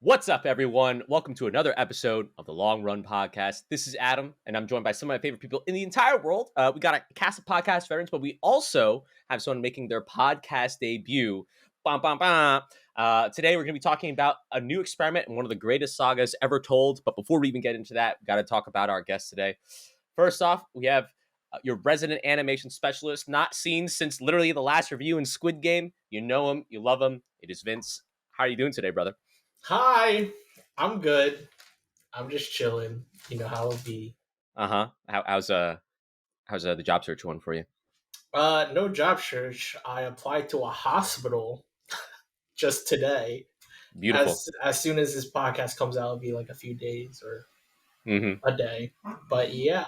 What's up, everyone? Welcome to another episode of the Long Run Podcast. This is Adam, and I'm joined by some of my favorite people in the entire world. We got a cast of podcast veterans, but we also have someone making their podcast debut. Bam, bam, bam. Today, we're going to be talking about a new experiment and one of the greatest sagas ever told. But before we even get into that, we got to talk about our guest today. First off, we have your resident animation specialist, not seen since literally the last review in Squid Game. You know him, you love him. It is Vince. How are you doing today, brother? Hi, I'm good. I'm just chilling. You know how it'll be. How's the job search going for you? No job search. I applied to a hospital just today. Beautiful. As soon as this podcast comes out, it'll be like a few days or a day. But yeah.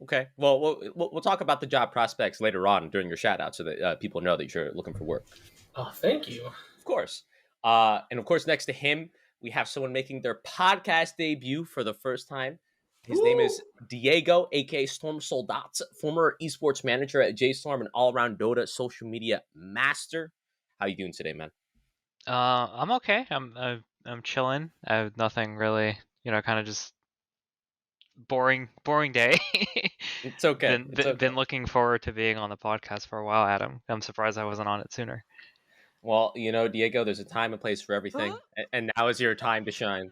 Okay. Well, we'll talk about the job prospects later on during your shout out so that people know that you're looking for work. Oh, thank you. Of course. And of course, next to him, we have someone making their podcast debut for the first time. His name is Diego, aka Storm Soldat, former esports manager at JStorm and all-around Dota social media master. How you doing today, man? I'm okay. I'm chilling. I have nothing really, kind of just boring day. It's okay. Been looking forward to being on the podcast for a while, Adam. I'm surprised I wasn't on it sooner. Well, Diego, there's a time and place for everything, and now is your time to shine.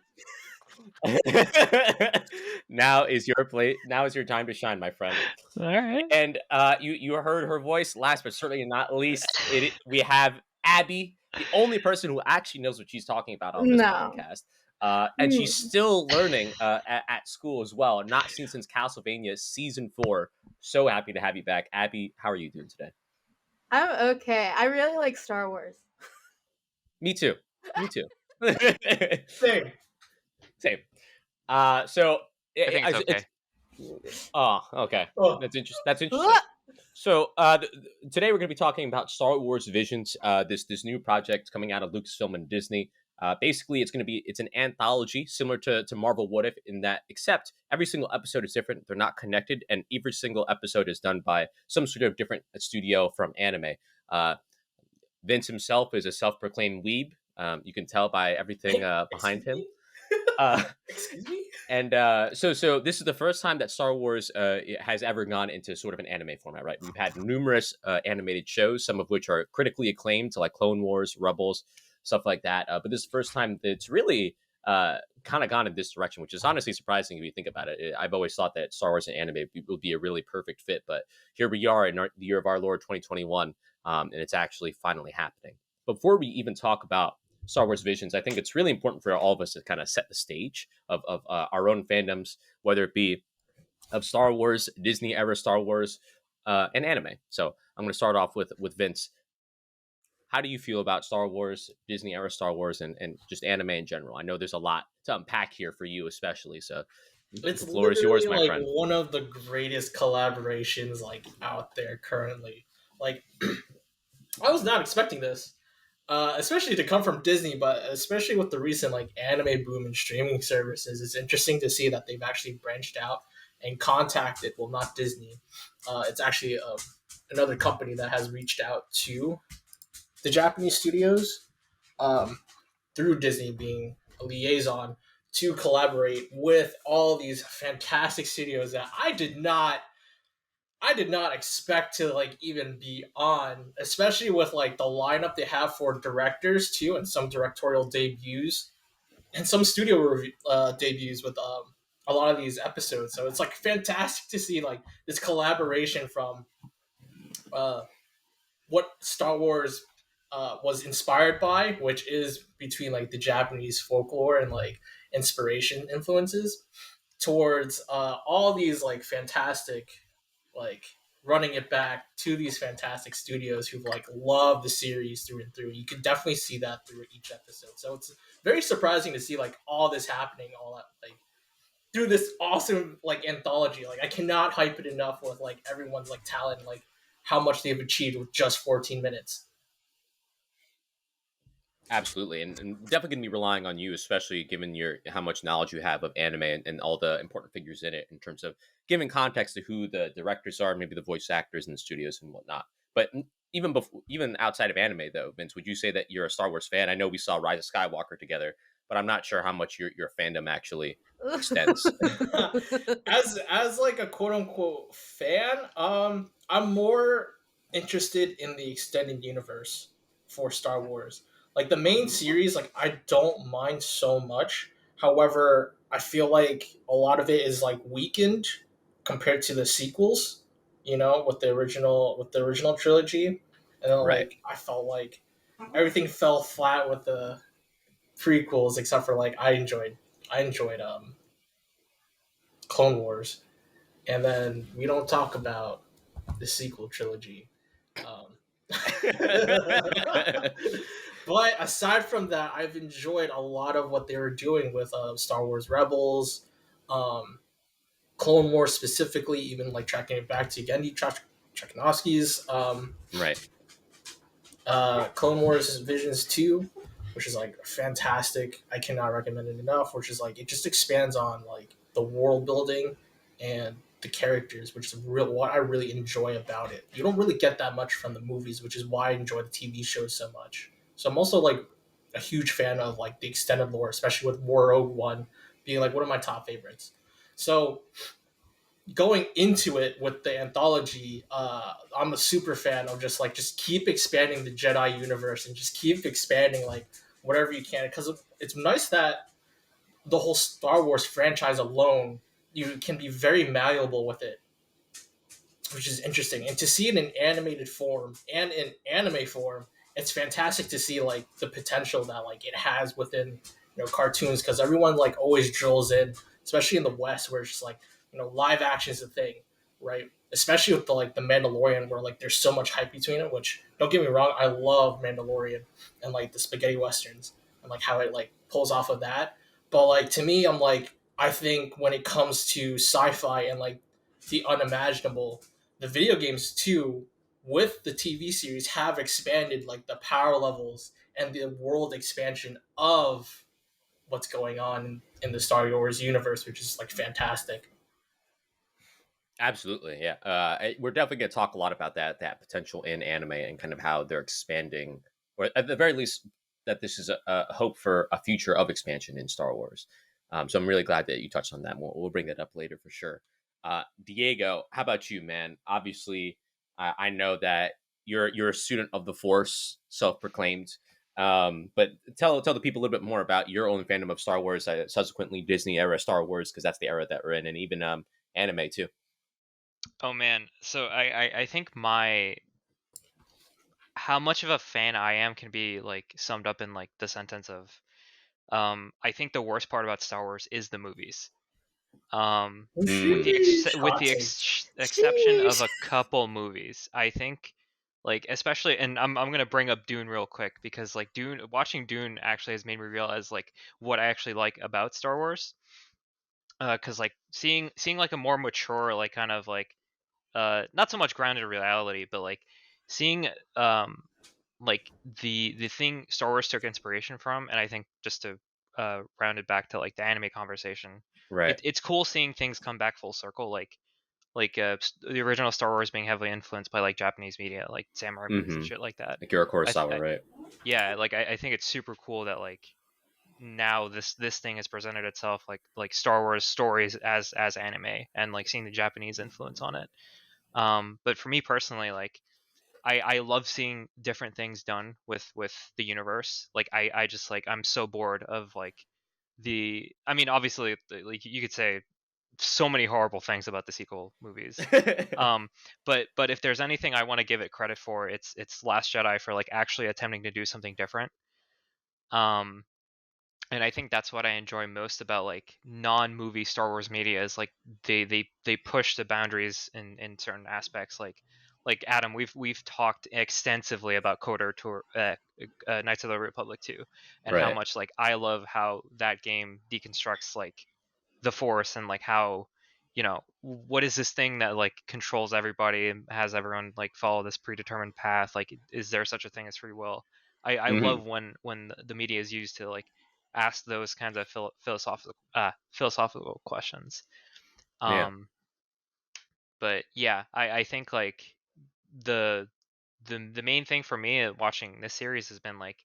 Now is your time to shine, my friend. All right. And you heard her voice last, but certainly not least. We have Abby, the only person who actually knows what she's talking about on this podcast. And she's still learning at school as well. Not seen since Castlevania Season 4. So happy to have you back. Abby, how are you doing today? I'm okay. I really like Star Wars. Me too. Same. So I think it's okay. Okay. Oh. That's interesting. So today we're going to be talking about Star Wars Visions, this new project coming out of Lucasfilm and Disney. Basically, it's an anthology similar to Marvel What If in that, except every single episode is different. They're not connected, and every single episode is done by some sort of different studio from anime. Vince himself is a self-proclaimed weeb. You can tell by everything behind him. Excuse me? And so this is the first time that Star Wars has ever gone into sort of an anime format, right? We've had numerous animated shows, some of which are critically acclaimed, like Clone Wars, Rebels, stuff like that. But this is the first time that it's really kind of gone in this direction, which is honestly surprising if you think about it. I've always thought that Star Wars and anime would be a really perfect fit, but here we are in the year of our Lord 2021, and it's actually finally happening. Before we even talk about Star Wars Visions, I think it's really important for all of us to kind of set the stage of our own fandoms, whether it be of Star Wars, Disney era Star Wars, and anime. So I'm going to start off with Vince. How do you feel about Star Wars, Disney era Star Wars, and just anime in general? I know there's a lot to unpack here for you, especially. So the floor is yours, my friend. One of the greatest collaborations out there currently. I was not expecting this. Especially to come from Disney, but especially with the recent anime boom and streaming services, it's interesting to see that they've actually branched out and contacted, well, not Disney. It's actually another company that has reached out to the Japanese studios through Disney being a liaison to collaborate with all these fantastic studios that I did not expect to even be on, especially with the lineup they have for directors too, and some directorial debuts and some studio debuts with a lot of these episodes. So it's fantastic to see this collaboration from what Star Wars was inspired by, which is between the Japanese folklore and inspiration influences, towards all these fantastic running it back to these fantastic studios who've loved the series through and through. You can definitely see that through each episode. So it's very surprising to see all this happening all that through this awesome anthology. I cannot hype it enough with everyone's talent, how much they've achieved with just 14 minutes. Absolutely, and definitely going to be relying on you, especially given how much knowledge you have of anime and all the important figures in it, in terms of giving context to who the directors are, maybe the voice actors in the studios and whatnot. But even outside of anime, though, Vince, would you say that you're a Star Wars fan? I know we saw Rise of Skywalker together, but I'm not sure how much your fandom actually extends. As like a quote unquote fan, I'm more interested in the extended universe for Star Wars. Like the main series, like I don't mind so much. However, I feel like a lot of it is like weakened compared to the sequels, with the original trilogy. And then Right. like I felt like everything fell flat with the prequels except for like I enjoyed Clone Wars, and then we don't talk about the sequel trilogy. Um, but aside from that, I've enjoyed a lot of what they were doing with Star Wars Rebels, um, Clone Wars specifically, even like tracking it back to Gendy Trachanovsky's Right. Clone Wars Visions 2, which is like fantastic. I cannot recommend it enough, which is like it just expands on like the world building and the characters, which is what I really enjoy about it. You don't really get that much from the movies, which is why I enjoy the TV shows so much. So I'm also like a huge fan of like the extended lore, especially with Rogue One being like one of my top favorites. So going into it with the anthology, I'm a super fan of just keep expanding the Jedi universe and just keep expanding like whatever you can, because it's nice that the whole Star Wars franchise alone, you can be very malleable with it, which is interesting. And to see it in animated form and in anime form, it's fantastic to see like the potential that like it has within cartoons, because everyone like always drills in, especially in the West where it's just like live action is a thing, right? Especially with the Mandalorian, where like there's so much hype between it. Which don't get me wrong, I love Mandalorian and like the spaghetti westerns and like how it like pulls off of that. But like to me, I'm like I think when it comes to sci-fi and like the unimaginable, the video games too, with the TV series, have expanded like the power levels and the world expansion of what's going on in the Star Wars universe, which is like fantastic. Absolutely, yeah. We're definitely going to talk a lot about that potential in anime and kind of how they're expanding, or at the very least, that this is a hope for a future of expansion in Star Wars. So I'm really glad that you touched on that. We'll bring that up later for sure. Diego, how about you, man? Obviously, I know that you're a student of the Force, self-proclaimed. But tell the people a little bit more about your own fandom of Star Wars, subsequently Disney era Star Wars, because that's the era that we're in, and even anime too. Oh man, so I think my how much of a fan I am can be like summed up in like the sentence of I think the worst part about Star Wars is the movies. Oh, With the sheesh, hot take. exception of Sheesh. a couple movies, I think like especially, and I'm gonna bring up Dune real quick because like watching Dune actually has made me realize like what I actually like about Star Wars. Because like seeing like a more mature like kind of like not so much grounded in reality, but like seeing um like the thing Star Wars took inspiration from, and I think just to round it back to like the anime conversation, Right. it's cool seeing things come back full circle, like the original Star Wars being heavily influenced by like Japanese media, like samurai movies and Mm-hmm. shit like that. Akira I, Kurosawa, I right? yeah, like I think it's super cool that like now this thing has presented itself like Star Wars stories as anime and like seeing the Japanese influence on it. But for me personally, like I love seeing different things done with the universe. Like I just like I'm so bored of like I mean obviously like you could say so many horrible things about the sequel movies. Um but if there's anything I want to give it credit for, it's Last Jedi for like actually attempting to do something different. Um and I think that's what I enjoy most about like non-movie Star Wars media is like they push the boundaries in certain aspects. Like Adam, we've talked extensively about Coder Tour, Knights of the Republic 2, and how Right. much like I love how that game deconstructs like the Force and like how what is this thing that like controls everybody and has everyone like follow this predetermined path, like is there such a thing as free will. I Mm-hmm. love when the media is used to like ask those kinds of philosophical questions. Yeah. um but yeah, I think like the the main thing for me watching this series has been like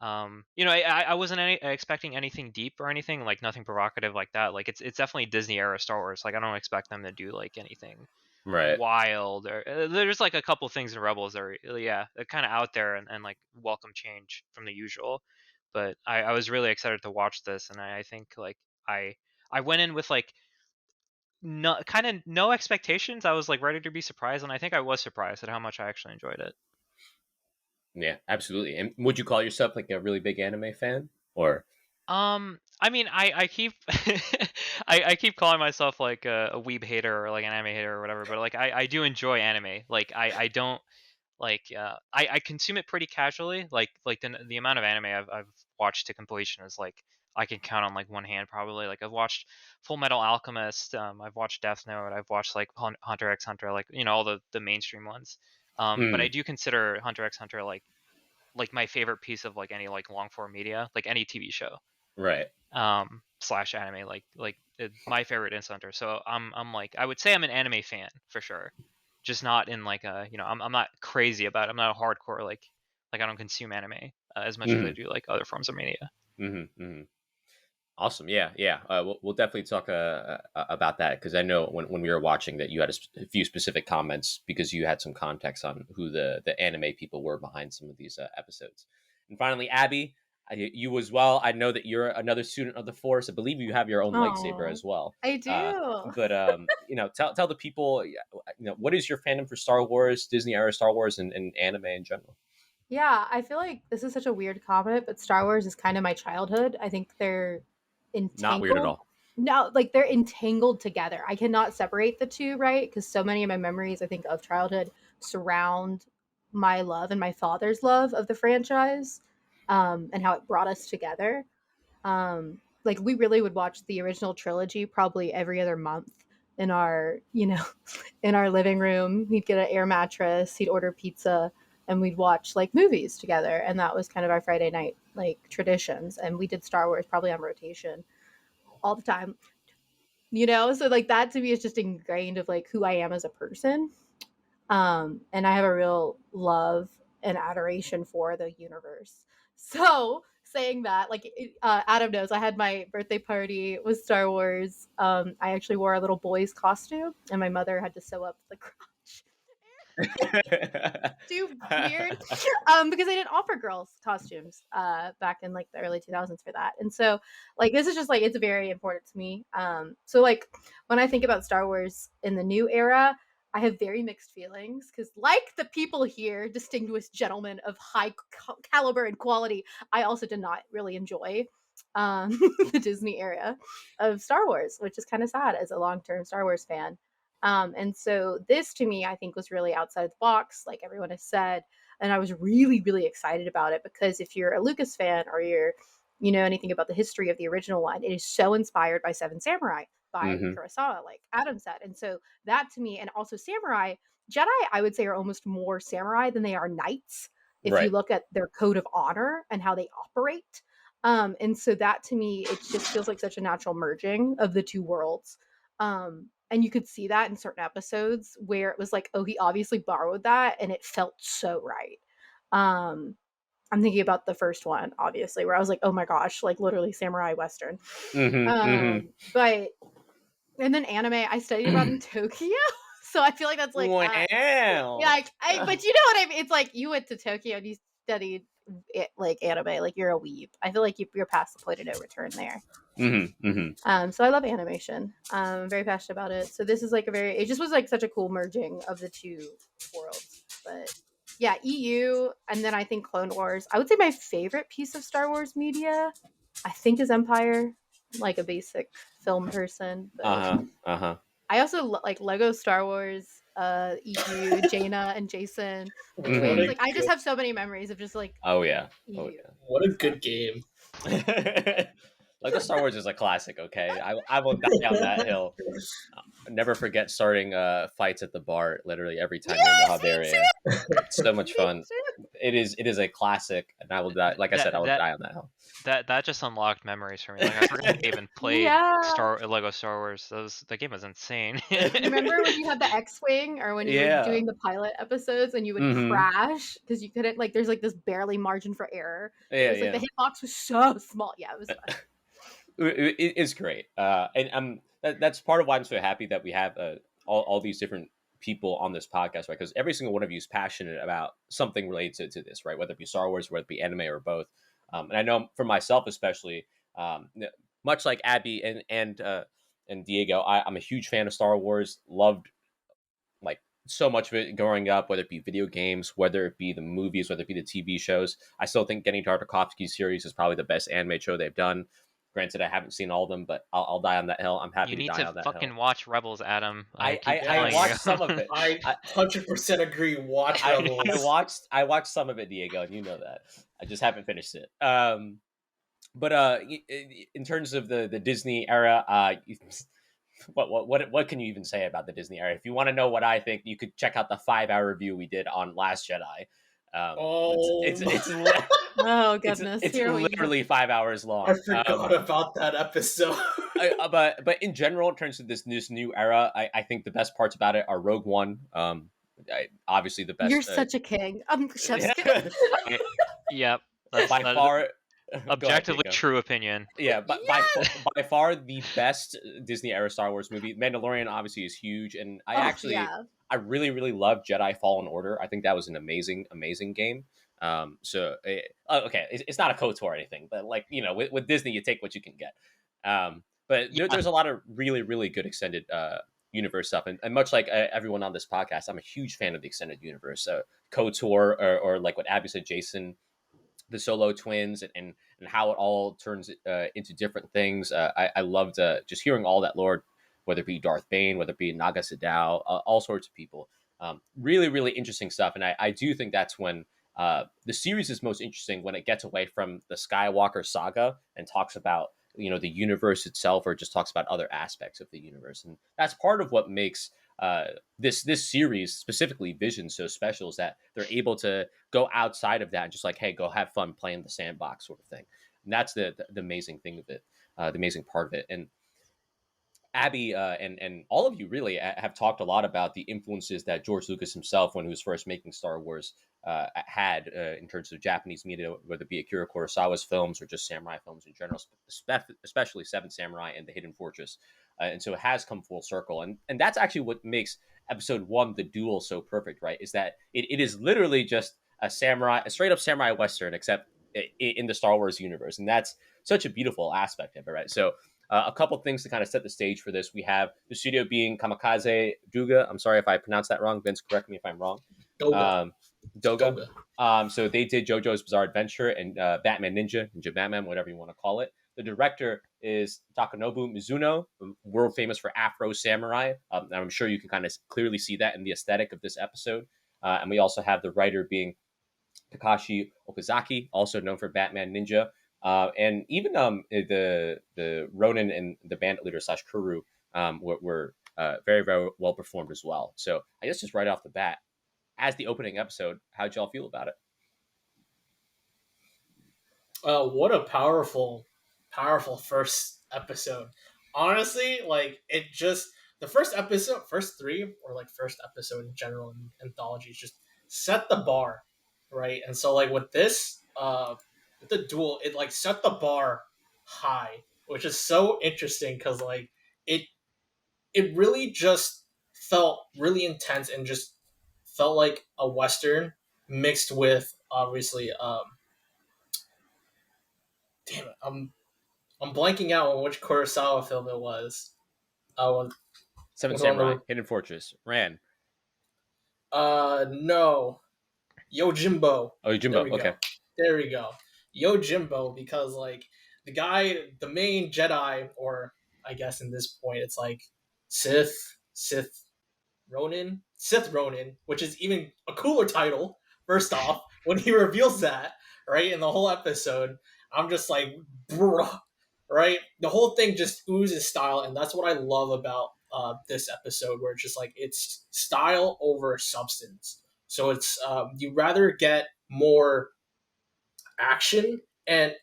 I wasn't expecting anything deep or anything, like nothing provocative like that. Like it's definitely Disney era Star Wars. Like I don't expect them to do like anything Right. wild, or there's like a couple things in Rebels that are, they're kind of out there and like welcome change from the usual. But I was really excited to watch this, and I think like I went in with like no expectations. I was like ready to be surprised, and I think I was surprised at how much I actually enjoyed it. Yeah, absolutely. And would you call yourself like a really big anime fan, or? I mean, I keep I keep calling myself like a weeb hater or like an anime hater or whatever, but like I do enjoy anime. Like I don't like I consume it pretty casually. Like the amount of anime I've watched to completion is like I can count on like one hand probably. Like I've watched Full Metal Alchemist, I've watched Death Note, I've watched like Hunter x Hunter, like all the mainstream ones. But I do consider Hunter x Hunter like my favorite piece of like any like long form media, like any TV show. Right. Slash anime, my favorite is Hunter. So I'm like, I would say I'm an anime fan for sure, just not in like a, I'm not crazy about it. I'm not a hardcore like I don't consume anime as much as I do like other forms of media. Awesome. Yeah. We'll definitely talk about that, because I know when we were watching that you had a few specific comments because you had some context on who the anime people were behind some of these episodes. And finally, Abby, you as well. I know that you're another student of the Force. I believe you have your own lightsaber as well. I do. But tell the people, what is your fandom for Star Wars, Disney era Star Wars, and anime in general? Yeah, I feel like this is such a weird comment, but Star Wars is kind of my childhood. I think they're entangled. Not weird at all. No, like they're entangled together. I cannot separate the two, right? Because so many of my memories, I think, of childhood surround my love and my father's love of the franchise, and how it brought us together. Like we really would watch the original trilogy probably every other month in our, in our living room. He'd get an air mattress, he'd order pizza, and we'd watch like movies together. And that was kind of our Friday night like traditions. And we did Star Wars probably on rotation all the time. So like that to me is just ingrained of like who I am as a person. And I have a real love and adoration for the universe. So saying that, like Adam knows, I had my birthday party with Star Wars. I actually wore a little boy's costume, and my mother had to sew up the crotch. Too weird, because they didn't offer girls costumes back in like the early 2000s for that. And so like this is just like, it's very important to me. So like when I think about Star Wars in the new era, I have very mixed feelings, because like the people here, distinguished gentlemen of high caliber and quality, I also did not really enjoy the Disney era of Star Wars, which is kind of sad as a long-term Star Wars fan. And so this to me, I think, was really outside the box, like everyone has said. And I was really, really excited about it, because if you're a Lucas fan, or you're, anything about the history of the original one, it is so inspired by Seven Samurai by Kurosawa, like Adam said. And so that to me, and also samurai, Jedi, I would say, are almost more samurai than they are knights, if you look at their code of honor and how they operate. And so that to me, it just feels like such a natural merging of the two worlds. And you could see that in certain episodes where it was like, oh, he obviously borrowed that, and it felt so right. I'm thinking about the first one, obviously, where I was like, oh my gosh, like literally samurai Western. But, and then anime, I studied about in Tokyo. So I feel like that's like, wow. Yeah, but you know what I mean? It's like you went to Tokyo and you studied it, like anime, like you're a weeb. I feel like you're past the point of no return there. So I love animation. I'm very passionate about it. So this is like it just was like such a cool merging of the two worlds. But yeah, EU, and then I think Clone Wars. I would say my favorite piece of Star Wars media, I think, is Empire. I'm like a basic film person. But I also like Lego Star Wars, EU, Jaina and Jason, the twins. Like I just have so many memories of just like. Oh yeah. What a good game. Lego Star Wars is a classic. Okay, I will die down that hill. Never forget starting fights at the bar literally every time you're in the Barbarian. It's so much fun. It is a classic, and I will die. Like I said, I will die on that hill. That just unlocked memories for me. Like I forgot I even played Lego Star Wars. That game was insane. Remember when you had the X-wing, or when you were doing the pilot episodes and you would crash because you couldn't, like, there's like this barely margin for error. Yeah, it was like the hitbox was so small. Yeah, it was fun. It is great, and that's part of why I'm so happy that we have all these different people on this podcast, right? Because every single one of you is passionate about something related to this, right? Whether it be Star Wars, whether it be anime, or both. And I know for myself, especially, much like Abby and Diego, I'm a huge fan of Star Wars. Loved like so much of it growing up, whether it be video games, whether it be the movies, whether it be the TV shows. I still think getting Tartakovsky's series is probably the best anime show they've done. Granted, I haven't seen all of them, but I'll die on that hill. I'm happy to die on that hill. You need to fucking watch Rebels, Adam. I watched some of it. I 100% agree. Watch Rebels. I watched some of it, Diego, and you know that. I just haven't finished it. But in terms of the Disney era, what can you even say about the Disney era? If you want to know what I think, you could check out the 5-hour review we did on Last Jedi. It's oh goodness, it's literally 5 hours long. I forgot about that episode. but in general, in terms of this new era, I think the best parts about it are Rogue One. Obviously the best. You're such a king. Yep. By far. Objectively true opinion. Yeah, but by far the best Disney era Star Wars movie. Mandalorian obviously is huge, and I really, really love Jedi Fallen Order. I think that was an amazing game. It's not a KOTOR or anything, but like, you know, with Disney, you take what you can get. But there's a lot of really, really good extended universe stuff, and much like everyone on this podcast, I'm a huge fan of the extended universe. So KOTOR, or like what Abby said, Jason, the Solo twins, and how it all turns into different things. I loved just hearing all that lore, whether it be Darth Bane, whether it be Naga Sadow, all sorts of people. Really, really interesting stuff. And I do think that's when the series is most interesting, when it gets away from the Skywalker saga and talks about, you know, the universe itself, or just talks about other aspects of the universe. And that's part of what makes this series, specifically Vision, so special, is that they're able to go outside of that and just like, hey, go have fun playing the sandbox sort of thing. And that's the amazing thing of it, the amazing part of it. And Abby and all of you really have talked a lot about the influences that George Lucas himself, when he was first making Star Wars, had in terms of Japanese media, whether it be Akira Kurosawa's films or just samurai films in general, especially Seven Samurai and The Hidden Fortress. And so it has come full circle. And that's actually what makes Episode 1, The Duel, so perfect, right? Is that it is literally just a straight up samurai Western, except in the Star Wars universe. And that's such a beautiful aspect of it, right? So a couple things to kind of set the stage for this. We have the studio being Kamikaze Duga. I'm sorry if I pronounced that wrong. Vince, correct me if I'm wrong. Doga. So they did JoJo's Bizarre Adventure and Batman Ninja Batman, whatever you want to call it. The director is Takanobu Mizuno, world famous for Afro Samurai. And I'm sure you can kind of clearly see that in the aesthetic of this episode. And we also have the writer being Takashi Okazaki, also known for Batman Ninja. And even the Ronin and the bandit leader / Kuru were very, very well performed as well. So I guess just right off the bat, as the opening episode, how'd y'all feel about it? What a powerful first episode. Honestly, like, it just, the first three, or like first episode in general in anthologies, just set the bar, right? And so like with this, with the duel, it like set the bar high, which is so interesting because like it really just felt really intense and just felt like a Western mixed with, obviously, damn it, I'm blanking out on which Kurosawa film it was. Seven Samurai, Hidden Fortress, Ran. No, Yojimbo. Oh, Yojimbo. Okay. There we go. Yojimbo, because like the main Jedi, or I guess in this point it's like Sith Ronin, which is even a cooler title. First off, when he reveals that, right, in the whole episode, I'm just like, bruh, right? The whole thing just oozes style, and that's what I love about this episode, where it's just like, it's style over substance. So it's you rather get more action and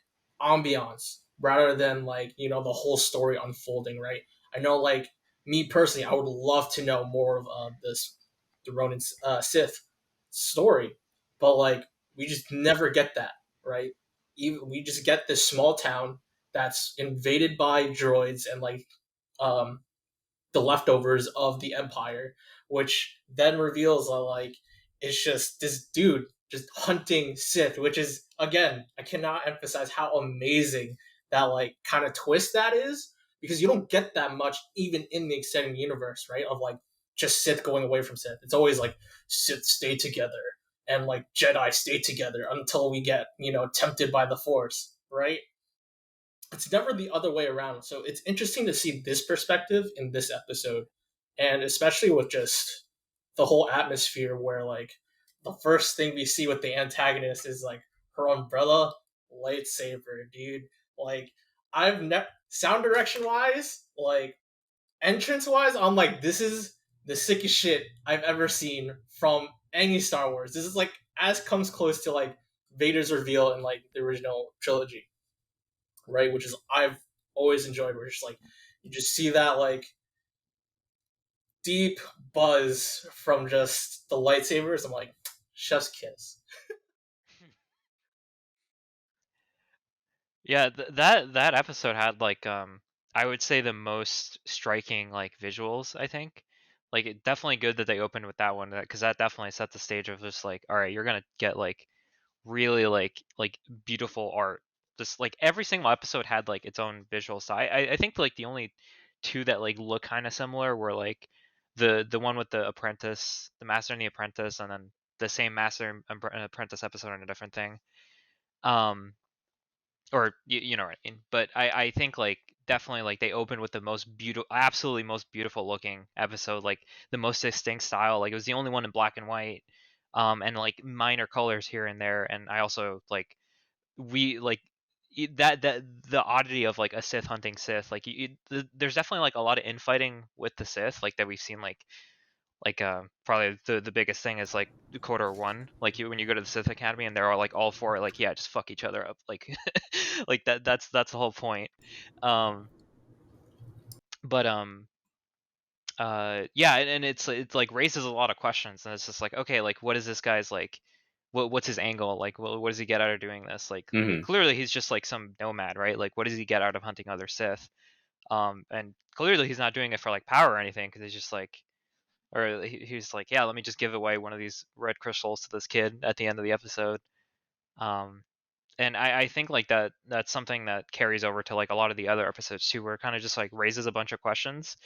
ambiance rather than like the whole story unfolding, right? I know, like, me personally, I would love to know more of this the Ronin Sith story, but like we just never get that, right? Even we just get this small town that's invaded by droids and like um the leftovers of the Empire, which then reveals like it's just this dude just hunting Sith, which is, again, I cannot emphasize how amazing that like kind of twist that is, because you don't get that much even in the extended universe, right? Of like just Sith going away from Sith. It's always like Sith stay together and like Jedi stay together until we get, tempted by the Force, right? It's never the other way around. So it's interesting to see this perspective in this episode, and especially with just the whole atmosphere where like the first thing we see with the antagonist is like her umbrella lightsaber, dude. Like, I've never, sound direction wise, like entrance wise, I'm like, this is the sickest shit I've ever seen from any Star Wars. This is like as comes close to like Vader's reveal in like the original trilogy, right? Which is I've always enjoyed. Where it's just like you just see that like deep buzz from just the lightsabers. I'm like, chef's kiss. Yeah, that episode had like I would say the most striking like visuals, I think. Like it definitely good that they opened with that one, because that definitely set the stage of just like, all right, you're gonna get like really like beautiful art. Just like every single episode had like its own visual style. I think like the only two that like look kind of similar were like the one with the apprentice, the master and the apprentice, and then the same master and apprentice episode on a different thing. Um, or you know what I mean. But I think like definitely like they opened with the most beautiful, absolutely most beautiful looking episode, like the most distinct style. Like it was the only one in black and white, and like minor colors here and there. And I also like we like that the oddity of like a Sith hunting Sith. Like there's definitely like a lot of infighting with the Sith, like that we've seen probably the biggest thing is like the quarter one, like when you go to the Sith Academy and they're all for it, like yeah, just fuck each other up, like like that's the whole point. um but yeah, and it's like raises a lot of questions, and it's just like, okay, like what is this guy's like, what's his angle, like what does he get out of doing this, like Hmm. clearly he's just like some nomad, right? Like what does he get out of hunting other Sith? And clearly he's not doing it for like power or anything, because he's just like, or he's like, yeah, let me just give away one of these red crystals to this kid at the end of the episode. Um, and I think like that's something that carries over to like a lot of the other episodes too, where it kind of just like raises a bunch of questions,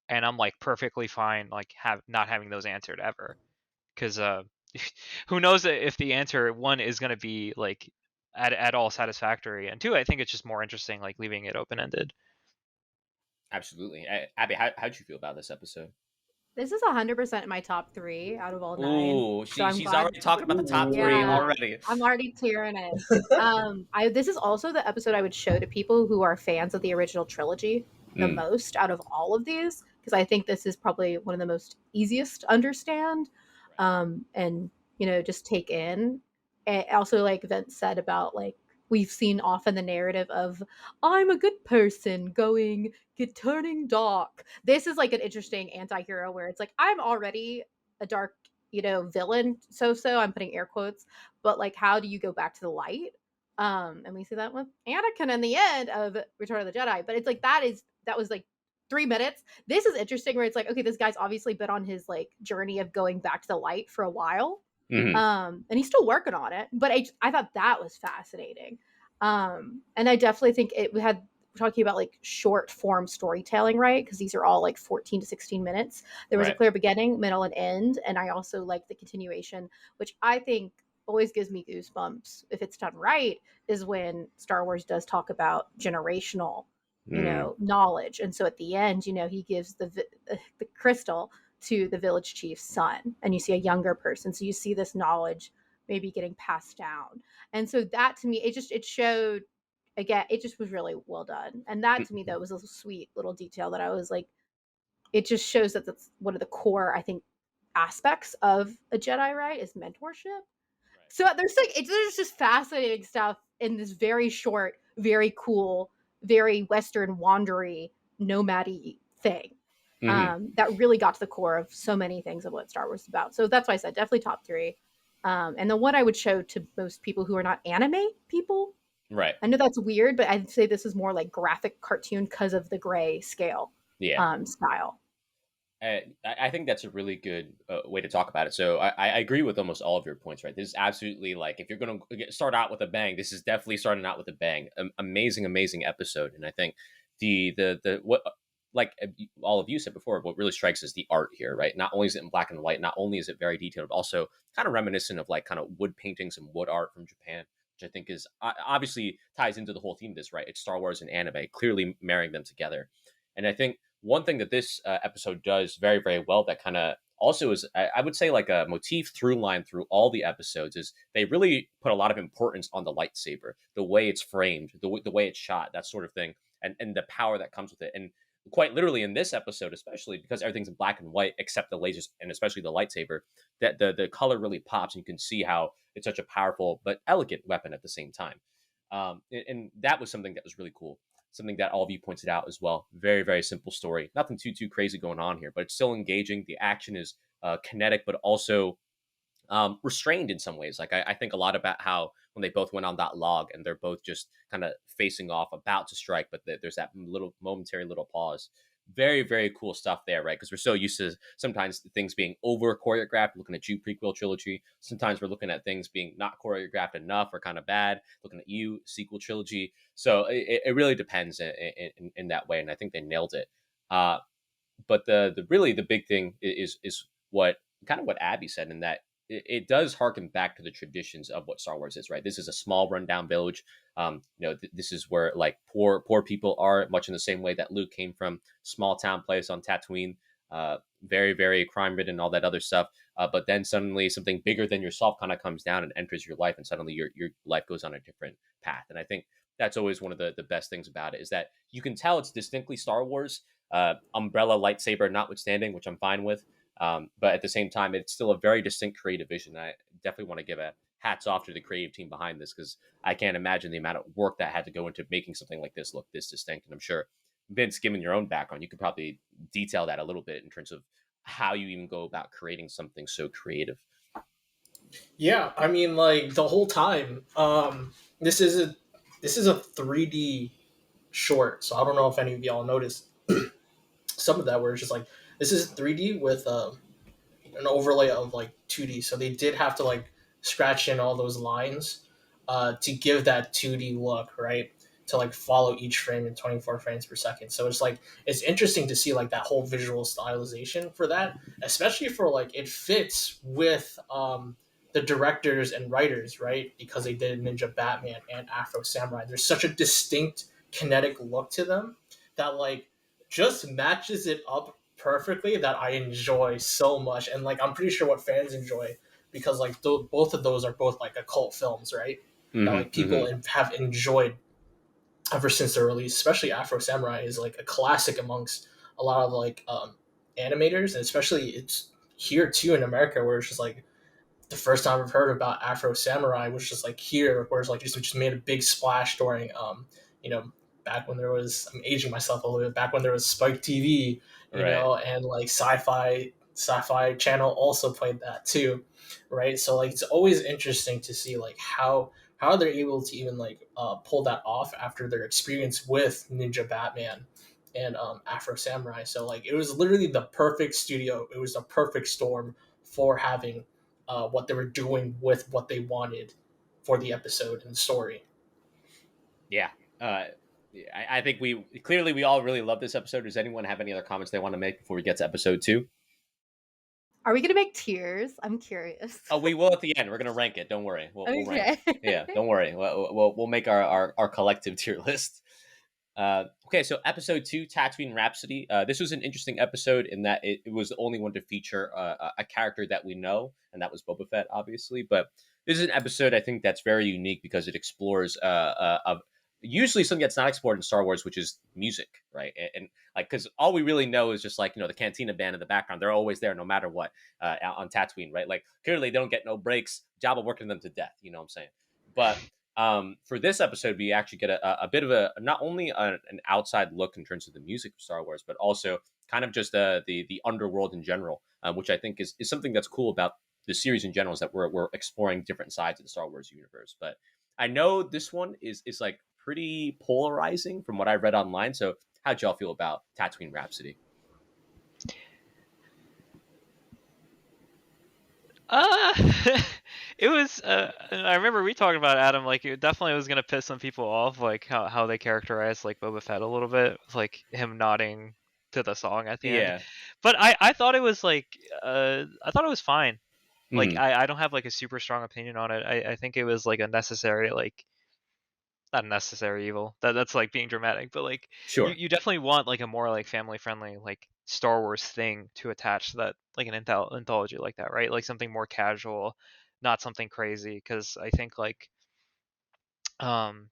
and I'm like perfectly fine like not having those answered ever, because who knows if the answer one is going to be like at all satisfactory, and two, I think it's just more interesting like leaving it open ended. Absolutely. Abby, how'd you feel about this episode? This is 100% my top 3 out of all 9. Ooh, So I'm she's glad. already talking about the top three Yeah, already. I'm already tearing it. I this is also the episode I would show to people who are fans of the original trilogy the Mm, most out of all of these, because I think this is probably one of the most easiest to understand, and just take in. And also, like Vince said about like we've seen often the narrative of I'm a good person going get turning dark. This is like an interesting anti-hero where it's like I'm already a dark villain, so I'm putting air quotes, but like how do you go back to the light? And we see that with Anakin in the end of Return of the Jedi, but it's like that was like 3 minutes. This is interesting where it's like, okay, this guy's obviously been on his like journey of going back to the light for a while, mhm. and he's still working on it, but I thought that was fascinating. And I definitely think it had, we're talking about like short form storytelling, right? Because these are all like 14 to 16 minutes. There was a Right. clear beginning, middle, and end. And I also like the continuation, which I think always gives me goosebumps if it's done right, is when Star Wars does talk about generational, Mm, knowledge. And so at the end, he gives the crystal to the village chief's son, and you see a younger person. So you see this knowledge maybe getting passed down. And so that to me, it showed, again, it just was really well done. And that to me, mm, though, was a sweet little detail that I was like, it just shows that that's one of the core, I think, aspects of a Jedi, right? Is mentorship. So there's just fascinating stuff in this very short, very cool, very Western wandery nomad-y thing. That really got to the core of so many things of what Star Wars is about. So that's why I said definitely top 3. And the one I would show to most people who are not anime people. Right. I know that's weird, but I'd say this is more like graphic cartoon because of the gray scale style. I think that's a really good way to talk about it. So I agree with almost all of your points, right? This is absolutely like, if you're going to start out with a bang, this is definitely starting out with a bang. Amazing episode. And I think the what, like all of you said before, what really strikes is the art here, right? Not only is it in black and white, not only is it very detailed, but also kind of reminiscent of like kind of wood paintings and wood art from Japan, which I think is obviously ties into the whole theme of this, right? It's Star Wars and anime, clearly marrying them together. And I think one thing that this episode does very, very well that kind of also is, I would say, like a motif through line through all the episodes, is they really put a lot of importance on the lightsaber, the way it's framed, the way it's shot, that sort of thing, and the power that comes with it. And quite literally in this episode, especially because everything's in black and white except the lasers and especially the lightsaber, that the color really pops, and you can see how it's such a powerful but elegant weapon at the same time. And that was something that was really cool. Something that all of you pointed out as well. Very, very simple story. Nothing too crazy going on here, but it's still engaging. The action is kinetic, but also restrained in some ways. Like I think a lot about how when they both went on that log and they're both just kind of facing off, about to strike, but there's that little momentary little pause. Very, very cool stuff there, right? Because we're so used to sometimes things being over choreographed, looking at you prequel trilogy. Sometimes we're looking at things being not choreographed enough or kind of bad, looking at you sequel trilogy. So it really depends in that way. And I think they nailed it. But the really the big thing is what kind of what Abby said, in that it does harken back to the traditions of what Star Wars is, right? This is a small rundown village. This is where like poor people are, much in the same way that Luke came from small town place on Tatooine, very, very crime ridden, all that other stuff. But then suddenly something bigger than yourself kind of comes down and enters your life, and suddenly your life goes on a different path. And I think that's always one of the best things about it, is that you can tell it's distinctly Star Wars, umbrella lightsaber notwithstanding, which I'm fine with. But at the same time, it's still a very distinct creative vision. I definitely want to give a hats off to the creative team behind this, because I can't imagine the amount of work that had to go into making something like this look this distinct. And I'm sure, Vince, given your own background, you could probably detail that a little bit in terms of how you even go about creating something so creative. Yeah, I mean, like the whole time, this is a 3D short, so I don't know if any of y'all noticed some of that where it's just like this is 3D with an overlay of like 2D. So they did have to like scratch in all those lines to give that 2D look, right? To like follow each frame in 24 frames per second. So it's like it's interesting to see like that whole visual stylization for that, especially for like it fits with the directors and writers, right? Because they did Ninja Batman and Afro Samurai. There's such a distinct kinetic look to them that like just matches it up perfectly, that I enjoy so much. And like I'm pretty sure what fans enjoy, because like both of those are both like occult films, right? That like people have enjoyed ever since their release. Especially Afro Samurai is like a classic amongst a lot of like animators, and especially it's here too in America, where it's just like the first time I've heard about Afro Samurai was just like here, where it's like just made a big splash during you know, back when there was, I'm aging myself a little bit, back when there was Spike TV, you know, and like sci-fi channel also played that too, right? So like it's always interesting to see like how they're able to even like pull that off after their experience with Ninja Batman and Afro Samurai. So like it was literally the perfect studio. It was the perfect storm for having what they were doing with what they wanted for the episode and the story. Yeah. I think we all really love this episode. Does anyone have any other comments they want to make before we get to episode 2? Are we gonna make tiers? I'm curious. Oh, we will at the end. We're gonna rank it. Don't worry. We'll rank it. Yeah, don't worry. We'll make our collective tier list. Okay, so episode 2, Tatooine Rhapsody. This was an interesting episode in that it was the only one to feature a character that we know, and that was Boba Fett, obviously. But this is an episode I think that's very unique because it explores usually something that's not explored in Star Wars, which is music, right? And like, because all we really know is just like, the Cantina band in the background. They're always there, no matter what, on Tatooine, right? Like, clearly they don't get no breaks. Jabba working them to death. You know what I'm saying? But for this episode, we actually get a bit of not only an outside look in terms of the music of Star Wars, but also kind of just the underworld in general, which I think is something that's cool about the series in general, is that we're exploring different sides of the Star Wars universe. But I know this one is like pretty polarizing from what I read online. So how'd y'all feel about Tatooine Rhapsody? Uh, it was. I remember we talking about Adam. Like, it definitely was gonna piss some people off, like how they characterized like Boba Fett a little bit, like him nodding to the song at the end. Yeah. But I thought it was like I thought it was fine. Like, Mhm. I don't have like a super strong opinion on it. I think it was like a necessary, like, not a necessary evil. That's like being dramatic, but like Sure. you definitely want like a more like family friendly like Star Wars thing to attach to that, like an anthology like that, right? Like something more casual, not something crazy. Because I think like um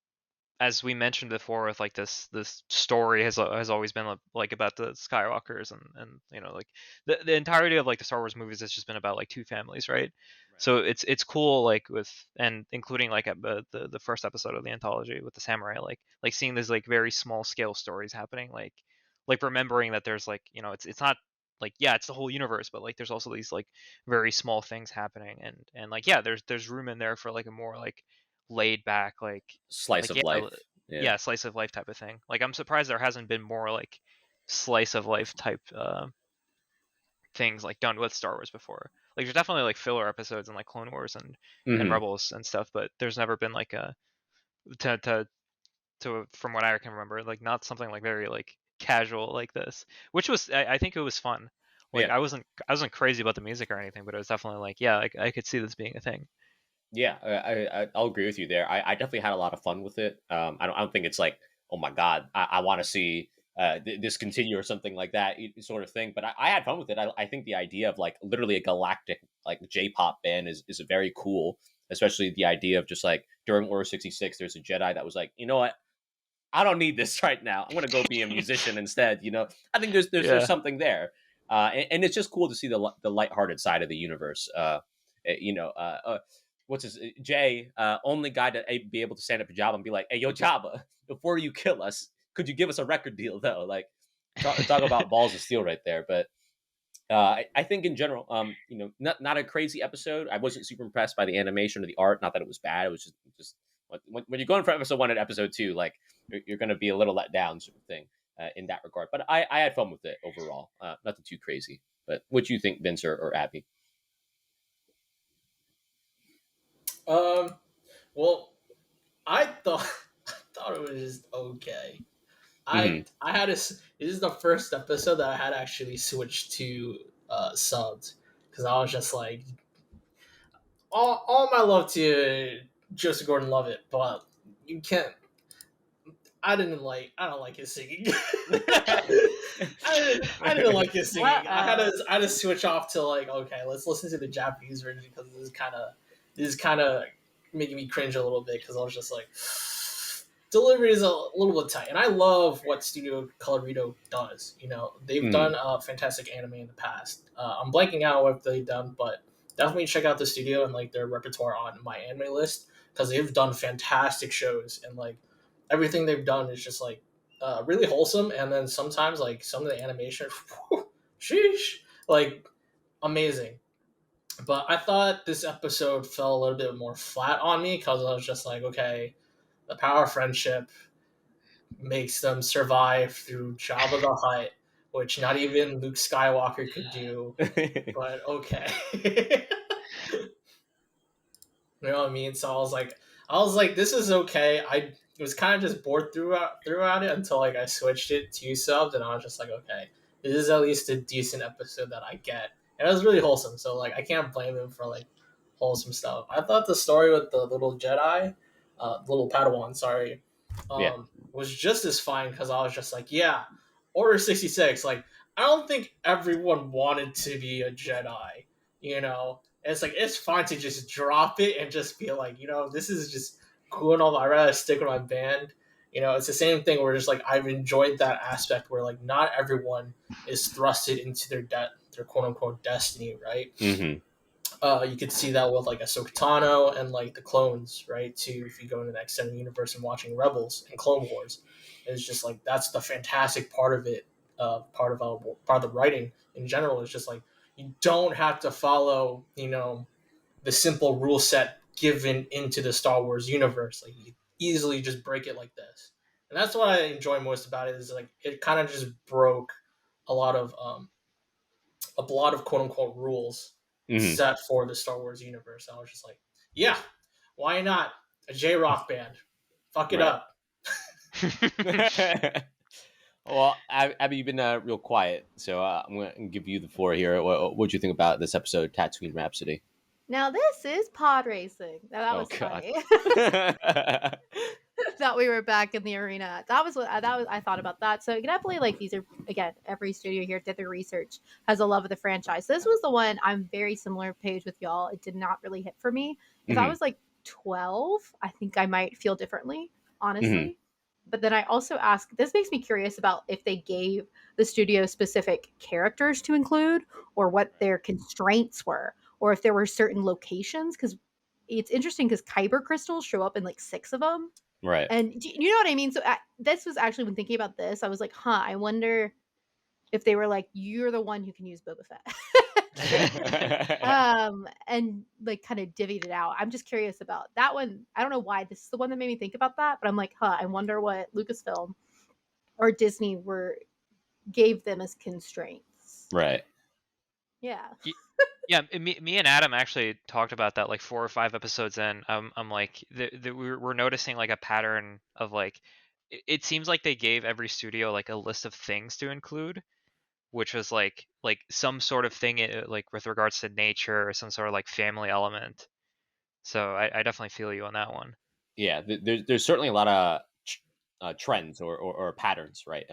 as we mentioned before, with like this story has always been like about the Skywalkers, and like the entirety of like the Star Wars movies has just been about like two families, right? Right. So it's cool, like, with, and including like at the first episode of the anthology with the samurai, like seeing these like very small scale stories happening, like remembering that there's like, it's not like, yeah, it's the whole universe, but like there's also these like very small things happening, and like, yeah, there's room in there for like a more like laid back, Slice like of yeah, life. Yeah. yeah, slice of life type of thing. Like, I'm surprised there hasn't been more like slice of life type things like done with Star Wars before. Like, there's definitely like filler episodes in like Clone Wars and Hmm. Rebels and stuff, but there's never been like a to from what I can remember, like, not something like very like casual like this, which was, I think it was fun. Like, Yeah. I wasn't crazy about the music or anything, but it was definitely like, yeah, I could see this being a thing. Yeah, I'll agree with you there. I definitely had a lot of fun with it. I don't think it's like, oh my god, I want to see this continue or something like that sort of thing. But I had fun with it. I think the idea of like literally a galactic like J-pop band is very cool. Especially the idea of just like during Order 66, there's a Jedi that was like, you know what, I don't need this right now. I'm gonna go be a musician instead. I think there's Yeah. something there, and it's just cool to see the lighthearted side of the universe. What's his Jay? Only guy to be able to stand up to Jabba and be like, "Hey, yo, Jabba, before you kill us, could you give us a record deal, though?" Like, talk about balls of steel right there. But I think in general, not a crazy episode. I wasn't super impressed by the animation or the art. Not that it was bad. It was just when you're going from episode 1 to episode 2, like you're going to be a little let down, sort of thing, in that regard. But I had fun with it overall. Nothing too crazy. But what do you think, Vince or Abby? Um, well, I thought I thought it was just okay. Hmm. I had this. This is the first episode that I had actually switched to subs, because I was just like, all my love to Joseph Gordon-Levitt, but you can't. I don't like his singing. I didn't like his singing. I had to switch off to like, okay, let's listen to the Japanese version, because this is kind of making me cringe a little bit, because I was just like, delivery is a little bit tight. And I love what Studio Colorido does. They've Hmm. done fantastic anime in the past. I'm blanking out what they've done, but definitely check out the studio and like their repertoire on my anime list, because they've done fantastic shows, and like everything they've done is just like really wholesome. And then sometimes like some of the animation, sheesh, like amazing. But I thought this episode fell a little bit more flat on me, because I was just like, okay, the power of friendship makes them survive through Jabba the Hutt, which not even Luke Skywalker could do. But okay. You know what I mean? So I was like, this is okay. I was kind of just bored throughout it, until like I switched it to subs, and I was just like, okay, this is at least a decent episode that I get, and it was really wholesome. So like, I can't blame him for like wholesome stuff. I thought the story with the little Jedi, little Padawan, sorry, Yeah. was just as fine, because I was just like, yeah, Order 66. Like, I don't think everyone wanted to be a Jedi, you know. It's like, it's fine to just drop it and just be like, this is just cool and all, but I'd rather stick with my band It's the same thing where just like I've enjoyed that aspect where like not everyone is thrusted into their quote unquote destiny, right? Mm-hmm. You could see that with like Ahsoka Tano and like the clones, right? Too, if you go into the extended universe and watching Rebels and Clone Wars, it's just like that's the fantastic part of it. Part of the writing in general is just like you don't have to follow, the simple rule set given into the Star Wars universe. Like you can easily just break it like this, and that's what I enjoy most about it. Is like it kind of just broke a lot of quote unquote rules Mm-hmm. set for the Star Wars universe. I was just like, yeah, why not a J Rock band? Fuck it Right. up. Well, Abby, you've been real quiet, so I'm going to give you the floor here. What do you think about this episode, Tatooine Rhapsody? Now this is pod racing. Now, that was God. funny. Thought we were back in the arena. That was I thought about that. So definitely, like, these are, again, every studio here did their research, has a love of the franchise. This was the one I'm very similar page with y'all. It did not really hit for me. If I was like 12, I think I might feel differently, honestly. But then I also ask, this makes me curious about if they gave the studio specific characters to include, or what their constraints were, or if there were certain locations. Because it's interesting because kyber crystals show up in like 6 of them. Right. And you know what I mean? So this was actually, when thinking about this, I was like, I wonder if they were like, you're the one who can use Boba Fett. And like kind of divvied it out. I'm just curious about that one. I don't know why this is the one that made me think about that, but I'm like, I wonder what Lucasfilm or Disney gave them as constraints. Right. Yeah. Yeah, me and Adam actually talked about that like 4 or 5 episodes in. I'm like, we're noticing like a pattern of like, it seems like they gave every studio like a list of things to include, which was like some sort of thing like with regards to nature or some sort of like family element. So I definitely feel you on that one. Yeah, there's certainly a lot of trends or patterns, right,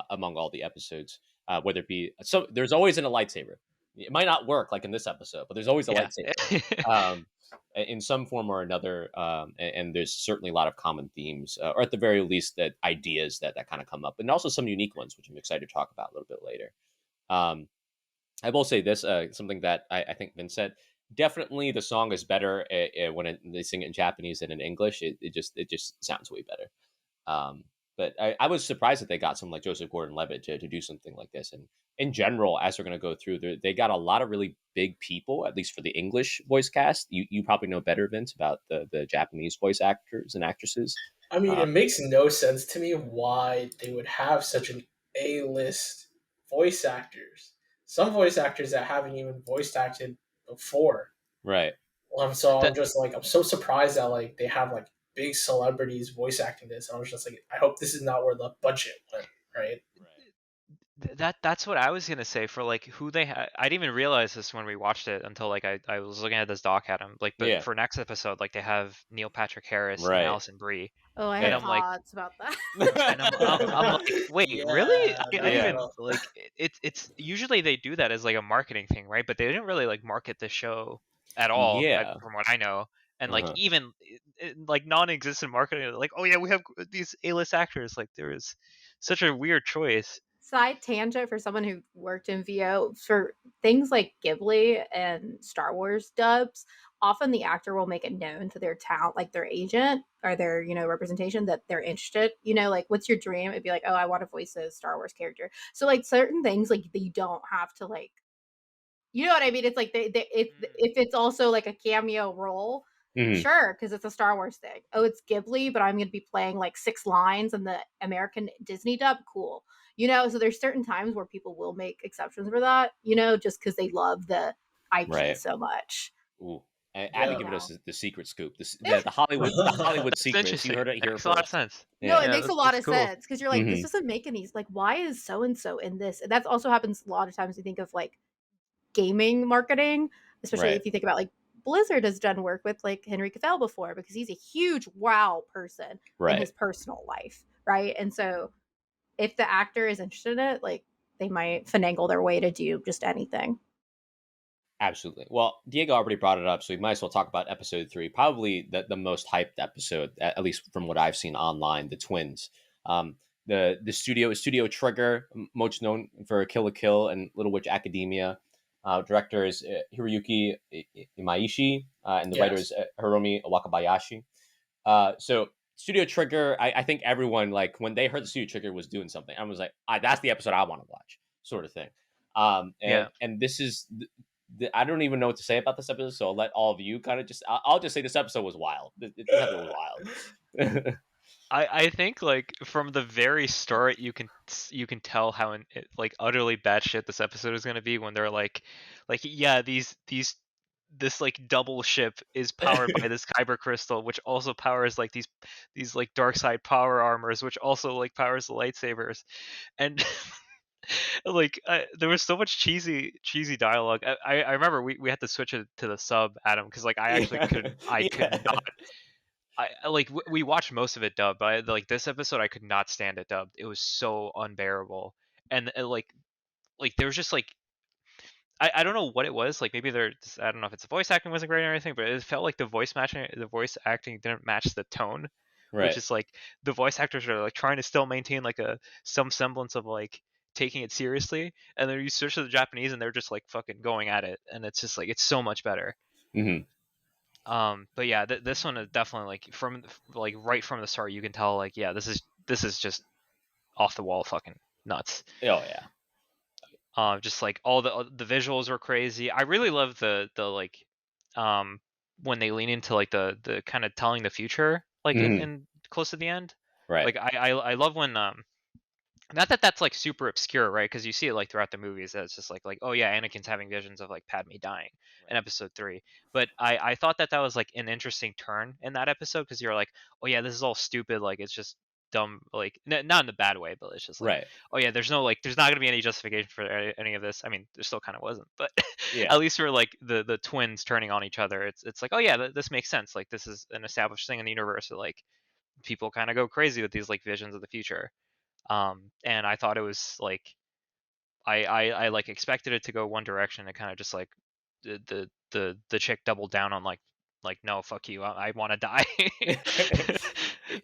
among all the episodes. Whether it be there's always a lightsaber. It might not work like in this episode, but there's always a lightsaber in some form or another. And there's certainly a lot of common themes, or at the very least, that ideas that kind of come up, and also some unique ones, which I'm excited to talk about a little bit later. I will say this, something that I think Vince said. Definitely, the song is better when they sing it in Japanese than in English. It just sounds way better. But I was surprised that they got someone like Joseph Gordon-Levitt to do something like this. And in general, as we're going to go through, they got a lot of really big people, at least for the English voice cast. You probably know better, Vince, about the Japanese voice actors and actresses. I mean, it makes no sense to me why they would have such an A-list voice actors. Some voice actors that haven't even voice acted before. Right. So I'm just like, I'm so surprised that like they have like big celebrities voice acting this. I was just like, I hope this is not where the budget went, right? That's what I was gonna say for like who they had. I didn't even realize this when we watched it until like I was looking at this doc at him. Like, but for next episode, like they have Neil Patrick Harris and Alison Brie. Oh, I have thoughts about that. And I'm like, wait, really? I didn't even like it's usually they do that as like a marketing thing, right? But they didn't really like market the show at all, from what I know. And like even like non-existent marketing, like, oh yeah, we have these A-list actors. Like there is such a weird choice. Side tangent for someone who worked in VO for things like Ghibli and Star Wars dubs. Often the actor will make it known to their talent, like their agent or their, representation, that they're interested. Like, what's your dream? It'd be like, oh, I want to voice a Star Wars character. So like certain things, like you don't have to like, you know what I mean? It's like if it's also like a cameo role, sure, because it's a Star Wars thing. Oh, it's Ghibli, but I'm going to be playing like 6 lines in the American Disney dub. Cool. So there's certain times where people will make exceptions for that, just because they love the IP so much. Ooh. Abby giving us the secret scoop, the Hollywood secrets. You heard it here. Makes a lot of sense. No, it makes a lot of sense because you're like, this doesn't make any. Like, why is so and so in this? And that also happens a lot of times. You think of like gaming marketing, especially if you think about like Blizzard has done work with like Henry Cavill before, because he's a huge WoW person in his personal life, right? And so if the actor is interested in it, like they might finagle their way to do just anything. Absolutely. Well, Diego already brought it up, so we might as well talk about episode 3. Probably the most hyped episode, at least from what I've seen online. The twins. Um, the studio is Studio Trigger, most known for Kill la Kill and Little Witch Academia. Director is Hiroyuki Imaishi, and the writer Yes. is Hiromi Wakabayashi. So Studio Trigger, I think everyone, like, when they heard the Studio Trigger was doing something, I was like, that's the episode I want to watch, sort of thing. Yeah. And this is I don't even know what to say about this episode, so I'll let all of you kind of just. I'll just say this episode was wild. This episode was wild. I think like from the very start you can tell how like utterly batshit this episode is gonna be when they're like yeah this like double ship is powered by this kyber crystal, which also powers like these like dark side power armors, which also like powers the lightsabers, and like there was so much cheesy dialogue. I remember we had to switch it to the sub, Adam, because like I actually could Yeah. not. Like we watched most of it dubbed, but like this episode I could not stand it dubbed. It was so unbearable, and like there was just like I don't know what it was. Like maybe I don't know if it's the voice acting wasn't great or anything, but it felt like the voice acting didn't match the tone, which Right. is like the voice actors are like trying to still maintain like some semblance of like taking it seriously, and then you switch to the Japanese and they're just like fucking going at it, and it's just like it's so much better. Mm-hmm. But yeah, this one is definitely like from like right from the start you can tell like yeah this is just off the wall fucking nuts. Oh yeah. Just like all the visuals were crazy. I really love the like when they lean into like the kind of telling the future like Mm-hmm. in close to the end. Right. Like I love when not that that's like super obscure, right? Because you see it like throughout the movies that it's just like oh yeah, Anakin's having visions of like Padme dying in episode 3. But I thought that was like an interesting turn in that episode because you're like oh yeah, this is all stupid, like it's just dumb, like not in the bad way, but it's just like Right. oh yeah, there's no like there's not gonna be any justification for any of this. I mean, there still kind of wasn't, but Yeah. at least for like the twins turning on each other, it's like oh yeah, this makes sense. Like this is an established thing in the universe that like people kind of go crazy with these like visions of the future. And I thought it was like I like expected it to go one direction and kind of just like the chick doubled down on like no fuck you, I want to die.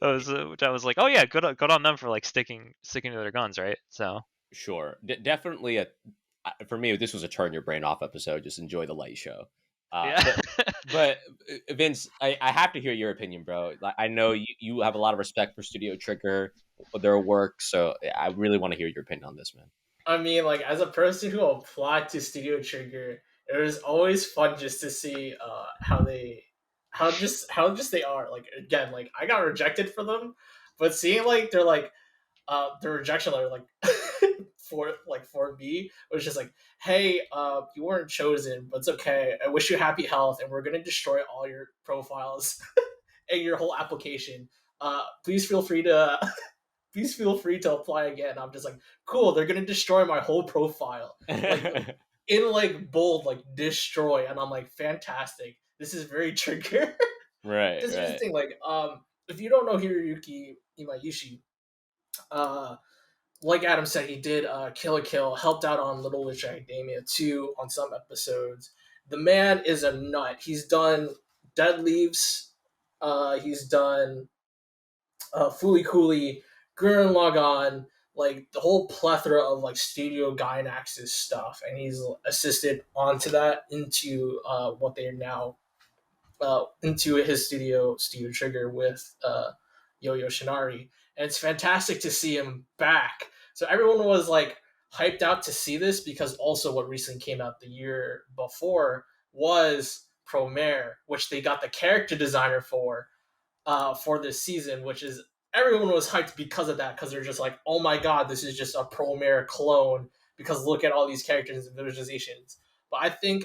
Which I was like oh yeah, good on them for like sticking to their guns, right? So Sure. Definitely for me this was a turn your brain off episode. Just enjoy the light show. yeah. But Vince, I have to hear your opinion, bro. Like, I know you have a lot of respect for Studio Trigger, their work, so I really want to hear your opinion on this, man. I mean, like as a person who applied to Studio Trigger, it was always fun just to see how just they are. Like again, like I got rejected for them, but seeing like they're like the rejection letter like for me was just like, hey, you weren't chosen, but it's okay. I wish you happy health, and we're gonna destroy all your profiles and your whole application. Please feel free to please feel free to apply again. I'm just like, cool. They're gonna destroy my whole profile, like in like bold, like destroy, and I'm like, fantastic. This is very trigger. Right, This is the right. thing. Like, if you don't know Hiroyuki Imaishi, uh, like Adam said, he did Kill la Kill, helped out on Little Witch Academia 2 on some episodes. The man is a nut. He's done Dead Leaves. He's done Fooly Cooley, Gurren Lagann, like the whole plethora of like Studio Gainax's stuff, and he's assisted onto that into what they are now into his Studio Trigger with Yo-Yo Shinari, and it's fantastic to see him back. So everyone was like hyped out to see this because also what recently came out the year before was Promare, which they got the character designer for this season, which is everyone was hyped because of that, because they're just like, oh my god, this is just a Promare clone because look at all these characters and visualizations. But I think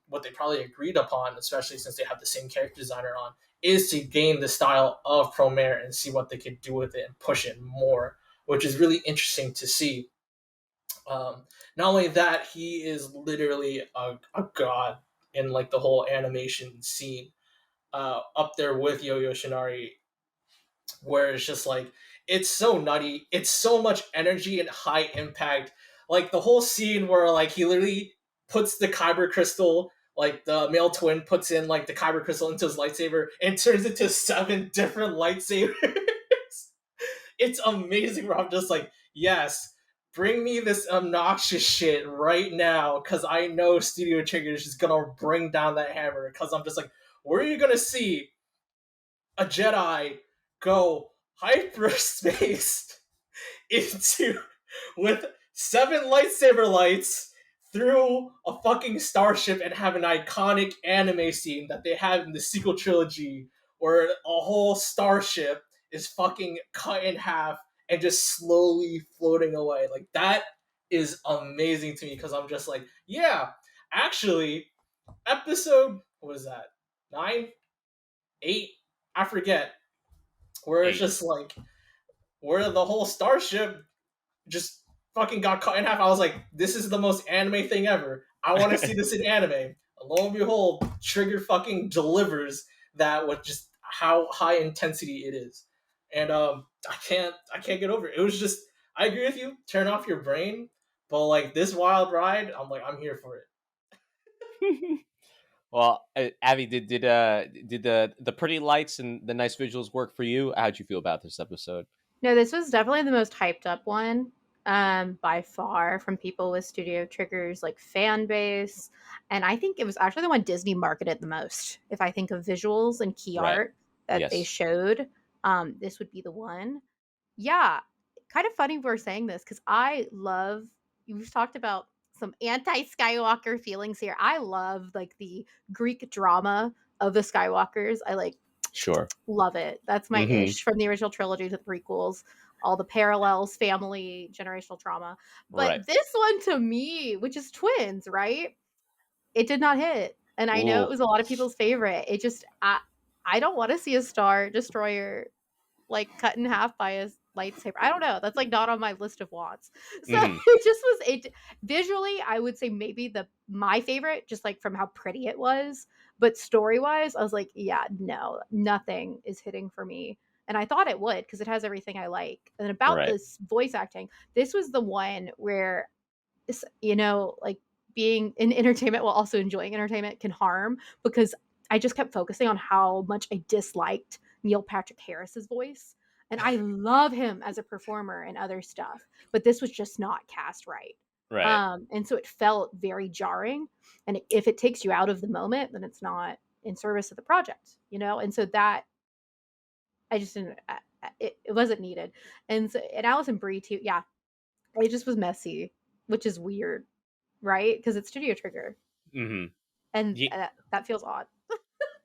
what they probably agreed upon, especially since they have the same character designer on, is to gain the style of Promare and see what they could do with it and push it more, which is really interesting to see. Not only that, he is literally a god in like the whole animation scene, up there with Yo-Yo Shinari, where it's just like it's so nutty, it's so much energy and high impact. Like the whole scene where like he literally puts the kyber crystal, like the male twin puts in like the kyber crystal into his lightsaber and turns it to 7 different lightsabers. It's amazing. Where I'm just like, yes, bring me this obnoxious shit right now, because I know Studio Trigger is just gonna bring down that hammer. Because I'm just like, where are you gonna see a Jedi go hyperspace into with 7 lightsaber lights through a fucking starship and have an iconic anime scene that they have in the sequel trilogy where a whole starship is fucking cut in half and just slowly floating away. Like, that is amazing to me, because I'm just like, yeah, actually, episode, what is that, 9, 8, I forget, where it's 8. just like where the whole starship just fucking got cut in half. I was like, this is the most anime thing ever. I want to see this in anime. And lo and behold, Trigger fucking delivers that with just how high intensity it is. And I can't get over it. It was just, I agree with you. Turn off your brain, but like this wild ride, I'm like, I'm here for it. Well, Abby, did the pretty lights and the nice visuals work for you? How'd you feel about this episode? No, this was definitely the most hyped up one, by far, from people with Studio Trigger's like fan base. And I think it was actually the one Disney marketed the most. If I think of visuals and key Right. art that they Yes. showed, this would be the one. Yeah, kind of funny we're saying this because I love, you've talked about some anti-Skywalker feelings here. I love like the Greek drama of the Skywalkers. I like Sure. love it. That's my Mhm. ish, from the original trilogy to the prequels, all the parallels, family, generational trauma. But Right. this one to me, which is twins, right? It did not hit. And I know it Ooh. was a lot of people's favorite. It just, I don't want to see a Star Destroyer like cut in half by a lightsaber. I don't know. That's like not on my list of wants. So Mhm. it just was, it visually, I would say maybe my favorite, just like from how pretty it was. But story wise, I was like, yeah, no, nothing is hitting for me. And I thought it would, because it has everything I like. And about Right. this voice acting, this was the one where, like being in entertainment while also enjoying entertainment can harm, because I just kept focusing on how much I disliked Neil Patrick Harris's voice. And I love him as a performer and other stuff, but this was just not cast right. Right. And so it felt very jarring. And if it takes you out of the moment, then it's not in service of the project, And so that I just didn't, it wasn't needed. And Alison Brie too. Yeah, it just was messy, which is weird, right? Because it's Studio Trigger, Mhm. and Yeah. that feels odd.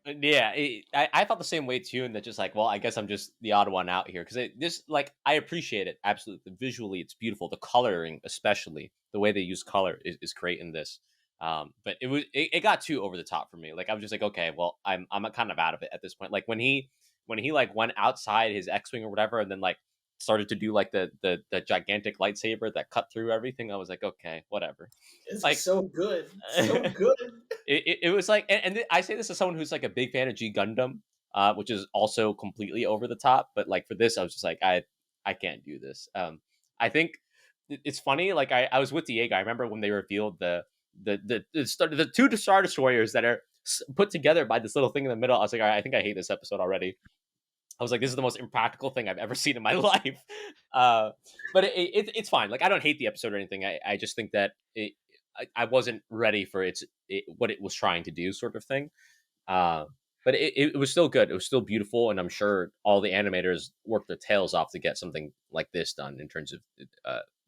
Yeah, I felt the same way too, and that just like, well, I guess I'm just the odd one out here because this, like, I appreciate it absolutely. Visually, it's beautiful. The coloring, especially the way they use color, is great in this. But it got too over the top for me. Like, I was just like, okay, well, I'm kind of out of it at this point. Like when he like went outside his X-wing or whatever, and then like started to do like the gigantic lightsaber that cut through everything, I was like, okay, whatever. It's Like. so good. So good. It was like, and I say this as someone who's like a big fan of G Gundam, which is also completely over the top. But like for this, I was just like, I can't do this. I think it's funny. Like I was with Diego. I remember when they revealed the two Star Destroyers that are put together by this little thing in the middle. I was like, all right, I think I hate this episode already. I was like, this is the most impractical thing I've ever seen in my life. But it's fine. Like I don't hate the episode or anything. I just think that I wasn't ready for what it was trying to do, sort of thing. But it was still good. It was still beautiful, and I'm sure all the animators worked their tails off to get something like this done in terms of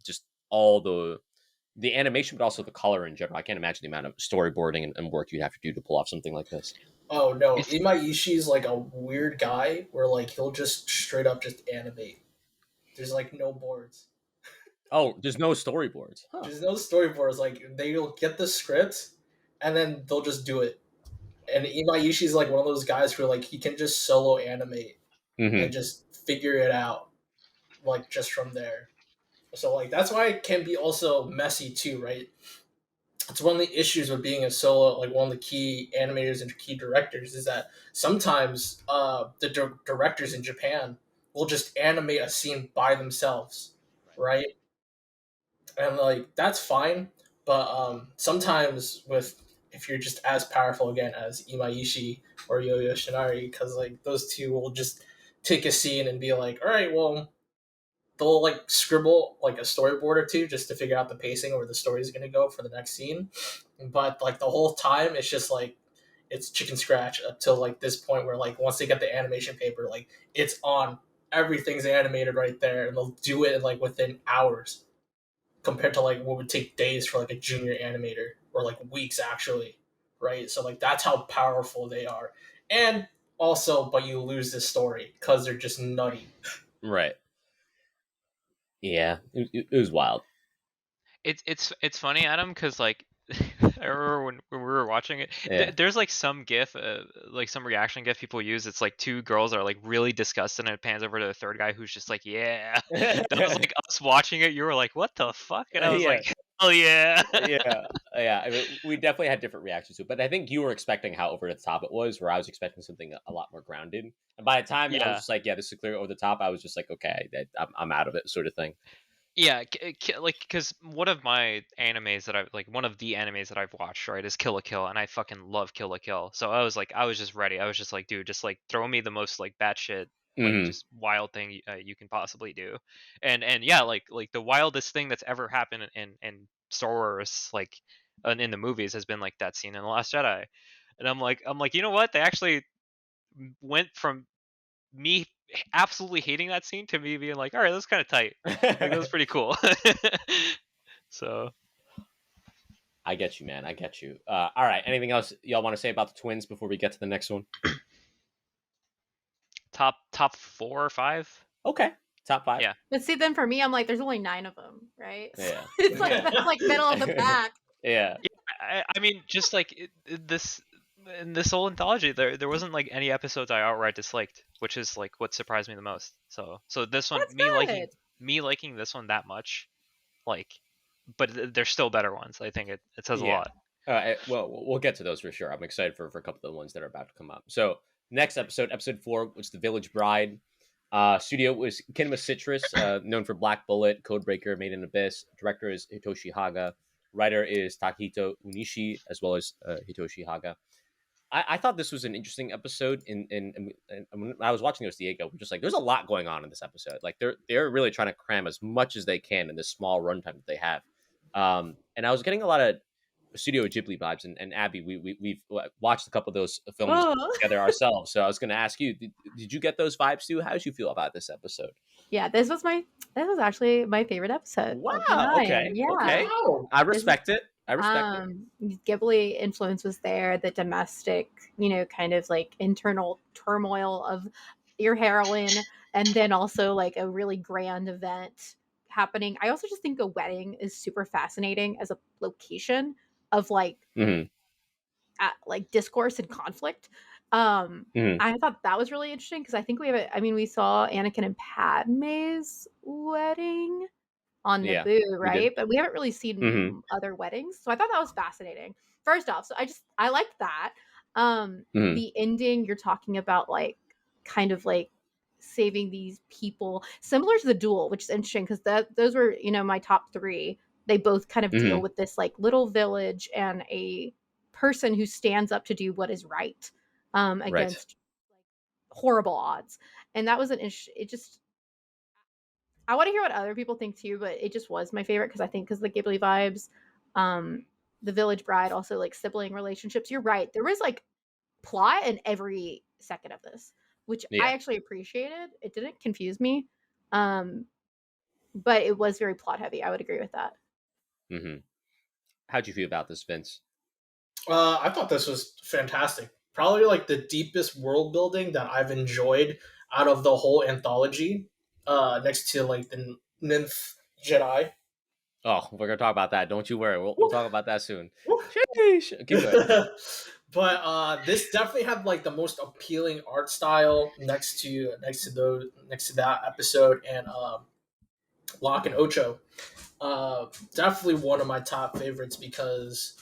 just all the animation, but also the color in general. I can't imagine the amount of storyboarding and work you'd have to do to pull off something like this. Oh no, Imaishi's like a weird guy where like he'll just straight up just animate. There's like no boards. Oh, there's no storyboards. Huh. There's no storyboards. Like they'll get the script and then they'll just do it. And Imaishi's like one of those guys who like he can just solo animate and just figure it out like just from there. So like that's why it can be also messy too, right? It's one of the issues with being a solo, like one of the key animators and key directors, is that sometimes the directors in Japan will just animate a scene by themselves, right? And like that's fine, But sometimes with if you're just as powerful again as Imaishi or Yo-Yo Shinari, because like those two will just take a scene and be like, all right, well, they'll like scribble like a storyboard or two just to figure out the pacing or where the story is going to go for the next scene. But like the whole time, it's just like it's chicken scratch up till like this point where like once they get the animation paper, like it's on, everything's animated right there, and they'll do it like within hours compared to like what would take days for like a junior animator or like weeks actually, right? So like that's how powerful they are. And also, but you lose the story because they're just nutty. Right. Yeah, it was wild. It's funny, Adam, because like I remember when we were watching it, Yeah. there's like some gif, like some reaction gif people use. It's like two girls are like really disgusted, and it pans over to the third guy who's just like, yeah. That was like us watching it. You were like, what the fuck? And I was Yeah. like, hell yeah. Yeah. I mean, we definitely had different reactions to it, but I think you were expecting how over the top it was, where I was expecting something a lot more grounded. And by the time I Yeah. was just like, yeah, this is clearly over the top, I was just like, okay, I'm out of it, sort of thing. Yeah, like because one of my animes that I've like one of the animes that I've watched, right, is Kill la Kill, and I fucking love Kill la Kill. So I was just ready. I was just like, dude, just like throw me the most like batshit like Mhm. just wild thing you can possibly do, and yeah, like the wildest thing that's ever happened in Star Wars, like in the movies, has been like that scene in The Last Jedi, and I'm like, you know what? They actually went from me absolutely hating that scene to me being like, all right, that's kind of tight. Like that was pretty cool. So I get you, man. I get you. All right. Anything else y'all want to say about the twins before we get to the next one? top 4 or 5. Okay. Top 5. Yeah. But see, then for me, I'm like, there's only 9 of them, right? Yeah. It's like that's like middle of the pack. Yeah. I mean, just like this in this whole anthology, there wasn't like any episodes I outright disliked, which is like what surprised me the most. So this one, That's me good. liking this one that much, like, but there's still better ones. I think it says a Yeah. lot. Well, we'll get to those for sure. I'm excited for a couple of the ones that are about to come up. So next episode 4, was The Village Bride. Studio was Kinema Citrus, known for Black Bullet, Codebreaker, Made in Abyss. Director is Hitoshi Haga. Writer is Takahito Unishi, as well as Hitoshi Haga. I thought this was an interesting episode. And when I was watching this, Diego, we're just like, there's a lot going on in this episode. Like they're really trying to cram as much as they can in this small runtime that they have. And I was getting a lot of Studio Ghibli vibes. And Abby, we've watched a couple of those films together ourselves. So I was going to ask you, did you get those vibes too? How did you feel about this episode? Yeah, this was actually my favorite episode. Wow. of the 9. Okay. Yeah. Okay. Wow. I respect it. I respect it. Ghibli influence was there, the domestic, kind of like internal turmoil of your heroine, and then also like a really grand event happening. I also just think a wedding is super fascinating as a location of like Mhm. like discourse and conflict. Mhm. I thought that was really interesting because I think we saw Anakin and Padme's wedding on Yeah, Naboo, we right? did. But we haven't really seen Mhm. other weddings. So I thought that was fascinating. First off, so I liked that. Mhm. The ending, you're talking about like kind of like saving these people, similar to the duel, which is interesting because those were, my top 3. They both kind of deal Mhm. with this like little village and a person who stands up to do what is right Right. against horrible odds. And that was it just I want to hear what other people think too, but it just was my favorite because I think because the Ghibli vibes, the Village Bride, also like sibling relationships. You're right. There was like plot in every second of this, which Yeah. I actually appreciated. It didn't confuse me, but it was very plot heavy. I would agree with that. Mm-hmm. How'd you feel about this, Vince? I thought this was fantastic. Probably like the deepest world building that I've enjoyed out of the whole anthology. Next to like the Ninth Jedi. Oh, we're gonna talk about that. Don't you worry. We'll talk about that soon. Sheesh. Keep going. But this definitely had like the most appealing art style next to that episode, and Locke and Ocho. Definitely one of my top favorites because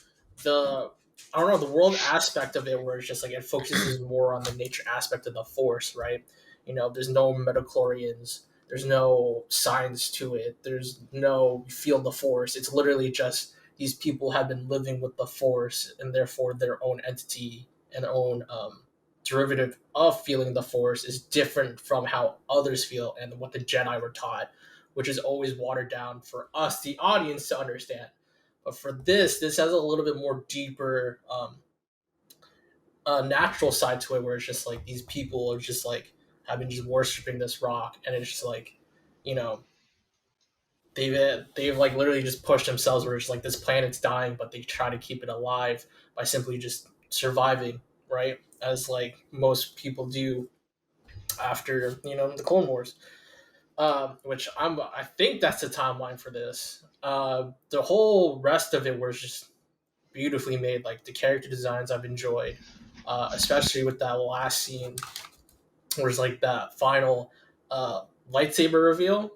the world aspect of it, where it's just like it focuses more on the nature aspect of the Force, right? There's no midichlorians, there's no science to it, there's no feel the Force. It's literally just these people have been living with the Force, and therefore their own entity and their own derivative of feeling the Force is different from how others feel and what the Jedi were taught, which is always watered down for us, the audience, to understand. But for this has a little bit more deeper natural side to it, where it's just like these people are just like have been just worshiping this rock, and it's just like, you know, they've like literally just pushed themselves where it's like this planet's dying, but they try to keep it alive by simply just surviving, right? As like most people do after, you know, the Clone Wars. Which I think that's the timeline for this. The whole rest of it was just beautifully made. Like the character designs I've enjoyed, especially with that last scene where it's like that final lightsaber reveal,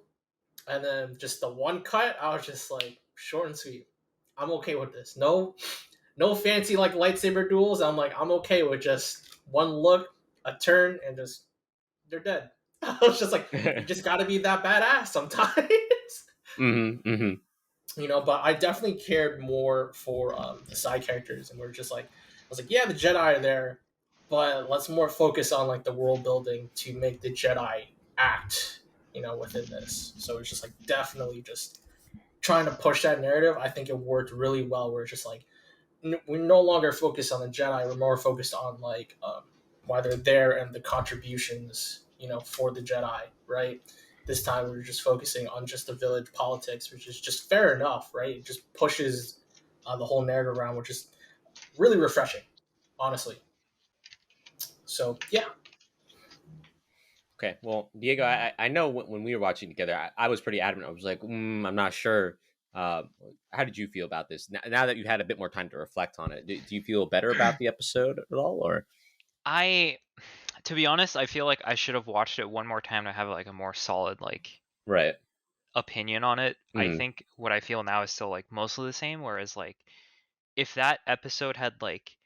and then just the one cut. I was just like, short and sweet. I'm okay with this. No fancy like lightsaber duels. I'm like, I'm okay with just one look, a turn, and just they're dead. I was just like, you just got to be that badass sometimes. You know, but I definitely cared more for the side characters, and we're just like, I was like, yeah, the Jedi are there, but let's more focus on like the world building to make the Jedi act, you know, within this. So it's just like definitely just trying to push that narrative. I think it worked really well. Where it's just like we're no longer focused on the Jedi; we're more focused on like why they're there and the contributions, you know, for the Jedi, right? This time we're just focusing on just the village politics, which is just fair enough, right? It just pushes the whole narrative around, which is really refreshing, honestly. So yeah. Okay, well, Diego, I know when we were watching together, I was pretty adamant. I was like, I'm not sure. How did you feel about this? Now that you've had a bit more time to reflect on it, do you feel better about the episode at all, or? To be honest, I feel like I should have watched it one more time to have like a more solid like Right. opinion on it. I Mhm. think what I feel now is still like mostly the same. Whereas like if that episode had like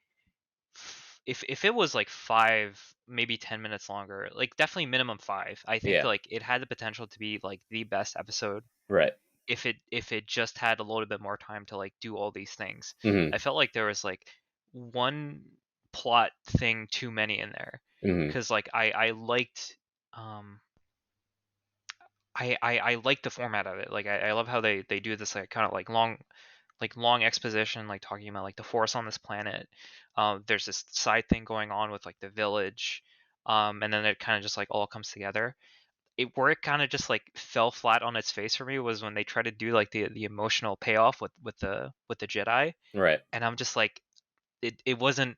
if it was like 5 maybe 10 minutes longer, like definitely minimum 5, I think Yeah. like it had the potential to be like the best episode Right. if it just had a little bit more time to like do all these things. Hmm. I felt like there was like one plot thing too many in there, Hmm. because like I liked I like the format of it. Like I love how they do this like kind of like long exposition, like talking about like the force on this planet. There's this side thing going on with like the village, and then it kind of just like all comes together. Where it kind of just like fell flat on its face for me was when they tried to do like the emotional payoff with the Jedi, Right. and I'm just like it wasn't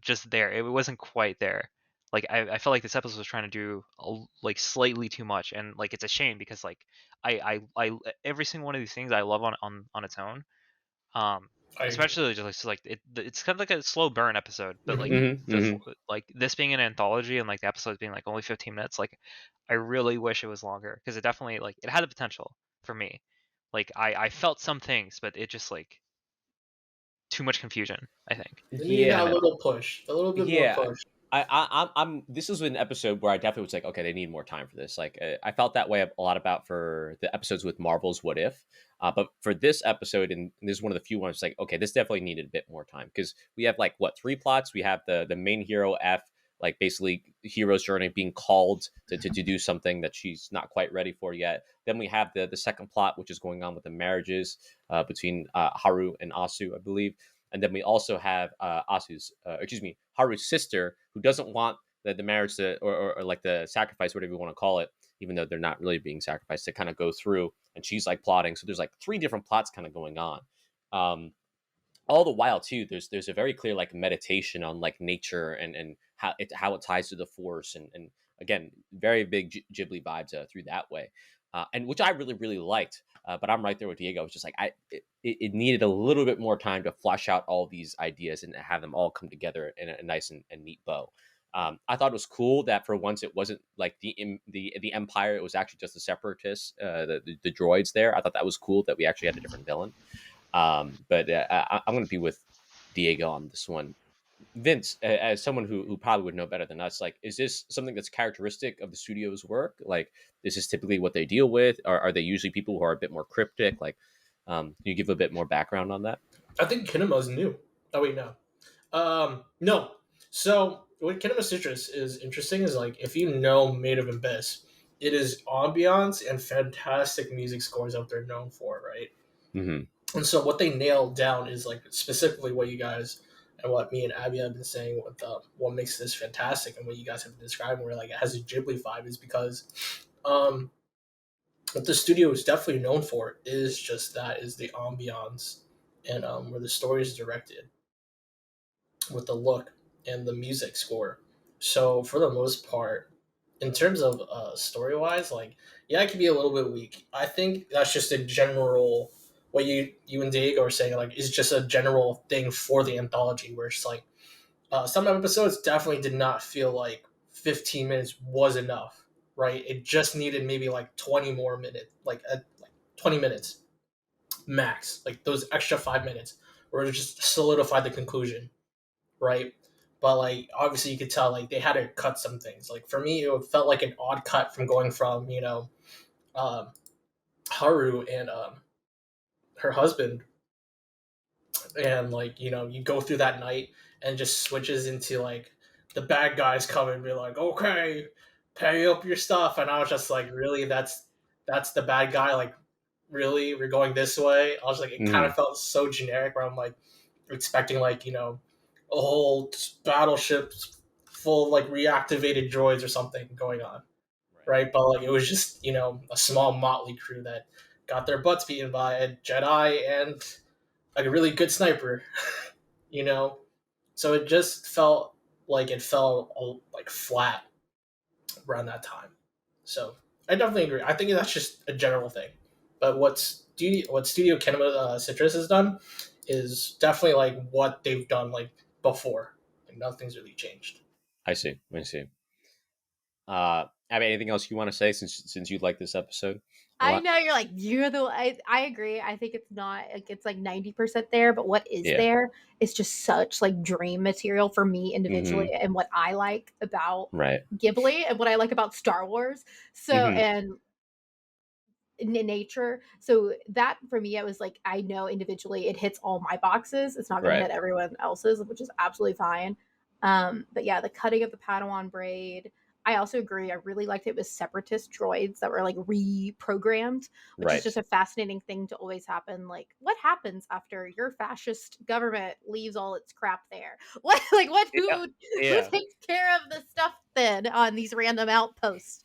just there. It wasn't quite there. Like I felt like this episode was trying to do like slightly too much, and like it's a shame because like every single one of these things I love on its own. I agree. Especially just like it's kind of like a slow burn episode, but like Mm-hmm. Hmm. Hmm. like this being an anthology and like the episodes being like only 15 minutes, like I really wish it was longer because it definitely like it had the potential for me. Like I felt some things, but it just like too much confusion, I think. They needed that Yeah. little push, a little bit more Yeah. push. I'm. This was an episode where I definitely was like, okay, they need more time for this. Like, I felt that way a lot about for the episodes with Marvel's What If, but for this episode, and this is one of the few ones, like, okay, this definitely needed a bit more time because we have like what, 3 plots. We have the main hero F, like basically hero's journey being called to do something that she's not quite ready for yet. Then we have the second plot, which is going on with the marriages between Haru and Asu, I believe. And then we also have Haru's sister, who doesn't want the marriage to, or like the sacrifice, whatever you want to call it, even though they're not really being sacrificed, to kind of go through. And she's like plotting. So there's like 3 different plots kind of going on. Um, all the while too, there's a very clear like meditation on like nature and how it ties to the force, and again, very big Ghibli vibes through that way, and which I really liked. But I'm right there with Diego. It's just like it needed a little bit more time to flush out all these ideas and have them all come together in a nice and neat bow. I thought it was cool that for once it wasn't like the Empire. It was actually just the Separatists, the droids there. I thought that was cool that we actually had a different villain. But I'm going to be with Diego on this one. Vince, as someone who probably would know better than us, like, is this something that's characteristic of the studio's work? Like, this is typically what they deal with? Or are they usually people who are a bit more cryptic? Like, Can you give a bit more background on that? I think Kinema's new. Oh wait, no. No. So what Kinema Citrus is interesting is like if you know Made of Abyss, it is ambiance and fantastic music scores that they're known for, right? Mm-hmm. And so what they nailed down is like specifically what you guys and what me and Abby have been saying. What makes this fantastic and what you guys have been describing, where like it has a Ghibli vibe, is because um, what the studio is definitely known for is just that is the ambiance and where the story is directed with the look and the music score. So for the most part, in terms of story wise, like yeah, it can be a little bit weak. I think that's just a general what you and Diego are saying, like is just a general thing for the anthology where it's like some episodes definitely did not feel like 15 minutes was enough, right? It just needed maybe like 20 more minutes, like 20 minutes max, like those extra 5 minutes, where it just solidified the conclusion, right? But like obviously you could tell like they had to cut some things. Like for me, it felt like an odd cut from going from um, Haru and her husband, and like you go through that night and just switches into like the bad guys come and be like, okay, pay up your stuff, and I was just like, really, that's the bad guy, like really we're going this way. I was like, it kind Mm-hmm. of felt so generic where I'm like expecting like a whole battleship full of like reactivated droids or something going on, right? But like it was just a small motley crew that got their butts beaten by a Jedi and like a really good sniper, you know. So it just felt like it fell like flat around that time. So I definitely agree. I think that's just a general thing. But what Studio Kinema Citrus has done is definitely like what they've done like before. Like nothing's really changed. I see. Abby, anything else you want to say since you like this episode a I lot? know you're like you're the. I agree. I think it's not like it's like 90% there, but what is Yeah. there is just such like dream material for me individually, Mm-hmm. and what I like about Right. Ghibli and what I like about Star Wars. So Mm-hmm. and in nature. So that for me, I was like, I know individually it hits all my boxes. It's not going to Right. hit everyone else's, which is absolutely fine. But yeah, the cutting of the Padawan braid. I also agree. I really liked it with separatist droids that were like reprogrammed, which is Right. just a fascinating thing to always happen. Like, what happens after your fascist government leaves all its crap there? What like what Yeah. who Yeah. takes care of the stuff then on these random outposts?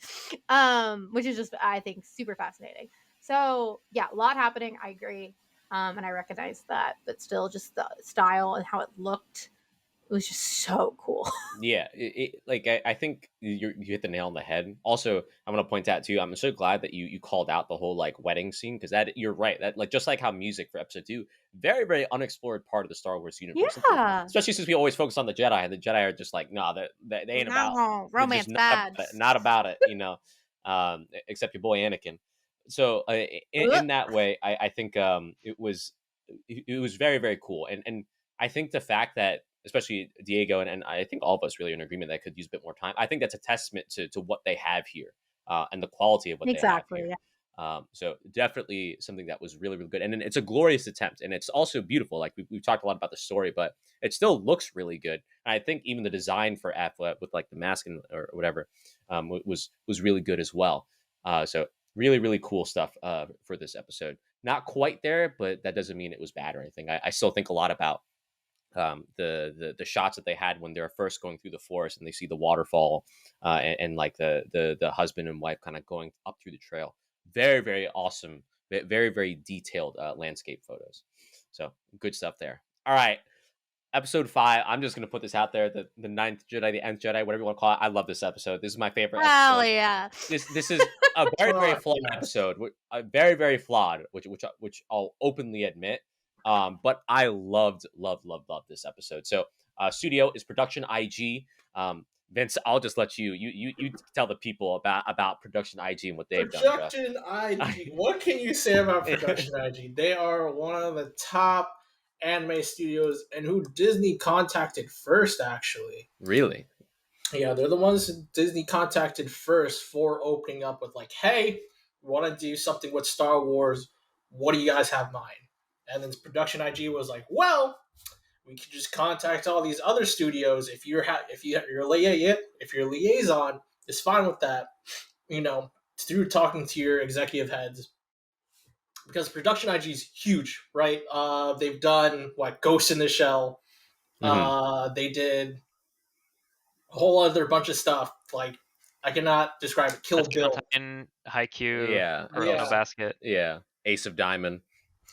Which is just I think super fascinating. So yeah, a lot happening. I agree, and I recognize that, but still, just the style and how it looked, it was just so cool. Yeah, like I think you hit the nail on the head. Also, I'm gonna point out too. I'm so glad that you called out the whole like wedding scene, because that you're right. That like just like how music for episode 2, very very unexplored part of the Star Wars universe. Yeah, Especially since we always focus on the Jedi, and the Jedi are just like, no, they ain't about. no They're just romance bads. not about it, except your boy Anakin. So in that way, I think it was very very cool, and I think the fact that especially Diego and I think all of us really are in agreement that could use a bit more time. I think that's a testament to what they have here and the quality of what they have Exactly. here. Yeah. So definitely something that was really really good, and it's a glorious attempt, and it's also beautiful. Like we've talked a lot about the story, but it still looks really good. And I think even the design for Affleck with like the mask or whatever was really good as well. So really really cool stuff for this episode. Not quite there, but that doesn't mean it was bad or anything. I still think a lot about the shots that they had when they're first going through the forest and they see the waterfall and like the husband and wife kind of going up through the trail. Very very awesome, very very detailed landscape photos. So good stuff there. All right, episode 5. I'm just gonna put this out there: the ninth Jedi, the nth Jedi, whatever you want to call it. I love this episode. This is my favorite Hell episode. yeah. This is a very very flawed Yes. episode, very very flawed, which I'll openly admit. But I loved this episode. So studio is Production IG. Vince, I'll just let you tell the people about Production IG and what they've done, bro. Production IG. What can you say about Production IG? They are one of the top anime studios, and who Disney contacted first, actually. Really? Yeah, they're the ones Disney contacted first for opening up with like, hey, we want to do something with Star Wars. what do you guys have in mind? And then production IG was like, well, we could just contact all these other studios if your liaison is fine with that, through talking to your executive heads, because production IG is huge, right? They've done what, Ghost in the Shell. They did a whole other bunch of stuff. Like, I cannot describe it. Kill Attack on Bill. Titan, Haikyuu, Yeah. Kuroko Basket. Yeah. Ace of Diamond.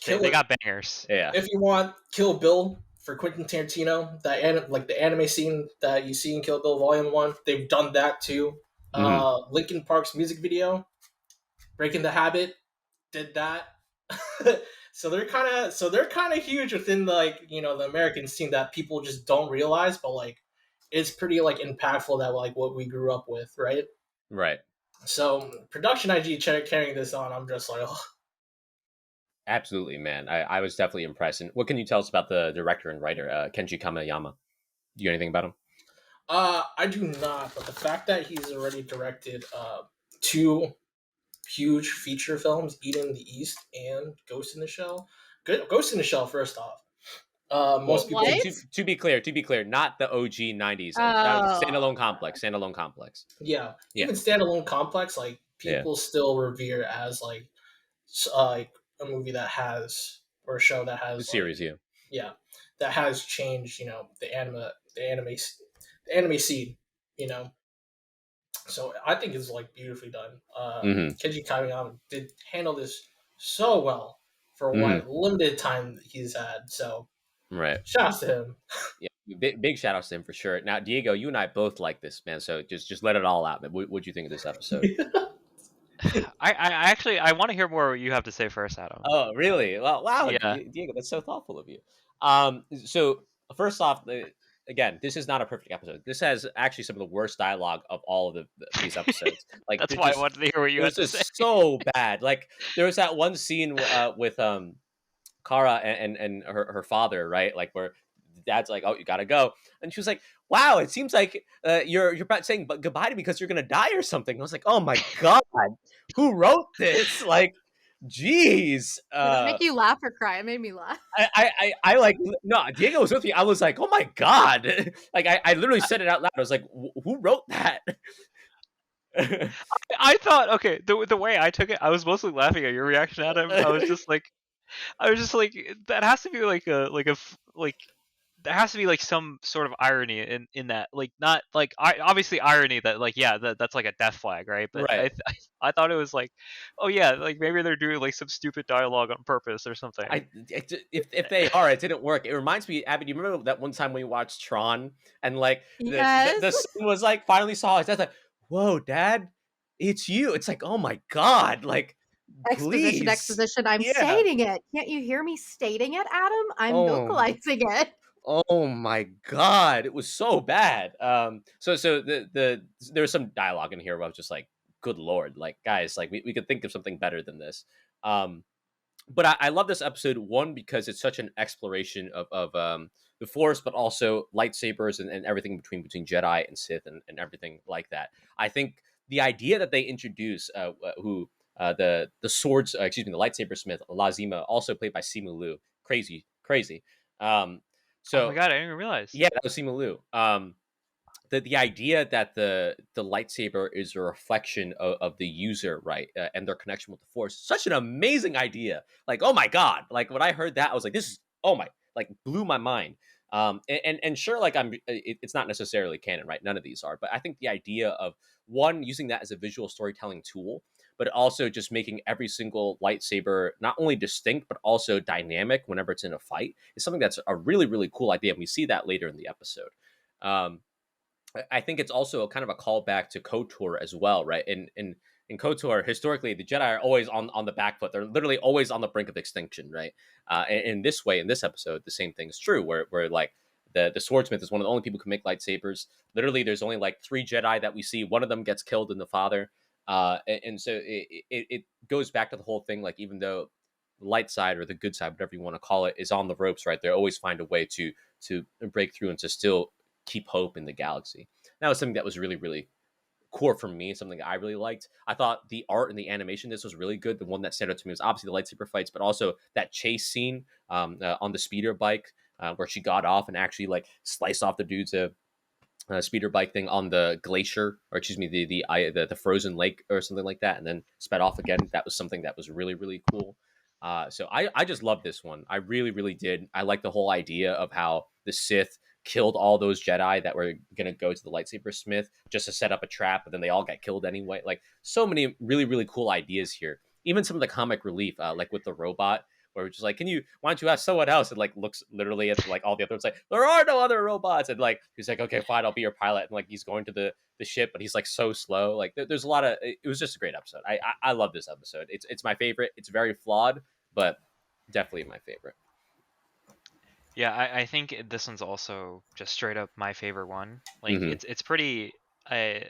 They got bangers. Yeah. If you want Kill Bill for Quentin Tarantino, like the anime scene that you see in Kill Bill Volume 1, they've done that too. Linkin Park's music video, Breaking the Habit, did that. So they're kind of huge within the, the American scene that people just don't realize, but like it's pretty like impactful, that like what we grew up with, right? Right. So production IG carrying this on, I'm just like, oh. Absolutely, man. I was definitely impressed. And what can you tell us about the director and writer, Kenji Kamiyama? Do you know anything about him? I do not, but the fact that he's already directed 2 huge feature films, Eden in the East and Ghost in the Shell. Ghost in the Shell, first off. Most people. To be clear, not the OG 90s. Standalone Complex. Yeah. Even Standalone Complex, like, people still revere as like a movie that has, or a show that has, the series, that has changed, the anime scene, So I think it's like beautifully done. Kenji Kamiyama did handle this so well for what limited time he's had. So right, shout out to him. Yeah, big shout outs to him for sure. Now, Diego, you and I both like this, man. So just let it all out, man. What'd you think of this episode? I want to hear more what you have to say first, Adam. Oh, really? Well, wow, yeah. Diego, that's so thoughtful of you. So first off, again, this is not a perfect episode. This has actually some of the worst dialogue of all of these episodes. Like, that's why I wanted to hear what you had to say. So bad. Like, there was that one scene with Kara and her father, right? Like, where the dad's like, "Oh, you gotta go," and she was like, "Wow, it seems like you're saying goodbye to me because you're gonna die or something." I was like, "Oh my god, who wrote this?" Like, jeez. Did it make you laugh or cry? It made me laugh. I like, no, Diego was with me. I was like, oh my god. Like, I literally said it out loud. I was like, who wrote that? I thought, okay, the way I took it, I was mostly laughing at your reaction, Adam. I was just like, that has to be there has to be like some sort of irony in that, like, not like obviously irony that, like, yeah, that's like a death flag, right? But right. I thought it was like, oh yeah, like maybe they're doing like some stupid dialogue on purpose or something. If they are, it didn't work. It reminds me, Abby, do you remember that one time when we watched Tron and like the son was like finally saw his dad, like, whoa, Dad, it's you. It's like, oh my god, like, exposition. I'm stating it. Can't you hear me stating it, Adam? I'm vocalizing it. Oh my god, it was so bad. So there was some dialogue in here where I was just like, good lord, like, guys, like, we could think of something better than this. But I love this episode, one, because it's such an exploration of the Force, but also lightsabers and everything between Jedi and Sith and everything like that. I think the idea that they introduce the swords, the lightsaber smith Lazima, also played by Simu Liu, crazy. So, oh my god, I didn't even realize. Yeah, that was Simu Liu. The idea that the lightsaber is a reflection of the user, right, and their connection with the Force, such an amazing idea. Like, oh my god, like, when I heard that, I was like, this is, oh my, like, blew my mind. And sure, like, it's not necessarily canon, right? None of these are, but I think the idea of, one, using that as a visual storytelling tool, but also just making every single lightsaber not only distinct, but also dynamic whenever it's in a fight, is something that's a really, really cool idea. And we see that later in the episode. I think it's also a kind of a callback to KOTOR as well, right? In KOTOR, historically, the Jedi are always on the back foot. They're literally always on the brink of extinction, right? In this way, in this episode, the same thing is true, where like, the swordsmith is one of the only people who can make lightsabers. Literally, there's only like 3 Jedi that we see. One of them gets killed in the father. And so it goes back to the whole thing, like, even though the light side or the good side, whatever you want to call it, is on the ropes, right? They always find a way to break through and to still keep hope in the galaxy. That was something that was really, really core for me, something I really liked. I thought the art and the animation this was really good. The one that stood out to me was obviously the lightsaber fights, but also that chase scene on the speeder bike where she got off and actually like sliced off the dude's speeder bike thing on the glacier, or excuse me, the frozen lake or something like that, and then sped off again. That was something that was really really cool. So I just love this one. I really really did. I like the whole idea of how the Sith killed all those Jedi that were gonna go to the lightsaber smith just to set up a trap, but then they all got killed anyway. Like so many really really cool ideas here. Even some of the comic relief, like with the robot, where we're just like, why don't you ask someone else? And like looks literally at like all the others, like there are no other robots, and like he's like, okay, fine, I'll be your pilot, and like he's going to the ship, but he's like so slow. Like there's a lot of. It was just a great episode. I love this episode. It's my favorite. It's very flawed, but definitely my favorite. Yeah, I think this one's also just straight up my favorite one. Like Mhm. it's pretty. I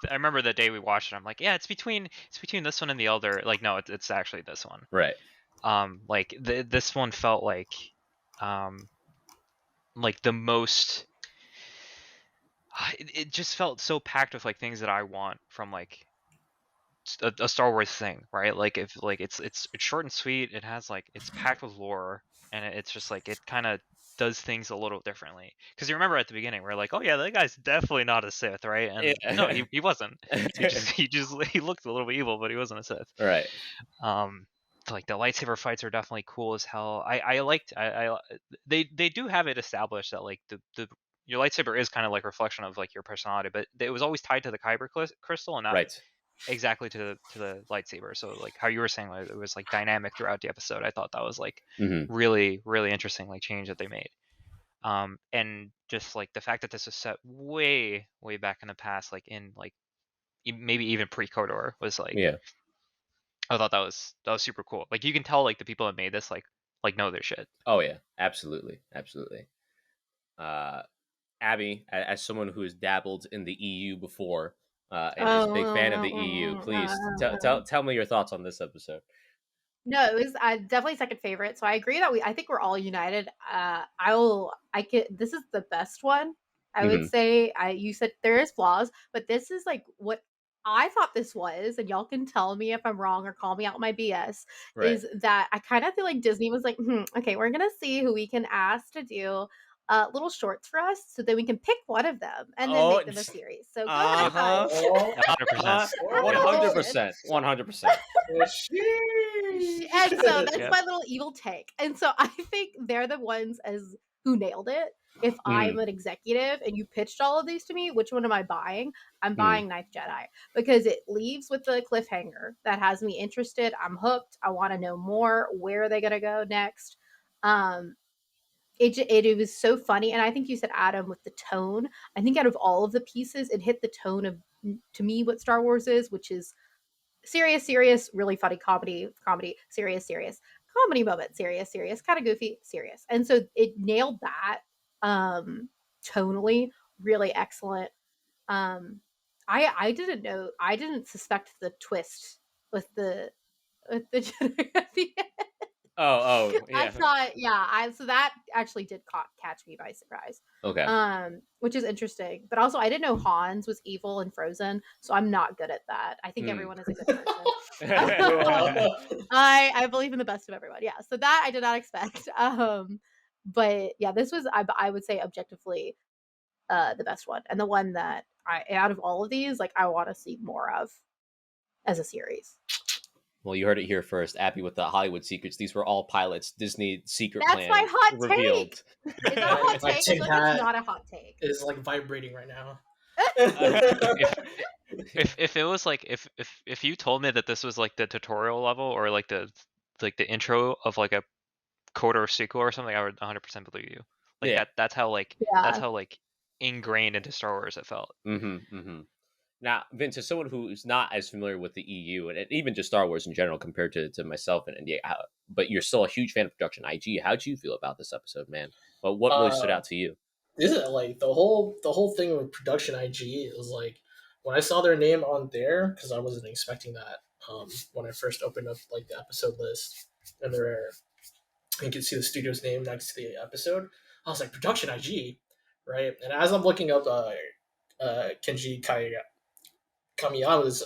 remember the day we watched it. I'm like, yeah, it's between this one and the Elder. Like, no, it's actually this one. Right. Like this one felt like the most. It just felt so packed with like things that I want from like a Star Wars thing, right? Like if like it's short and sweet. It has like it's packed with lore, and it's just like it kind of does things a little differently. Because you remember at the beginning, we're like, oh yeah, that guy's definitely not a Sith, right? And no, he wasn't. He looked a little bit evil, but he wasn't a Sith. Right. Like the lightsaber fights are definitely cool as hell. I they do have it established that like the your lightsaber is kind of like a reflection of like your personality, but it was always tied to the kyber crystal and not Right. exactly to the lightsaber. So like how you were saying, like, it was like dynamic throughout the episode. I thought that was like Mm-hmm. really really interesting like change that they made. And just like the fact that this was set way back in the past, like in like maybe even pre-KOTOR, was like, Yeah. I thought that was super cool. Like you can tell like the people that made this like know their shit. Oh yeah, absolutely. Abby, as someone who has dabbled in the EU before and is a big fan of the EU, please tell me your thoughts on this episode. No, it was definitely second favorite. So I agree that I think we're all united. This is the best one. I would say. You said there is flaws, but this is like what I thought this was, and y'all can tell me if I'm wrong or call me out my BS. Right. Is that I kind of feel like Disney was like, okay, we're gonna see who we can ask to do little shorts for us, so that we can pick one of them and then make them a series. So go ahead, guys. 100%. 100%. And so that's my little evil take. And so I think they're the ones who nailed it. If I'm an executive and you pitched all of these to me, which one am I buying? I'm buying Ninth Jedi, because it leaves with the cliffhanger that has me interested. I'm hooked. I want to know more. Where are they going to go next? It was so funny. And I think you said, Adam, with the tone, I think out of all of the pieces, it hit the tone of, to me, what Star Wars is, which is serious, really funny comedy, serious, comedy moment, serious, kind of goofy, serious. And so it nailed that tonally, really excellent. I didn't suspect the twist with the Jedi at the end. Oh, yeah. I thought, so that actually did catch me by surprise. Okay. Which is interesting, but also I didn't know Hans was evil and Frozen, so I'm not good at that. I think everyone is a good person. I believe in the best of everyone. Yeah, so that I did not expect. But yeah, this was I would say objectively the best one, and the one that out of all of these, like I want to see more of as a series. Well, you heard it here first. Abby with the Hollywood secrets. These were all pilots. Disney secret plan. That's my hot revealed. take. Is that a hot take? It's not a hot take. It's like vibrating right now. If it was like if you told me that this was like the tutorial level or like the intro of like a KOTOR sequel or something, I would 100% believe you. Like that's how ingrained into Star Wars it felt. Now, Vince, as someone who's not as familiar with the EU and even just Star Wars in general compared to myself and but you're still a huge fan of Production IG, how do you feel about this episode, man? Well, what really stood out to you? This is like the whole thing with Production IG is like when I saw their name on there, because I wasn't expecting that when I first opened up like the episode list, and you can see the studio's name next to the episode. I was like, Production IG, right? And as I'm looking up Kenji Kamiyama's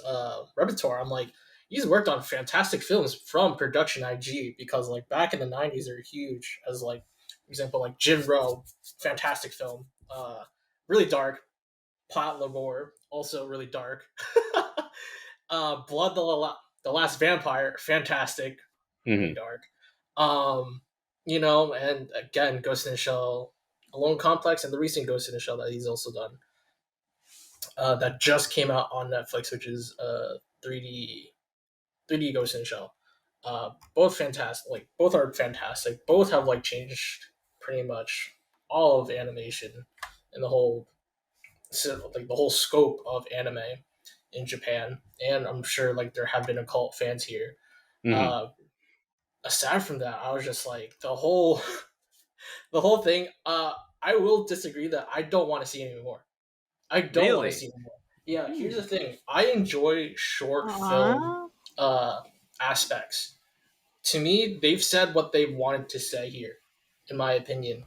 repertoire, I'm like, he's worked on fantastic films from Production IG, because like back in the 90s they're huge, as like for example like Jinro, fantastic film, really dark. Plot Labor, also really dark. Blood the Last Vampire, fantastic, really dark. And again, Ghost in the Shell, Alone Complex, and the recent Ghost in the Shell that he's also done. That just came out on Netflix, which is 3D Ghost in the Shell. Both fantastic. Like both are fantastic. Both have like changed pretty much all of animation and the whole scope of anime in Japan, and I'm sure like there have been occult fans here. Aside from that, I was just like the whole thing. I will disagree that I don't want to see anymore. I don't want to see anymore. Yeah, here's the thing. I enjoy short film aspects. To me, they've said what they wanted to say here, in my opinion.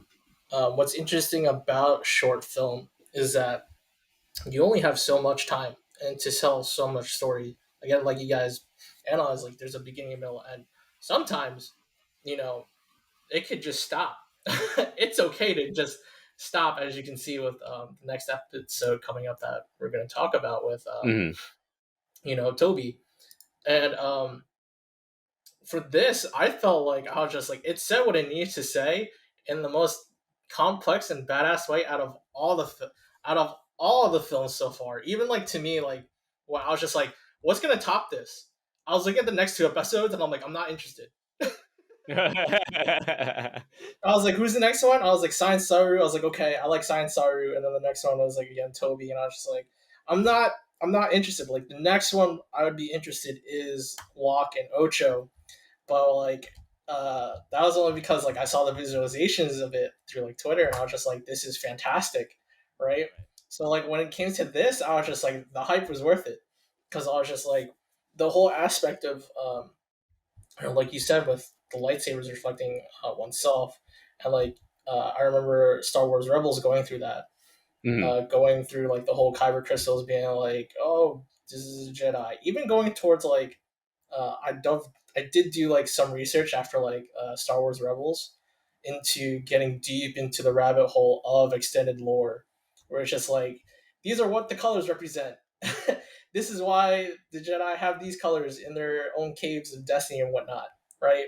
What's interesting about short film is that you only have so much time and to tell so much story. Again, like you guys analyze, like there's a beginning, a middle, and sometimes, it could just stop. It's okay to just stop, as you can see with the next episode coming up that we're going to talk about with, Toby. And for this, I felt like I was just like, it said what it needs to say in the most complex and badass way out of all the films so far. Even like to me, like, well, I was just like, what's gonna top this? I was looking at the next two episodes and I'm like, I'm not interested. I was like, who's the next one? I was like, Science Saru. I was like, okay, I like Science Saru. And then the next one was like again Toby, and I was just like, I'm not interested. Like the next one I would be interested is Locke and Ocho, but like that was only because like I saw the visualizations of it through like Twitter, and I was just like, this is fantastic, right? So like when it came to this, I was just like, the hype was worth it, because I was just like, the whole aspect of like you said, with the lightsabers reflecting oneself, and like I remember Star Wars Rebels going through that, going through like the whole kyber crystals being like, oh, this is a Jedi, even going towards like I did do like some research after like Star Wars Rebels into getting deep into the rabbit hole of extended lore, where it's just like, these are what the colors represent. This is why the Jedi have these colors in their own caves of destiny and whatnot, right?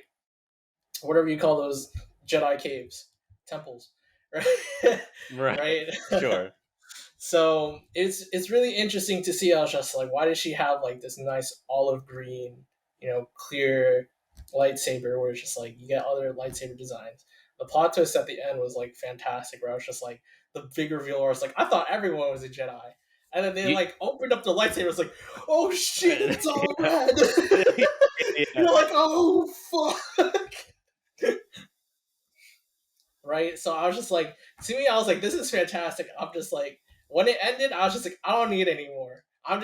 Whatever you call those Jedi caves, temples, right? Right. Sure. So it's really interesting to see. I was just like, why does she have like this nice olive green, clear lightsaber, where it's just like you get other lightsaber designs. The plot twist at the end was like fantastic, where I was just like, the big reveal where I was like, I thought everyone was a Jedi. And then they like opened up the lightsaber. It's like, oh shit, it's all red. You're like, oh fuck. Right? So I was just like, to me, I was like, this is fantastic. I'm just like, when it ended, I was just like, I don't need it anymore. I'm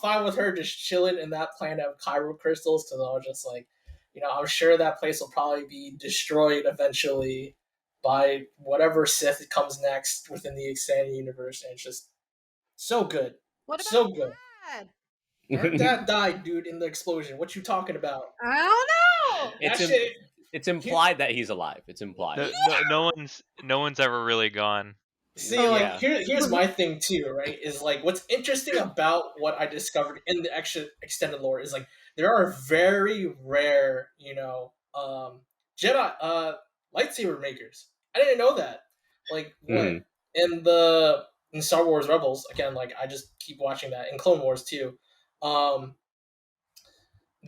fine with her just chilling in that planet of Kyber crystals, because I was just like, I'm sure that place will probably be destroyed eventually by whatever Sith comes next within the extended universe, and it's just so good. What about so good. Dad? Her dad died, dude, in the explosion. What you talking about? I don't know. It's implied that he's alive. It's implied. No one's ever really gone. See, like here's my thing too, right? Is like, what's interesting about what I discovered in the extra extended lore is like, there are very rare, Jedi lightsaber makers. I didn't know that. Like in Star Wars Rebels, again, like I just keep watching that, in Clone Wars too.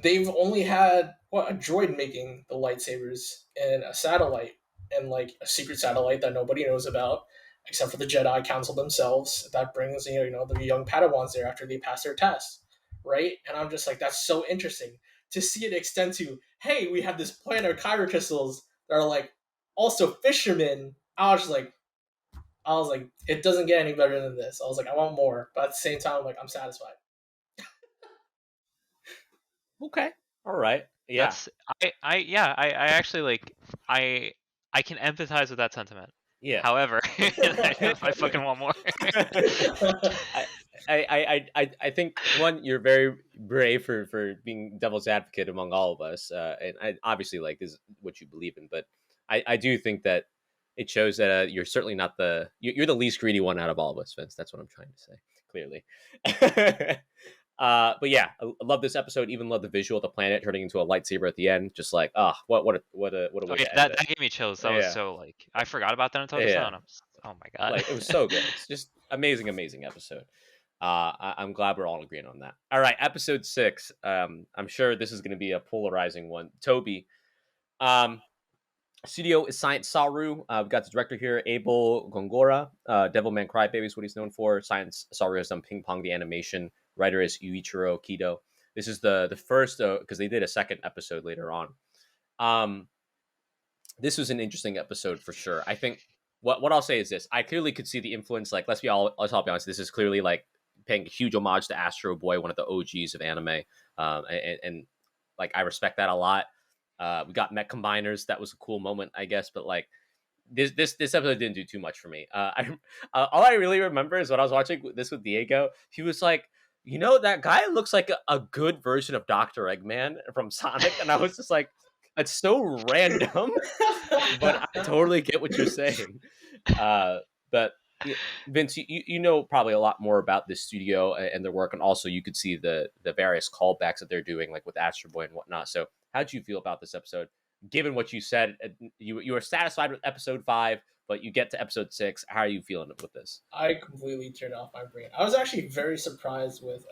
They've only had a droid making the lightsabers, and a satellite, and like a secret satellite that nobody knows about except for the Jedi Council themselves. That brings the young Padawans there after they pass their test, right? And I'm just like, that's so interesting to see it extend to, hey, we have this planet of kyber crystals that are like also fishermen. I was like, it doesn't get any better than this. I was like, I want more, but at the same time, I'm like, I'm satisfied. Okay. All right. Yeah. I actually like, I can empathize with that sentiment. Yeah. However, I fucking want more. I think one, you're very brave for being devil's advocate among all of us, and obviously like this is what you believe in. But I do think that it shows that you're certainly not you're the least greedy one out of all of us, Vince. That's what I'm trying to say, clearly. But yeah, I love this episode. Even love the visual of the planet turning into a lightsaber at the end. Just like, what a way Oh to yeah, end that it. gave me chills. That was Yeah, so like I forgot about that until just now, yeah. and oh my god. Like it was so good. It's just amazing episode. I'm glad we're all agreeing on that. All right, episode 6. I'm sure this is going to be a polarizing one. Toby, studio is Science Saru. We've got the director here, Abel Gongora. Devilman Crybaby is what he's known for. Science Saru has done Ping Pong the animation. Writer is Yuichiro Kido. This is the first, because they did a second episode later on. This was an interesting episode for sure. I think what I'll say is this: I clearly could see the influence. Like, let's all be honest. This is clearly like paying a huge homage to Astro Boy, one of the OGs of anime, and like I respect that a lot. We got Mech Combiners. That was a cool moment, I guess. But like this episode didn't do too much for me. All I really remember is when I was watching this with Diego, he was like, you know, that guy looks like a good version of Dr. Eggman from Sonic, and I was just like, it's so random, but I totally get what you're saying. But Vince, you know probably a lot more about this studio and their work, and also you could see the various callbacks that they're doing, like with Astro Boy and whatnot. So, how did you feel about this episode? Given what you said, you were satisfied with episode 5, but you get to episode 6. How are you feeling with this? I completely turned off my brain. I was actually very surprised with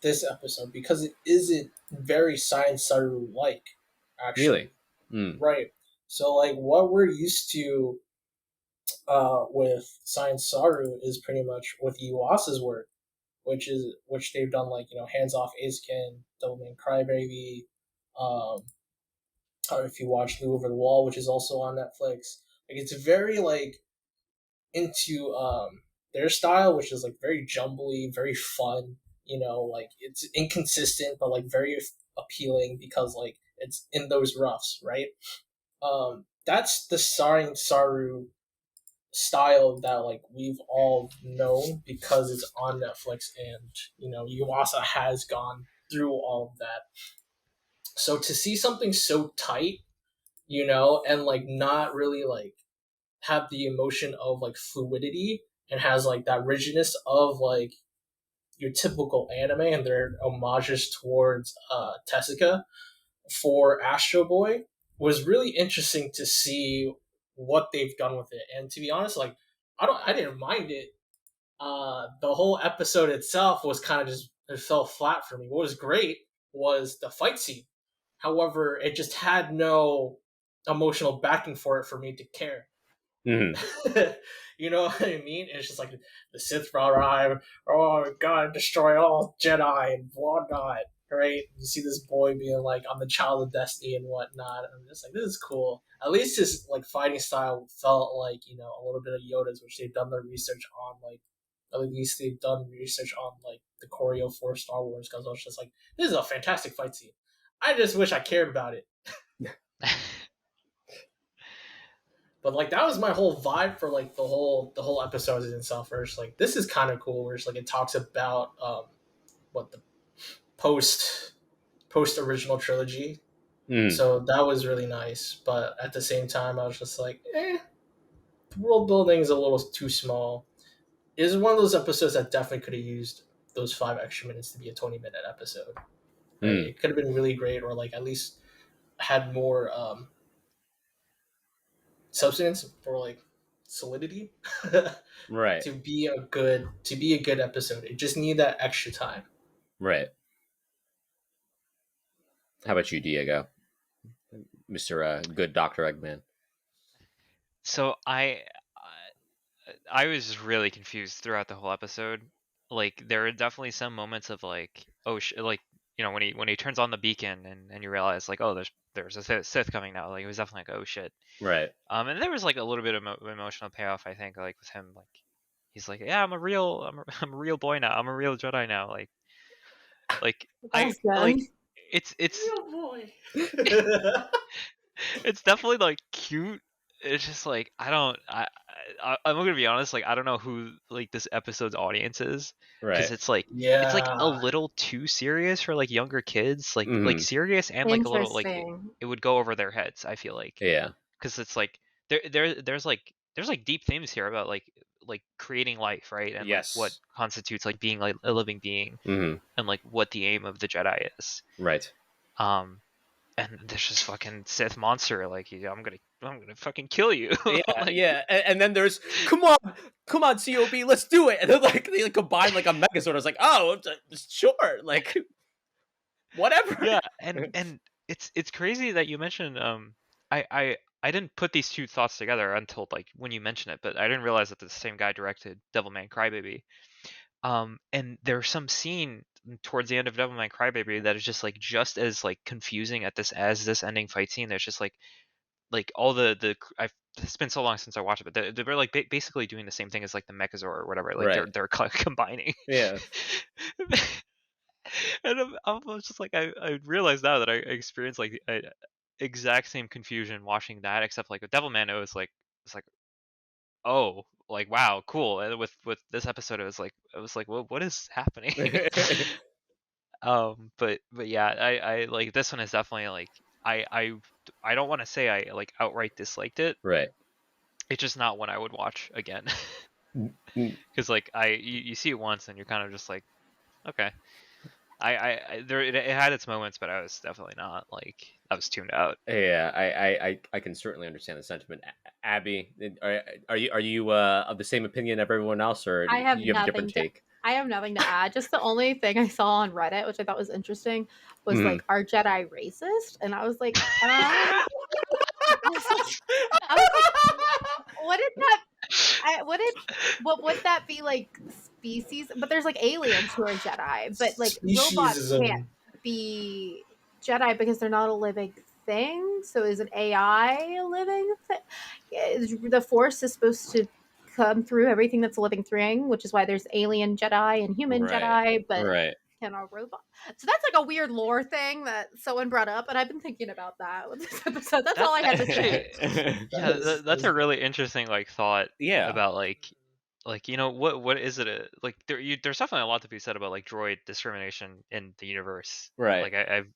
this episode because it isn't very Science Saru like, actually. Really? Mm. Right. So like what we're used to with Science Saru is pretty much with Yuasa's work, which they've done, like, you know, Hands Off Aizken, Devilman Crybaby, or if you watch Blue Over the Wall, which is also on Netflix. Like it's very like into their style, which is like very jumbly, very fun. You know, like it's inconsistent, but like very appealing because like it's in those roughs, right? That's the Science Saru style that like we've all known because it's on Netflix, and you know Yuasa has gone through all of that. So to see something so tight, you know, and like not really like have the emotion of like fluidity and has like that rigidness of like your typical anime and their homages towards Tezuka for Astro Boy was really interesting to see what they've done with it. And to be honest, like I didn't mind it. The whole episode itself was kind of just, it fell flat for me. What was great was the fight scene. However, it just had no emotional backing for me to care. Mm-hmm. You know what I mean? It's just like the Sith arrive, oh god, destroy all Jedi and whatnot, right? You see this boy being like, I'm the child of destiny and whatnot. I'm just like, this is cool. At least his like fighting style felt like, you know, a little bit of Yoda's, which they've done their research on. Like at least they've done research on like the choreo for Star Wars, because I was just like, this is a fantastic fight scene. I just wish I cared about it. But like that was my whole vibe for like the whole episode in itself. Where it's like, this is kind of cool. Where it's like it talks about what the post original trilogy. So that was really nice. But at the same time, I was just like, the world building is a little too small. It is one of those episodes that definitely could have used those 5 extra minutes to be a 20-minute episode. Right? It could have been really great, or like at least had more substance or like solidity Right. to be a good episode. It just needed that extra time. Right. How about you, Diego? Mr. Good Dr. Eggman. So I was really confused throughout the whole episode. Like there are definitely some moments of like, like, you know, when he turns on the beacon and you realize like, oh, there's a Sith coming now. Like it was definitely like, oh shit. Right. And there was like a little bit of emotional payoff, I think, like with him, like he's like, yeah, I'm a real boy now. I'm a real Jedi now. Like it's real boy. It's definitely like cute. It's just like I'm gonna be honest. Like, I don't know who like this episode's audience is, because Right. it's like a little too serious for like younger kids. Like serious and like a little like Interesting. it would go over their heads. I feel like, Yeah. because it's like there's like deep themes here about like creating life, right? And like what Yes. constitutes like being like a living being, Mm-hmm. and like what the aim of the Jedi is. Right. And there's this fucking Sith monster, like, I'm gonna fucking kill you. Yeah, Like, yeah. And then there's come on, COB, let's do it. And then like they like, combine like a Megazord. I was like, oh, sure, like whatever. yeah, and it's crazy that you mentioned I didn't put these two thoughts together until like when you mentioned it, but I didn't realize that the same guy directed Devilman Crybaby. And there's some scene towards the end of Devilman Crybaby that is just as like confusing as this ending fight scene. There's just like all the it's been so long since I watched it, but they're like basically doing the same thing as like the Mechazor or whatever. Like Right. they're combining. Yeah. And I'm just like, I realized now that I experienced like the exact same confusion watching that, except like with Devilman, it's like, oh, like, wow, cool. And with this episode, it was like, well, what is happening? But yeah, I like this one is definitely like I don't want to say I like outright disliked it. Right. It's just not one I would watch again. Mm. Because like you see it once and you're kind of just like, okay. I there it had its moments, but I was definitely not like, I was tuned out. Yeah, I can certainly understand the sentiment. Abby, are you of the same opinion of everyone else, or I have you have a different nothing take? I have nothing to add. Just the only thing I saw on Reddit, which I thought was interesting, was Mhm. like, "Are Jedi racist?" And I was like, I was like, what would that be like species? But there's like aliens who are Jedi, but like robots can't be Jedi because they're not a living thing. So is an AI a living thing? The Force is supposed to come through everything that's a living thing, which is why there's alien Jedi and human Right. Jedi, but Right. can a robot? So that's like a weird lore thing that someone brought up, and I've been thinking about that with this episode. That's all I had to say. Yeah, that's a really interesting like thought Yeah. about like what is it like there's definitely a lot to be said about like droid discrimination in the universe. Right. Like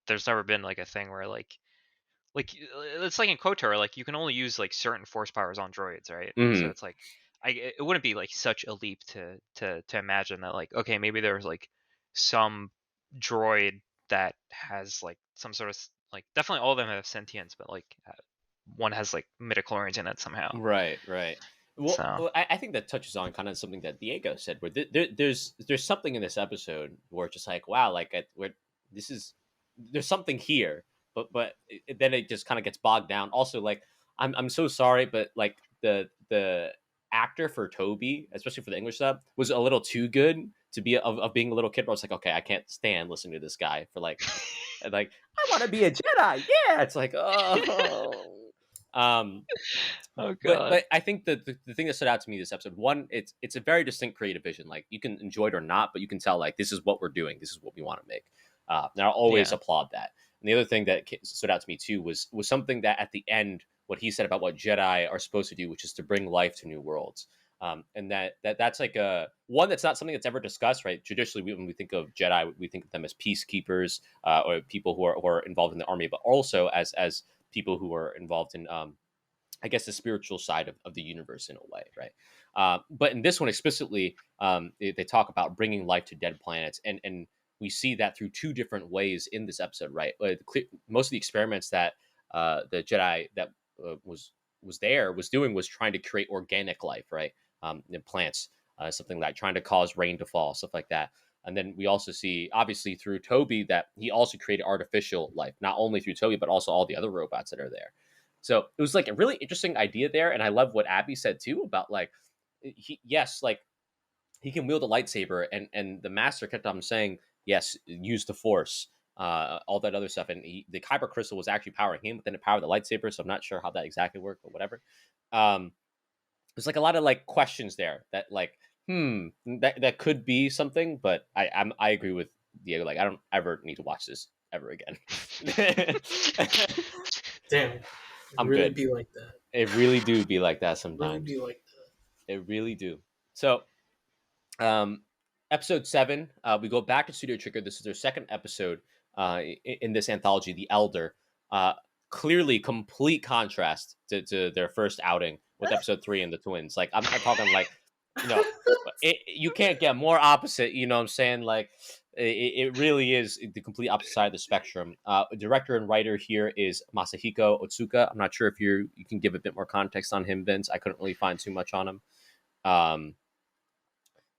there's never been like a thing where like it's like in KOTOR, like you can only use like certain force powers on droids, right? Mhm. So it's like it wouldn't be like such a leap to imagine that like, okay, maybe there's like some droid that has like some sort of like, definitely all of them have sentience, but like one has like midichlorians in it somehow. Right. Well, So I think that touches on kind of something that Diego said, where there's something in this episode where it's just like, wow, like there's something here, but then it just kind of gets bogged down. Also, like I'm so sorry, but like the actor for Toby, especially for the English sub, was a little too good to be of being a little kid. Where I was like, okay, I can't stand listening to this guy for like like I want to be a Jedi. Yeah, it's like oh. oh god. But I think that the thing that stood out to me this episode, one, it's a very distinct creative vision. Like you can enjoy it or not, but you can tell like this is what we're doing. This is what we want to make. And I'll always applaud that. And the other thing that stood out to me too was something that at the end, what he said about what Jedi are supposed to do, which is to bring life to new worlds. And that's like a one that's not something that's ever discussed, right? Traditionally, when we think of Jedi, we think of them as peacekeepers or people who are involved in the army, but also as people who are involved in I guess the spiritual side of the universe in a way, right? But in this one explicitly, they talk about bringing life to dead planets, and we see that through two different ways in this episode, right? Most of the experiments that the Jedi that was doing was trying to create organic life, right? In plants, something like trying to cause rain to fall, stuff like that. And then we also see, obviously, through Toby that he also created artificial life, not only through Toby, but also all the other robots that are there. So it was like a really interesting idea there. And I love what Abby said too about like, like he can wield a lightsaber and the master kept on saying, yes, use the force, all that other stuff. And the Kyber crystal was actually powering him, but then it powered the lightsaber. So I'm not sure how that exactly worked, but whatever. There's like a lot of like questions there that like, that could be something, but I agree with Diego. Like I don't ever need to watch this ever again. Damn. I'm really good. be like that. It really do be like that Really sometimes. be like that. It really do. So, episode 7, we go back to Studio Trigger. This is their second episode in this anthology, The Elder. Uh, Clearly, complete contrast to their first outing with episode 3 and the twins. Like, I'm talking like, you know, you can't get more opposite. You know what I'm saying? Like, it really is the complete opposite side of the spectrum. Director and writer here is Masahiko Otsuka. I'm not sure if you can give a bit more context on him, Vince. I couldn't really find too much on him.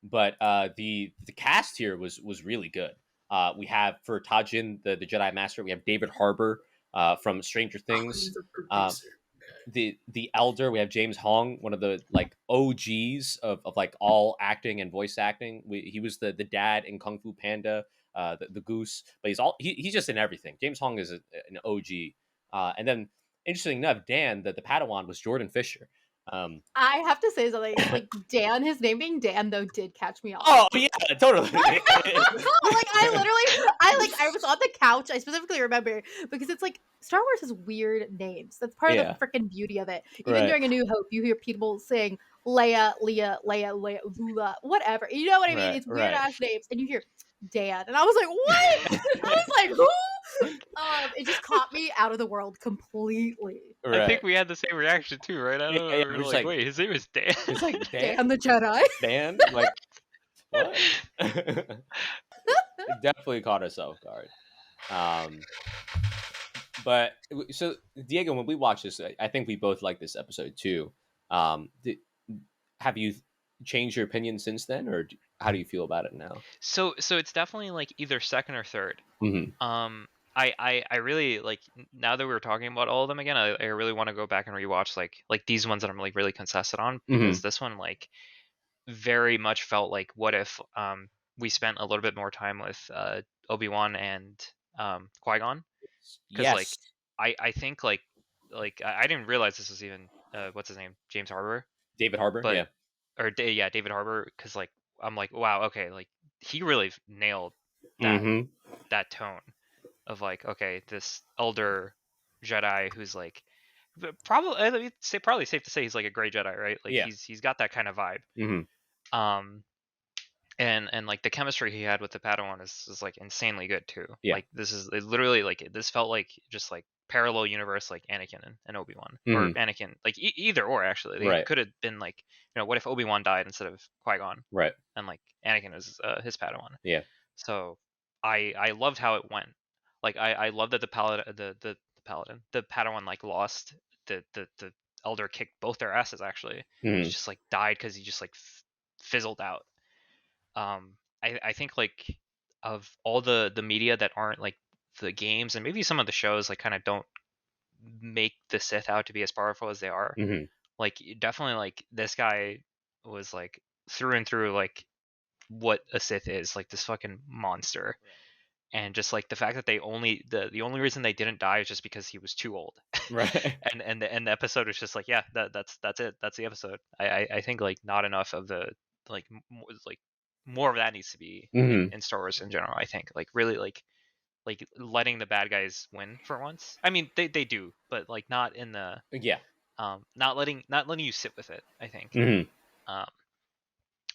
But the cast here was really good. We have for Tajin, the Jedi Master, we have David Harbour from Stranger Things. He's a producer. The Elder, we have James Hong, one of the like OGs of like all acting and voice acting. He was the dad in Kung Fu Panda, the goose, but he's just in everything. James Hong is an OG. And then interesting enough, Dan, the Padawan, was Jordan Fisher. I have to say something. Like Dan, his name being Dan though did catch me off. Oh yeah, totally. Like I was on the couch. I specifically remember because it's like Star Wars has weird names. That's part of the freaking beauty of it. Even during A New Hope, you hear people saying Leia, Leia, Lula, whatever. You know what I mean? It's weird ass names, and you hear Dan, and I was like, what? I was like, who? It just caught me out of the world completely. Right. I think we had the same reaction too, right? I don't know. We were like, wait, his name is Dan. It's like Dan the Jedi. Dan? Like, what? It definitely caught us off guard. But so Diego, when we watched this, I think we both liked this episode too. Have you changed your opinion since then, or how do you feel about it now? So it's definitely like either second or third. Mm-hmm. I really like, now that we're talking about all of them again, I really want to go back and rewatch like these ones that I'm like really contested on, because this one like very much felt like, what if we spent a little bit more time with Obi-Wan and Qui-Gon, because like I think like I didn't realize this was even what's his name, James Harbour, David Harbour, David Harbour, because like I'm like, wow, okay, like he really nailed that that tone of like, okay, this elder Jedi who's like probably safe to say he's like a gray Jedi, right? Like he's got that kind of vibe. And like the chemistry he had with the Padawan is like insanely good too. Like this is literally like, this felt like just like parallel universe, like Anakin and Obi-Wan, or Anakin, like either or actually. They could have been like, you know, what if Obi-Wan died instead of Qui-Gon? Right. And like Anakin was his Padawan. Yeah. So I loved how it went. Like I love that the Padawan like lost, the Elder kicked both their asses actually. He just like died because he just like fizzled out. I think like of all the media that aren't like the games, and maybe some of the shows like kind of don't make the Sith out to be as powerful as they are. Like definitely like this guy was like through and through like what a Sith is, like this fucking monster. And just like the fact that they only the only reason they didn't die is just because he was too old, right? and the episode was just like, yeah, that's it, that's the episode. I think like not enough of the like more of that needs to be in Star Wars in general. I think like really like letting the bad guys win for once. I mean they do, but like not in the not letting you sit with it, I think.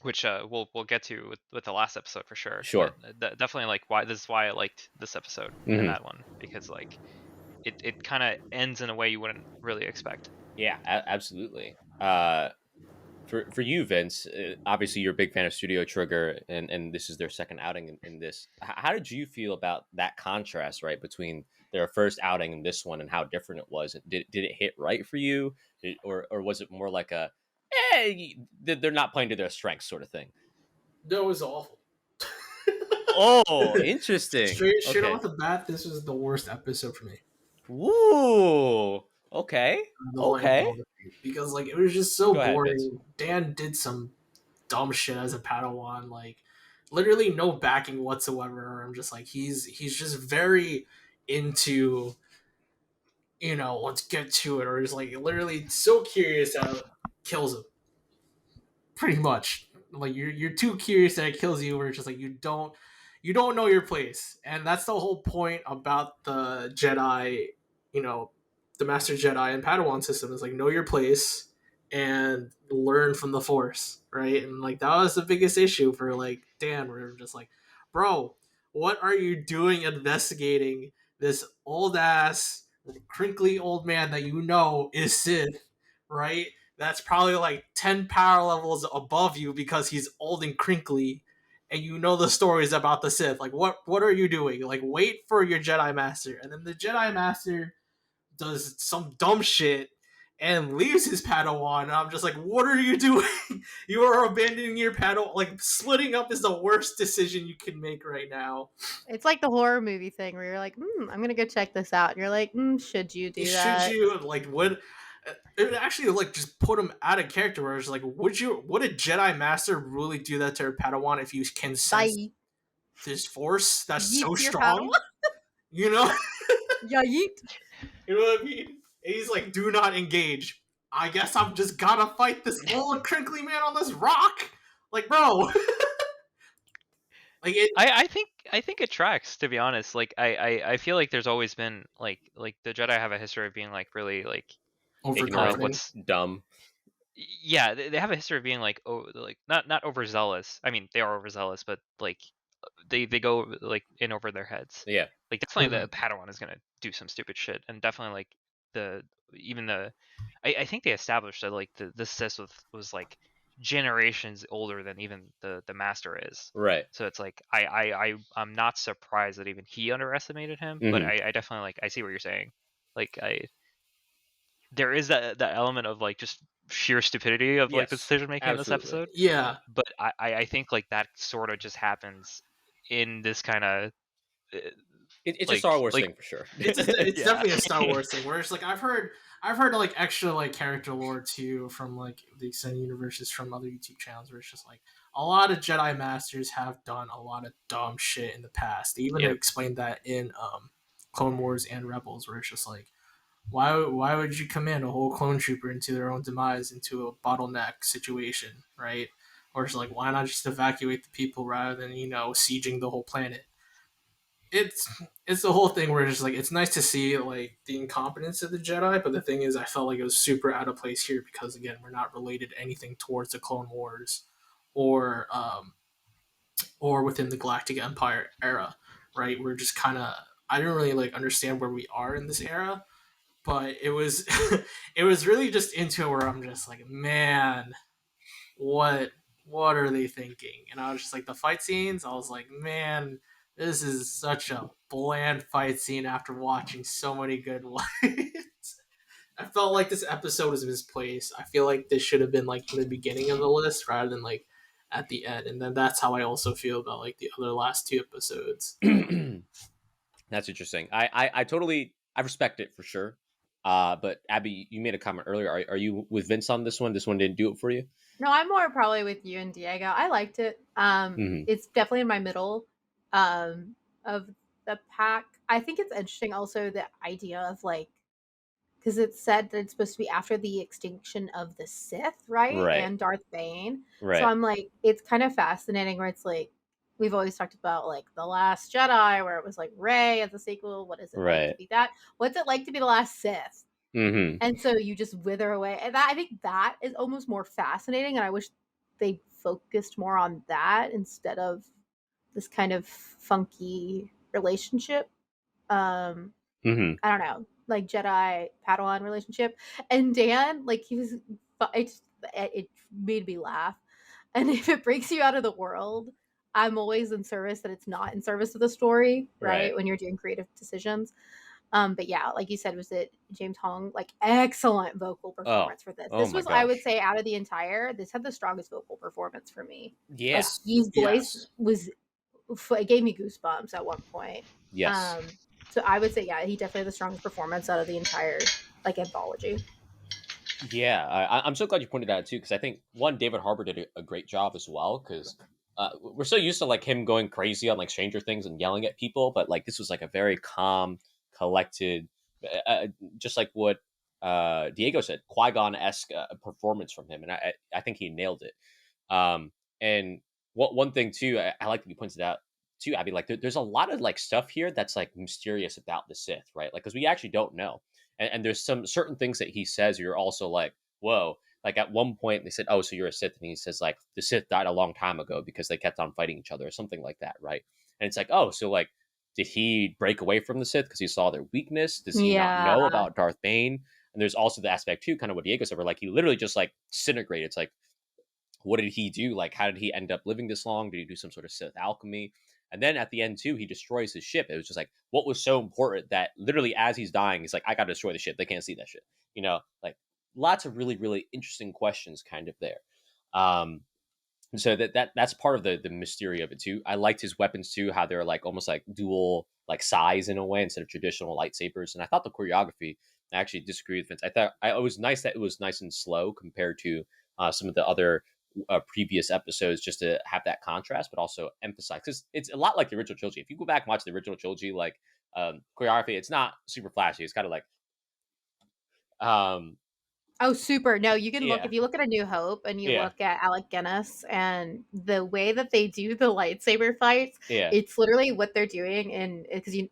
Which we'll get to with the last episode for sure. Sure. Definitely like this is why I liked this episode and that one, because like it kind of ends in a way you wouldn't really expect. Yeah, absolutely. For you, Vince, obviously you're a big fan of Studio Trigger, and this is their second outing in this. How did you feel about that contrast, right, between their first outing and this one, and how different it was? Did it hit right for you, or was it more like a they're not playing to their strengths sort of thing? That was awful. Oh, interesting. Straight off the bat, this was the worst episode for me. Ooh, okay. Because like it was just so boring. Ahead, Dan did some dumb shit as a Padawan, like literally no backing whatsoever. I'm just like he's just very into, you know, let's get to it, or just like literally so curious that it kills him. Pretty much, like you're too curious that it kills you, where it's just like you don't know your place, and that's the whole point about the Jedi, you know, the Master Jedi and Padawan system is like know your place and learn from the Force, right? And like that was the biggest issue for like Dan, where we're just like, bro, what are you doing investigating this old ass, crinkly old man that you know is Sith, right? That's probably like 10 power levels above you because he's old and crinkly, and you know the stories about the Sith. Like, what are you doing? Like, wait for your Jedi Master. And then the Jedi Master does some dumb shit and leaves his Padawan. And I'm just like, what are you doing? You are abandoning your Padawan. Like, splitting up is the worst decision you can make right now. It's like the horror movie thing where you're like, I'm gonna go check this out. And you're like, should you do that? Should you, like, would it would actually, like, just put him out of character, where it's like, would a Jedi Master really do that to her Padawan if you can sense Bye. this Force that's Yeet so your strong? Padawan. You know? Yeah, yeet. You know what I mean? And he's like, do not engage. I guess I'm just gotta fight this old crinkly man on this rock. Like, bro. Like, it. I think it tracks, to be honest. Like I feel like there's always been like the Jedi have a history of being like really like Overconfident. what's dumb. yeah, they have a history of being like not overzealous. I mean, they are overzealous, but like they go like in over their heads. Yeah. Like definitely the Padawan is gonna do some stupid shit, and definitely like I think they established that like the Sith was like generations older than even the master is. Right. So it's like I'm not surprised that even he underestimated him, but I definitely like I see what you're saying. Like there is that element of like just sheer stupidity of like the Yes, decision making in this absolutely. episode. Yeah. But I think like that sort of just happens in this kind of It's a like- Star Wars like- thing for sure. It's Yeah. definitely a Star Wars thing, where it's like I've heard like extra like character lore too from like the extended universes from other YouTube channels, where it's just like a lot of Jedi Masters have done a lot of dumb shit in the past. They even Yep. explained that in Clone Wars and Rebels, where it's just like, why would you command a whole clone trooper into their own demise, into a bottleneck situation, right? Or it's like, why not just evacuate the people rather than, you know, sieging the whole planet? It's the whole thing where it's just like, it's nice to see like the incompetence of the Jedi, but the thing is, I felt like it was super out of place here because again, we're not related to anything towards the Clone Wars or within the Galactic Empire era, right? We're just kind of, I didn't really like understand where we are in this era, but it was it was really just into it where I'm just like, man, what are they thinking? And I was just like, the fight scenes, I was like, man, this is such a bland fight scene after watching so many good ones. I felt like this episode was misplaced. I feel like this should have been like in the beginning of the list rather than like at the end. And then that's how I also feel about like the other last two episodes. That's interesting. I totally respect it for sure. But Abby, you made a comment earlier. Are you with Vince on this one? This one didn't do it for you? No, I'm more probably with you and Diego. I liked it. It's definitely in my middle of the pack. I think it's interesting also the idea of like, because it's said that it's supposed to be after the extinction of the Sith, right? Right. And Darth Bane. Right. So I'm like, it's kind of fascinating where it's like, we've always talked about like The Last Jedi, where it was like Rey as a sequel. What is it like to be that? What's it like to be the last Sith? And so you just wither away. And that, I think that is almost more fascinating. And I wish they focused more on that instead of this kind of funky relationship. I don't know, like Jedi Padawan relationship. And Dan, like he was, it made me laugh. And if it breaks you out of the world, I'm always in service that it's not in service of the story, right? When you're doing creative decisions. But yeah, like you said, was it James Hong? Like excellent vocal performance for this. This was, I would say, out of the entire, this had the strongest vocal performance for me. Yes. Like, his voice was, it gave me goosebumps at one point. Yes. So I would say, yeah, he definitely had the strongest performance out of the entire like anthology. Yeah, I'm so glad you pointed that out too, because I think one, David Harbour did a great job as well, because we're so used to like him going crazy on like Stranger Things and yelling at people, but like this was like a very calm, collected, just like what Diego said, Qui-Gon-esque performance from him, and I think he nailed it. And one thing too, I like that you pointed out too, Abby, like there's a lot of like stuff here that's like mysterious about the Sith, right? Like because we actually don't know. and there's some certain things that he says you're also like, whoa. Like at one point they said, oh, so you're a Sith, and he says like the Sith died a long time ago because they kept on fighting each other or something like that, right? And it's like, oh, so like did he break away from the Sith because he saw their weakness? Does he not Yeah. know about Darth Bane? And there's also the aspect too, kind of what Diego said, where like he literally just like disintegrated. It's like, what did he do? Like, how did he end up living this long? Did he do some sort of Sith alchemy? And then at the end too, he destroys his ship. It was just like, what was so important that literally as he's dying, he's like, I got to destroy the ship. They can't see that shit. You know, like lots of really, really interesting questions kind of there. And so that's part of the mystery of it too. I liked his weapons too, how they're like almost like dual like size in a way instead of traditional lightsabers. And I thought the choreography, I actually disagree with Vince. I thought it was nice that it was nice and slow compared to some of the other previous episodes, just to have that contrast, but also emphasize, because it's a lot like the original trilogy. If you go back and watch the original trilogy, like choreography, it's not super flashy. It's kind of like Oh, super. No, you can look, yeah, if you look at A New Hope and you yeah, look at Alec Guinness and the way that they do the lightsaber fights, yeah, it's literally what they're doing. And because you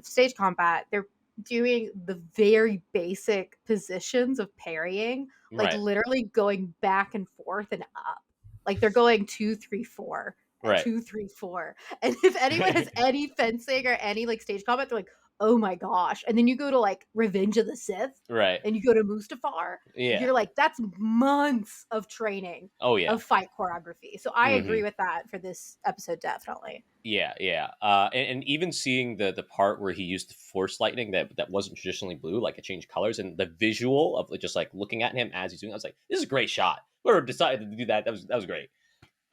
stage combat, they're doing the very basic positions of parrying, like right, literally going back and forth and up. Like they're going 2-3-4, right, 2-3-4. And if anyone has any fencing or any like stage combat, they're like, oh my gosh. And then you go to like Revenge of the Sith right, and you go to Mustafar, yeah, you're like, that's months of training oh yeah. of fight choreography. So I Hmm. agree with that for this episode, definitely. Yeah, yeah, and even seeing the part where he used the force lightning that wasn't traditionally blue, like it changed colors, and the visual of just like looking at him as he's doing, I was like, this is a great shot. Whoever decided to do that, that was great.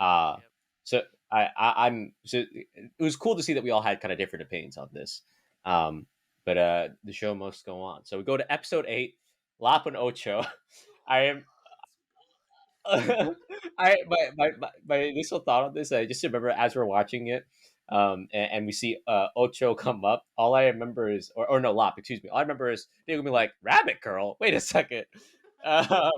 Uh, Yep. so I'm so it was cool to see that we all had kind of different opinions on this. But the show must go on. So we go to episode 8, Lapan Ocho. I am my initial thought on this, I just remember as we're watching it, and we see Ocho come up. All I remember is, or no, Lop, excuse me. All I remember is they gonna be like, "Rabbit girl, wait a second." Um,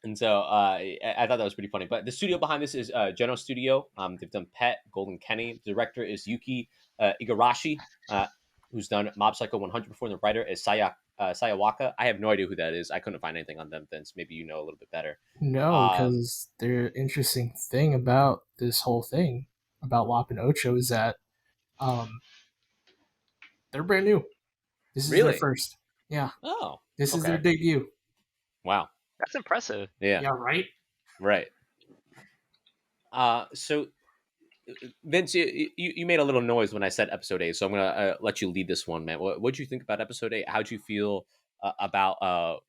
and so I thought that was pretty funny. But the studio behind this is Geno Studio. They've done Pet, Golden Kenny. The director is Yuki Igarashi, who's done Mob Psycho 100 before. And the writer is Sayawaka. I have no idea who that is. I couldn't find anything on them. Vince, maybe you know a little bit better. No, because the interesting thing about this whole thing about Lop and Ocho is that they're brand new. This is Really? their first. Yeah. Oh, This is okay. their debut. Wow. That's impressive. Yeah. Yeah, right? Right. So Vince, you made a little noise when I said episode 8, so I'm gonna let you lead this one, man. What'd you think about episode 8? How'd you feel about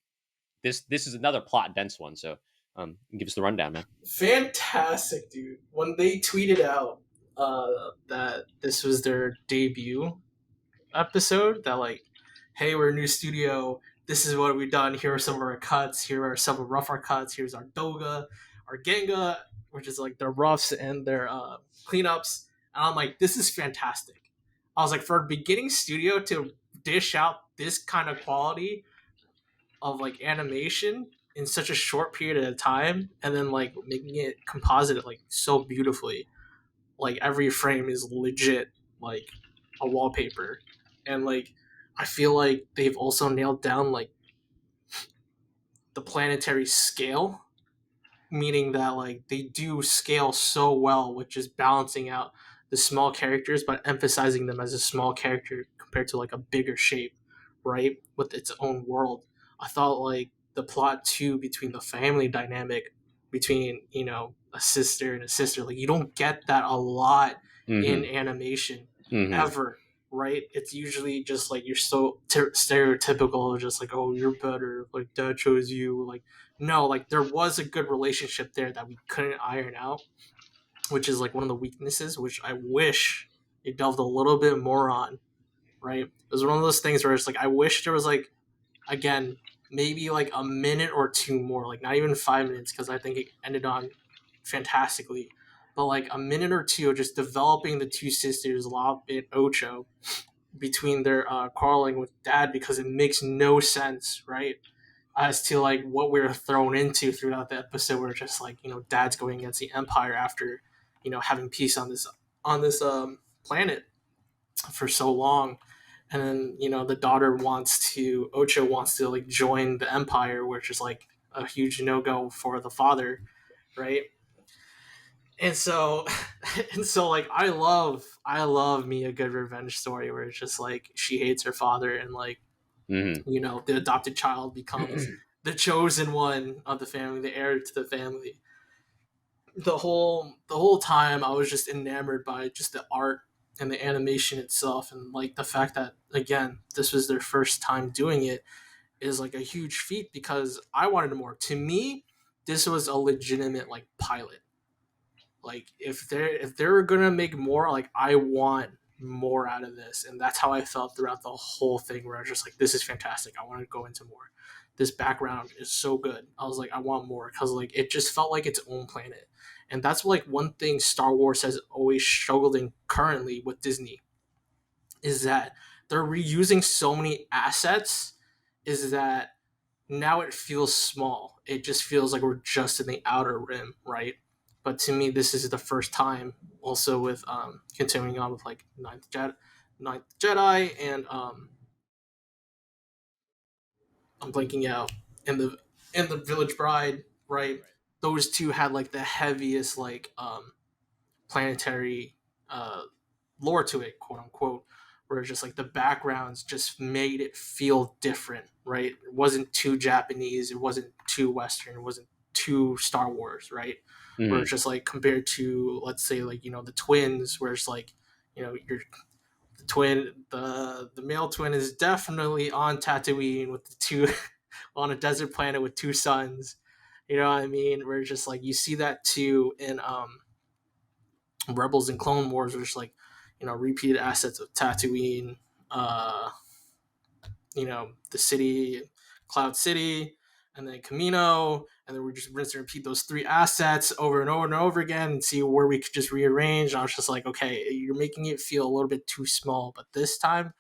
this? This is another plot dense one, so give us the rundown, man. Fantastic, dude. When they tweeted out that this was their debut episode, that like, hey, we're a new studio, this is what we've done, here are some of our cuts, here are some of rougher cuts, here's our Doga, our Genga, which is like their roughs and their cleanups. And I'm like, this is fantastic. I was like, for a beginning studio to dish out this kind of quality of like animation in such a short period of time, and then like making it composite like so beautifully, like every frame is legit like a wallpaper. And like I feel like they've also nailed down like the planetary scale, meaning that like they do scale so well with just balancing out the small characters but emphasizing them as a small character compared to like a bigger shape, right, with its own world. I thought like the plot too between the family dynamic between, you know, a sister and a sister, like you don't get that a lot in animation ever, right? It's usually just like you're so stereotypical, just like, oh, you're better, like dad chose you, like no, like there was a good relationship there that we couldn't iron out, which is like one of the weaknesses, which I wish they delved a little bit more on, right? It was one of those things where it's like I wish there was like, again, maybe like a minute or two more, like not even 5 minutes, because I think it ended on fantastically, but like a minute or two of just developing the two sisters, Lop and Ocho, between their quarreling with dad, because it makes no sense, right? As to like what we were thrown into throughout the episode, where just like, you know, dad's going against the empire after, you know, having peace on this planet for so long. and then the daughter Ocho wants to like join the Empire, which is like a huge no go for the father, right? And so and so like I love me a good revenge story where it's just like she hates her father, and like Mm-hmm. the adopted child becomes the chosen one of the family, the heir to the family. The whole time I was just enamored by just the art and the animation itself, and like the fact that again this was their first time doing it is like a huge feat, because I wanted more. To me, this was a legitimate like pilot. Like if they're gonna make more, like I want more out of this, and that's how I felt throughout the whole thing. Where I was just like, this is fantastic. I want to go into more. This background is so good. I was like, I want more, because like it just felt like its own planet, and that's like one thing Star Wars has always struggled in currently with Disney, is that they're reusing so many assets. Is that now it feels small. It just feels like we're just in the outer rim, right? But to me, this is the first time. Also, with continuing on with like Ninth Jedi, and I'm blanking out, and the Village Bride, right? Those two had like the heaviest like planetary uh, lore to it, quote unquote, where it's just like the backgrounds just made it feel different, right? It wasn't too Japanese, it wasn't too Western, it wasn't too Star Wars, right? Where Mm-hmm. it's just like compared to, let's say, like the twins, where it's like you're the twin, the male twin is definitely on Tatooine with the two on a desert planet with two suns. You know what I mean? Where it's just like you see that too in Rebels and Clone Wars, which like repeated assets of Tatooine, uh, the city, Cloud City, and then Camino, and then we just rinse and repeat those three assets over and over and over again, and see where we could just rearrange. And I was just like, okay, you're making it feel a little bit too small, but this time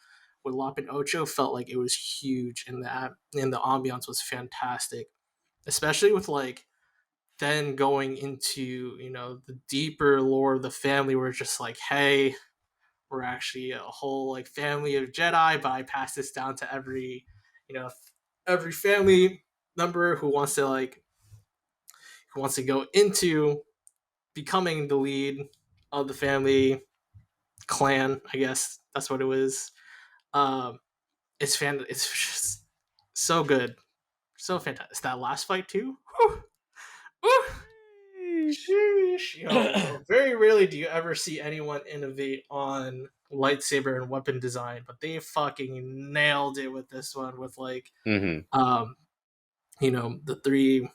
with Lop and Ocho felt like it was huge, and the ambiance was fantastic, especially with like then going into the deeper lore of the family, where it's just like, hey, we're actually a whole like family of Jedi, but I pass this down to you know every family member who wants to go into becoming the lead of the family clan, I guess that's what it was. um it's just so good, so fantastic. That last fight too. Whew. Whew. Sheesh. Very rarely do you ever see anyone innovate on lightsaber and weapon design, but they fucking nailed it with this one. With like, Mm-hmm. the three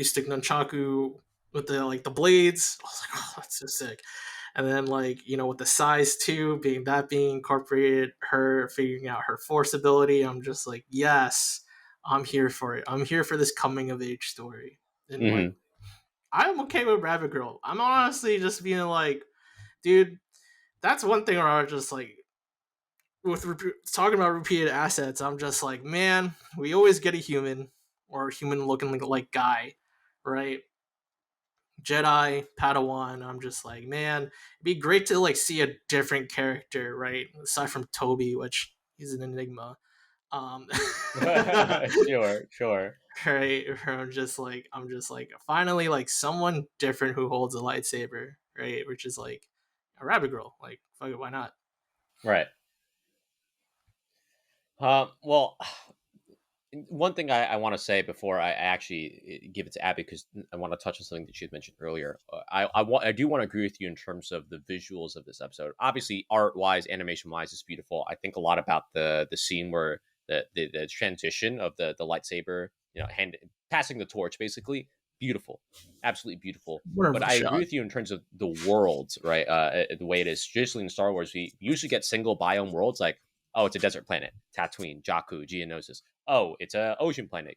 stick nunchaku with the blades. I was like, oh, that's so sick. And then like with the size too, being incorporated, her figuring out her force ability. I'm just like, yes, I'm here for it. I'm here for this coming of age story. And like, Mm-hmm. I'm okay with Rabbit Girl. I'm honestly just being like, dude, that's one thing where I was just like, talking about repeated assets, I'm just like, man, we always get a human or a human looking like guy, right? Jedi, Padawan. I'm just like, man, it'd be great to like see a different character, right? Aside from Toby, which he's an enigma. Um, Sure, sure. right? I'm just like, finally, like someone different who holds a lightsaber, right? Which is like a rabbit girl. Like, fuck it, why not? Right. Well, one thing I want to say before I actually give it to Abby, because I want to touch on something that she had mentioned earlier. I do want to agree with you in terms of the visuals of this episode. Obviously, art wise, animation wise, is beautiful. I think a lot about the scene where the transition of the lightsaber, hand passing the torch, basically beautiful, absolutely beautiful. But Wonderful I agree shot. with you in terms of the worlds, right? The way it is traditionally in Star Wars, we usually get single biome worlds like, oh, it's a desert planet, Tatooine, Jakku, Geonosis. Oh, it's a ocean planet,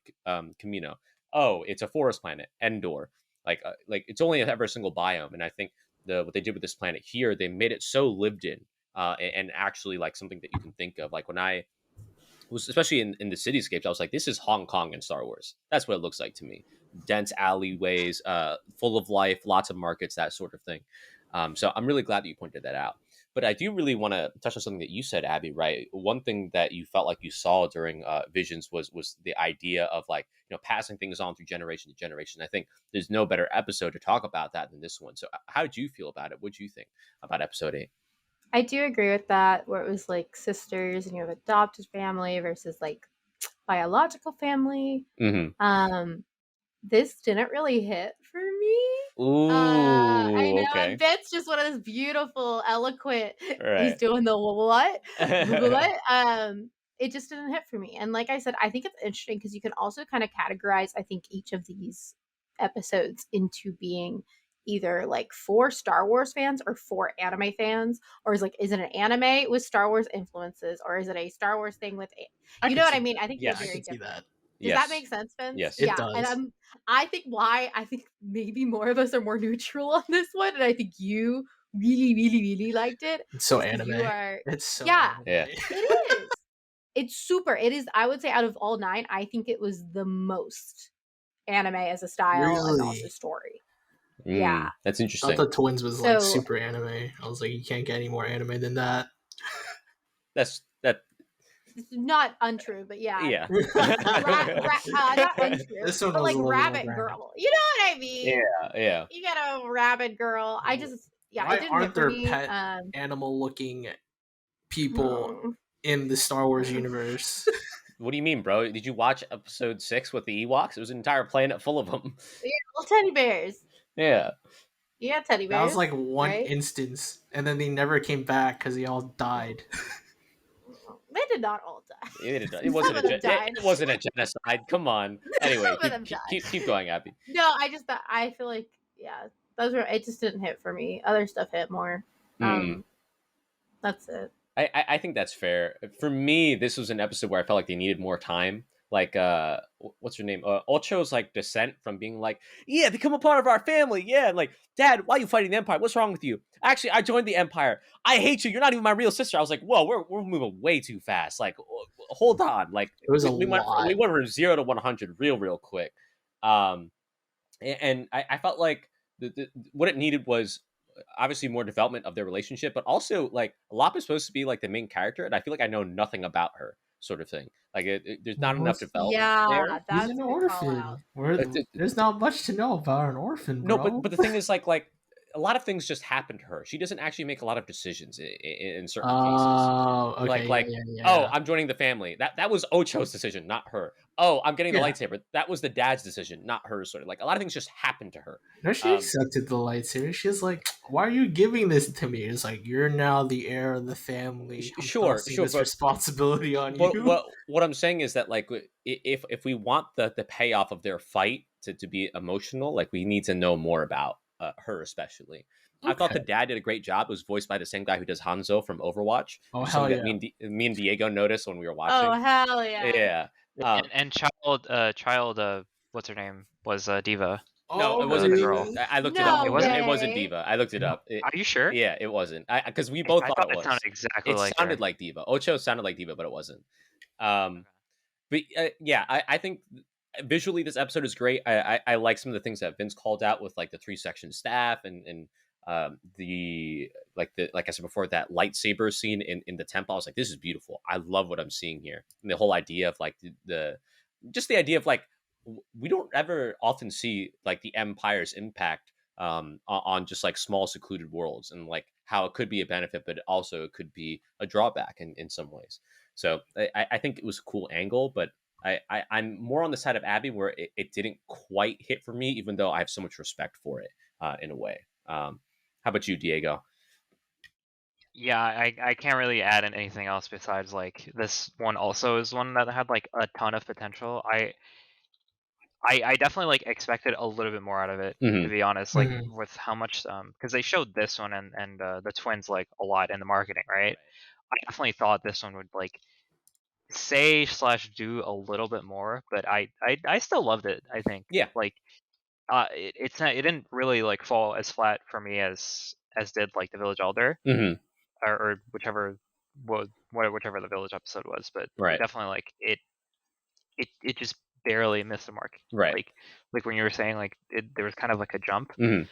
Camino. Oh, it's a forest planet, Endor. Like it's only ever a single biome, and I think what they did with this planet here, they made it so lived in, and actually like something that you can think of. Like when I was, especially in the cityscapes, I was like, this is Hong Kong in Star Wars. That's what it looks like to me. Dense alleyways, full of life, lots of markets, that sort of thing. So I'm really glad that you pointed that out. But I do really want to touch on something that you said, Abby. Right, one thing that you felt like you saw during Visions was the idea of like passing things on through generation to generation. I think there's no better episode to talk about that than this one. So how did you feel about it? What did you think about episode 8? I do agree with that, where it was like sisters and you have adopted family versus like biological family. Mm-hmm. This didn't really hit for me. Ooh, I know, okay. and Ben's just one of those beautiful, eloquent. Right. He's doing the what? It just didn't hit for me. And like I said, I think it's interesting because you can also kind of categorize, I think, each of these episodes into being either like for Star Wars fans or for anime fans, or is it an anime with Star Wars influences, or is it a Star Wars thing with you know what I mean? I think yes. they're very I can see different. that. Does that make sense, Ben? Yes, it yeah. does. And I think maybe more of us are more neutral on this one, and I think you really, really, really liked it. It's so anime. It's so yeah, anime. it is. It's super. It is. I would say out of all 9, I think it was the most anime as a style and also story. Yeah, that's I interesting. thought the Twins was like super anime. I was like, you can't get any more anime than that. That's not untrue, but yeah. Not untrue. This one but was like Rabbit Girl. You know what I mean? Yeah. You got a Rabbit Girl. I just Why it didn't aren't hit for there me. pet animal-looking people in the Star Wars universe? What do you mean, bro? Did you watch episode 6 with the Ewoks? It was an entire planet full of them. Yeah, little teddy bears. Yeah. Yeah, teddy bears. That was like one instance, and then they never came back because they all died. They did not all die. It wasn't a genocide. Come on. Anyway, keep going, Abby. No, I feel like it just didn't hit for me. Other stuff hit more. That's it. I think that's fair. For me, this was an episode where I felt like they needed more time. Like, what's her name? Ocho's like descent from being like, yeah, become a part of our family. Yeah. And like, Dad, why are you fighting the Empire? What's wrong with you? Actually, I joined the Empire. I hate you. You're not even my real sister. I was like, whoa, we're moving way too fast. Like, hold on. Like, it was we went from 0 to 100 real quick. And I felt like what it needed was obviously more development of their relationship, but also like Lop is supposed to be like the main character, and I feel like I know nothing about her, sort of thing. Like there's not enough development. Yeah, that's an orphan. There's not much to know about an orphan, bro. No, but the thing is, like a lot of things just happen to her. She doesn't actually make a lot of decisions in certain cases. Okay, oh, I'm joining the family. That was Ocho's decision, not her. Oh, I'm getting the lightsaber. That was the dad's decision, not hers. Sort of like a lot of things just happened to her. No, she accepted the lightsaber. She's like, "Why are you giving this to me?" It's like, you're now the heir of the family. Sure. This responsibility on you. What I'm saying is that like if we want the payoff of their fight to be emotional, like we need to know more about her, especially. Okay. I thought the dad did a great job. It was voiced by the same guy who does Hanzo from Overwatch. Oh, hell yeah. Me and Diego noticed when we were watching. Oh, hell yeah. Yeah. And child, what's her name? Was Diva. No, it wasn't girl. I looked it up. It wasn't Diva. I looked it up. Are you sure? Yeah, it wasn't. Because we both thought it was. It sounded like Diva. Ocho sounded like Diva, but it wasn't. But I think visually this episode is great. I like some of the things that Vince called out with like the 3-section staff and the like I said before, that lightsaber scene in the temple. I was like, this is beautiful. I love what I'm seeing here. And the whole idea of like the idea of like we don't ever often see like the Empire's impact on just like small secluded worlds, and like how it could be a benefit, but also it could be a drawback in some ways. So I think it was a cool angle, but I'm more on the side of Abby, where it didn't quite hit for me, even though I have so much respect for it in a way. How about you, Diego? Yeah, I can't really add in anything else besides like this one also is one that had like a ton of potential. I definitely like expected a little bit more out of it, to be honest, like with how much because they showed this one and the twins like a lot in the marketing, right? I definitely thought this one would like say/do a little bit more, but I still loved it. I think like it didn't really like fall as flat for me as did like the Village Elder or whichever the Village episode was, but definitely like it just barely missed the mark, like when you were saying like there was kind of like a jump, and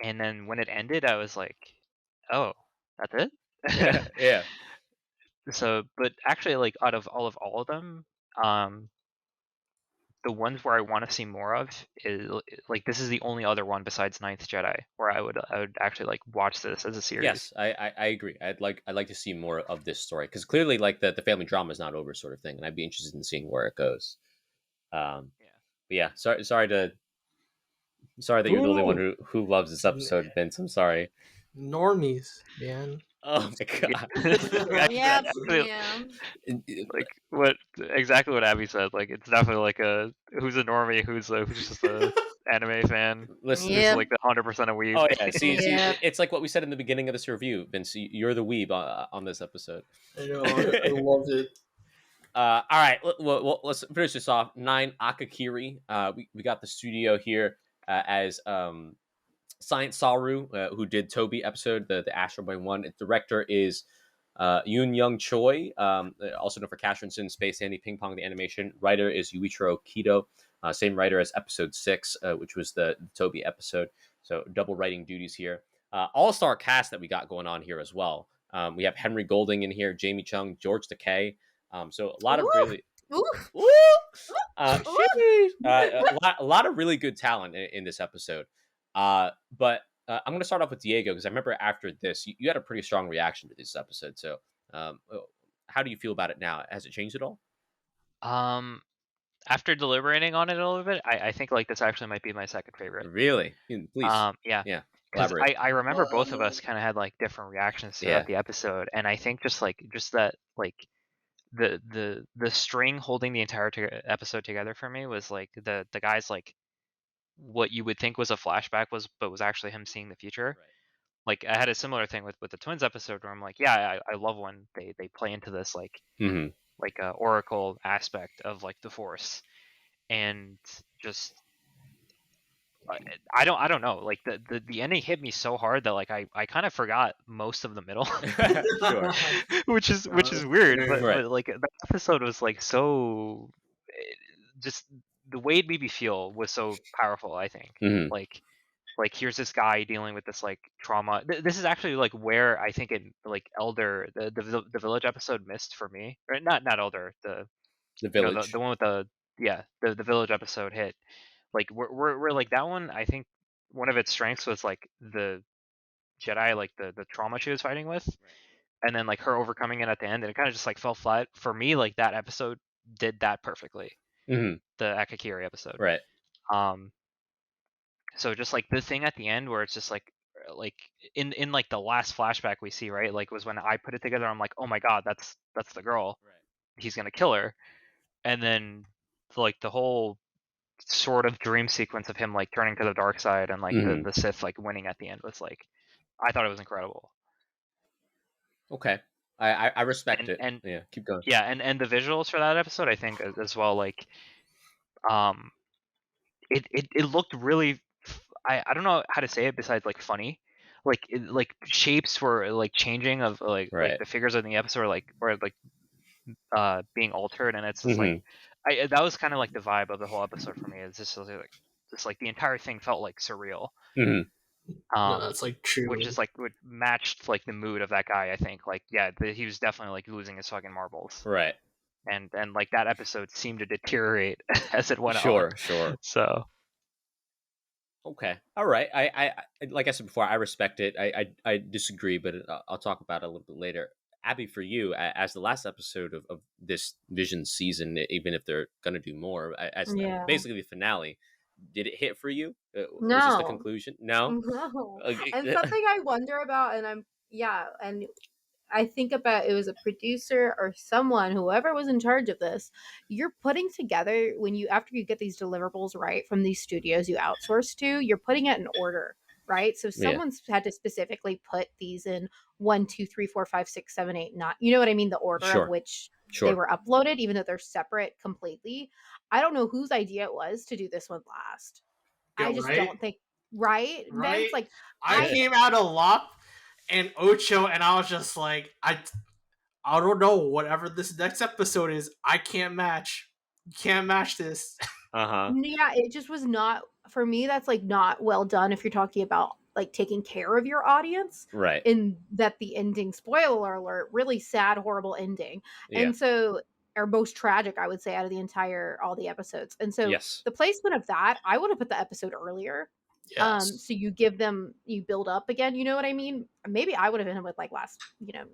then when it ended I was like, oh, that's it. Yeah. So, but actually, like out of all of them, the ones where I want to see more of is like this is the only other one besides Ninth Jedi where I would actually like watch this as a series. Yes, I agree. I'd like to see more of this story because clearly, like the family drama is not over, sort of thing, and I'd be interested in seeing where it goes. But yeah, sorry that you're the only one who loves this episode, Vince. I'm sorry. Normies, man. Oh my god. Yeah, Actually, yeah. like what exactly what Abby said. Like it's definitely like a who's a normie, who's just a anime fan. Listen, Who's Yep. like the 100% a weeb. oh yeah, see, Yeah. it's like what we said in the beginning of this review, Vince. You're the weeb on this episode. I know, I loved it. All right, let's finish this off. 9 Akakiri. We got the studio here as Science Saru, who did Toby episode, the Astro Boy one. Its director is Yoon Young Choi, also known for Castronson, Space Dandy, Ping Pong, the animation. Writer is Yuichiro Kido, same writer as episode 6, which was the Toby episode. So double writing duties here. All-star cast that we got going on here as well. We have Henry Golding in here, Jamie Chung, George Takei. So a lot of really... Oof. a lot of really good talent in this episode. But I'm going to start off with Diego because I remember after this, you had a pretty strong reaction to this episode. So, how do you feel about it now? Has it changed at all? After deliberating on it a little bit, I think like this actually might be my second favorite. Really? Please. Yeah. Yeah. Because Elaborate. I remember both of us kind of had like different reactions throughout the episode, and I think just that like the string holding the entire episode together for me was like the guy's like what you would think was a flashback was actually him seeing the future. Right. Like I had a similar thing with the twins episode where I'm like, yeah, I love when they play into this like like a oracle aspect of like the Force, and just I don't know, like the ending hit me so hard that like I kind of forgot most of the middle. Sure. which is weird, but, Right. but like the episode was like so just the way it made me feel was so powerful. I think like here's this guy dealing with this like trauma. This is actually like where I think it like Elder the village episode missed for me, or not Elder, the village, the one with the the village episode hit. Like we're like that one. I think one of its strengths was like the Jedi, like the trauma she was fighting with, and then like her overcoming it at the end, and it kind of just like fell flat for me. Like that episode did that perfectly. The Akakiri episode, right? So just like the thing at the end where it's just like in like the last flashback we see, right? Like was when I put it together. I'm like, oh my god, that's the girl. Right. He's gonna kill her, and then like the whole sort of dream sequence of him like turning to the dark side and like the Sith like winning at the end was like, I thought it was incredible. Okay, I respect it. And yeah, keep going. Yeah, and the visuals for that episode, I think as well, like, it looked really, I don't know how to say it besides like funny, like shapes were like changing of like the figures in the episode were like being altered, and it's just like that was kind of like the vibe of the whole episode for me. It's just like the entire thing felt like surreal. No, that's like true. Which is like what matched like the mood of that guy. I think like he was definitely like losing his fucking marbles. Right. And like that episode seemed to deteriorate as it went on. Sure. So. Okay. All right. I like I said before, I respect it. I disagree, but I'll talk about it a little bit later. Abby, for you, as the last episode of this Vision season, even if they're going to do more, as basically the finale, did it hit for you? No. Was this the conclusion? No? No. And something I wonder about, and and I think about it was a producer or someone, whoever was in charge of this, you're putting together after you get these deliverables right from these studios you outsource to, you're putting it in order. Right, so someone's had to specifically put these in 1, 2, 3, 4, 5, 6, 7, 8, 9. You know what I mean? The order of which they were uploaded, even though they're separate completely. I don't know whose idea it was to do this one last. I just don't think. Right? Vince, like I came out of Lop and Ocho, and I was just like, I don't know. Whatever this next episode is, I can't match. You can't match this. Uh-huh. Yeah, it just was not for me. That's like not well done if you're talking about like taking care of your audience, Right. in that the ending, spoiler alert, really sad, horrible ending. Yeah. And so, or most tragic, I would say, out of the entire, all the episodes. And so Yes. the placement of that, I would have put the episode earlier. Yes. So you give them, you build up again, you know what I mean? Maybe I would have ended with like last,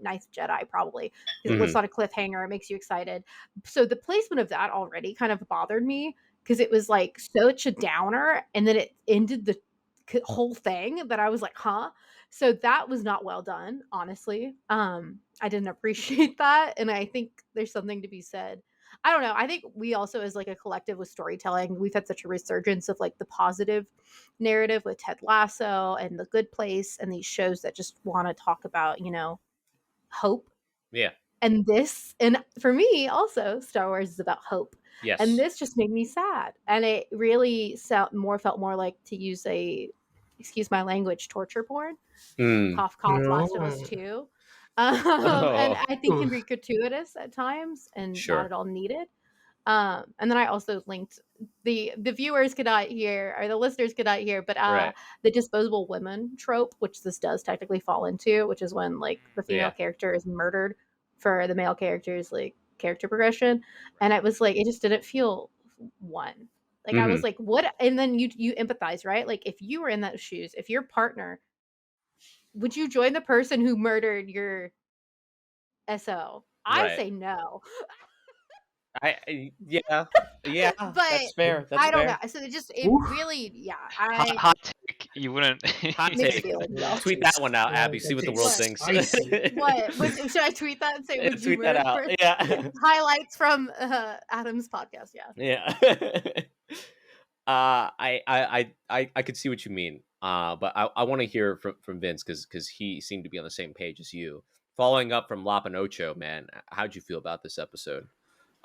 Ninth Jedi, probably, because it lifts on a cliffhanger, it makes you excited. So the placement of that already kind of bothered me, because it was like such a downer, and then it ended the whole thing that I was like, huh? So that was not well done, honestly. I didn't appreciate that, and I think there's something to be said. I don't know. I think we also, as like a collective with storytelling, we've had such a resurgence of like the positive narrative with Ted Lasso and The Good Place and these shows that just want to talk about, hope. Yeah. And this, and for me also, Star Wars is about hope. Yes. And this just made me sad. And it really felt more like, to use a, excuse my language, torture porn. Cough, cough, Last of Us 2. And I think can be gratuitous at times and Sure. not at all needed. And then I also linked, the viewers could not hear, or the listeners could not hear, but Right. the disposable women trope, which this does technically fall into, which is when like the female character is murdered for the male character's like character progression. And it was like, it just didn't feel one. Like I was like, what? And then you empathize, right? Like if you were in those shoes, if your partner, would you join the person who murdered your SO? I say no. Yeah, But that's fair. That's I don't fair. know. So it really, Hot take. You wouldn't. Hot mixed take. feelings, y'all. Tweet that one out, Abby. See what the world What? thinks. What? Should I tweet that and say, would you Tweet that murder out. first? Yeah. Highlights from Adam's podcast. Yeah. Yeah. I could see what you mean. But I want to hear from Vince, because he seemed to be on the same page as you. Following up from Lop and Ocho, man, how'd you feel about this episode?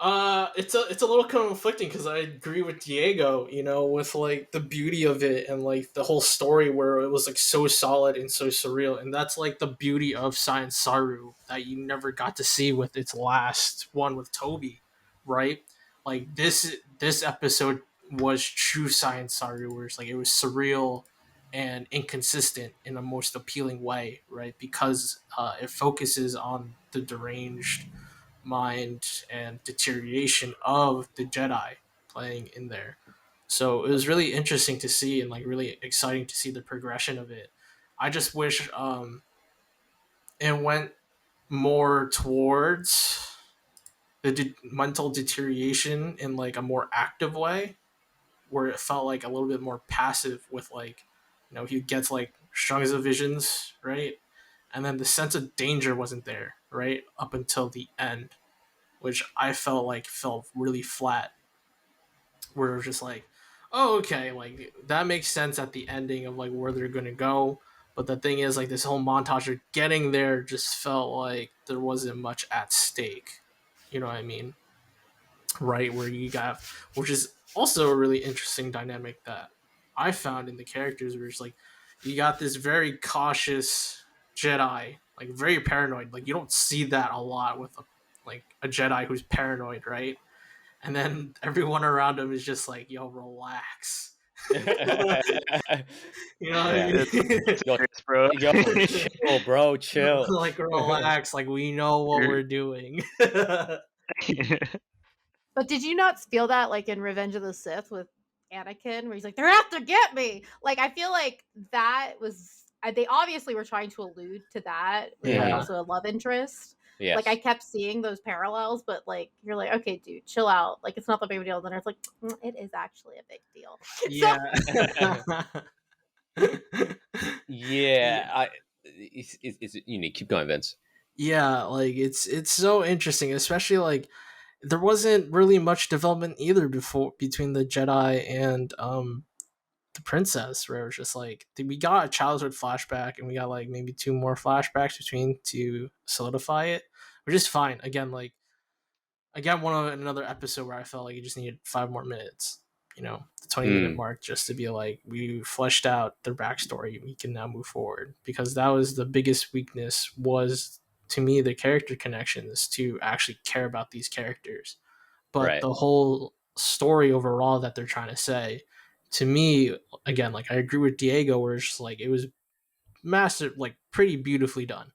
It's a little conflicting, because I agree with Diego, with like the beauty of it and like the whole story where it was like so solid and so surreal, and that's like the beauty of Science Saru that you never got to see with its last one with Toby, right? Like this episode was true Science Saru, where it's like it was surreal and inconsistent in a most appealing way, right? Because it focuses on the deranged mind and deterioration of the Jedi playing in there. So it was really interesting to see, and like really exciting to see the progression of it. I just wish it went more towards the mental deterioration in like a more active way, where it felt like a little bit more passive with like, he gets like strong of visions, right? And then the sense of danger wasn't there, right? Up until the end, which I felt like felt really flat. Where it was just like, oh, okay, like that makes sense at the ending of like where they're gonna go. But the thing is, like this whole montage of getting there just felt like there wasn't much at stake. You know what I mean? Right, where you got, which is also a really interesting dynamic that I found in the characters, where it's like you got this very cautious Jedi, like very paranoid. Like you don't see that a lot with a Jedi who's paranoid, right? And then everyone around him is just like, "Yo, relax." You know what I mean? Bro. Yo, chill, bro, chill. Like relax, like we know what we're doing. But did you not feel that like in Revenge of the Sith with Anakin, where he's like, "They're out to get me"? Like I feel like that was, they obviously were trying to allude to that with like Yeah. also a love interest. Yes. Like I kept seeing those parallels, but like you're like, okay, dude, chill out. Like it's not that big of a deal. Then it's like, it is actually a big deal. Yeah. It's unique. Keep going, Vince. Yeah, like it's so interesting, especially like there wasn't really much development either before between the Jedi and the princess, where it was just like we got a childhood flashback and we got like maybe 2 more flashbacks between to solidify it, which is fine. Again, another episode where I felt like you just needed 5 more minutes, the 20-minute mark, just to be like, we fleshed out their backstory, we can now move forward, because that was the biggest weakness, was to me the character connections, to actually care about these characters. But the whole story overall that they're trying to say, to me, again, like I agree with Diego, where it's just like it was pretty beautifully done,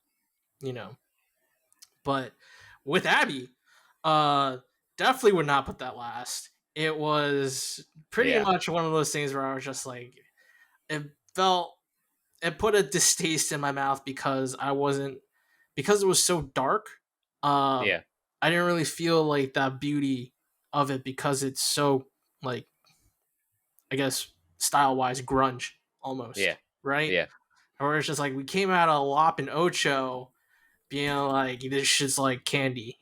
you know. But with Abby, uh, definitely would not put that last. It was pretty Yeah. much one of those things where I was just like, it felt, it put a distaste in my mouth because because it was so dark. Yeah. I didn't really feel like that beauty of it because it's so, like, I guess style wise grunge Yeah. almost, right? Yeah. Or it's just like we came out of Lop and Ocho being like, this shit's like candy,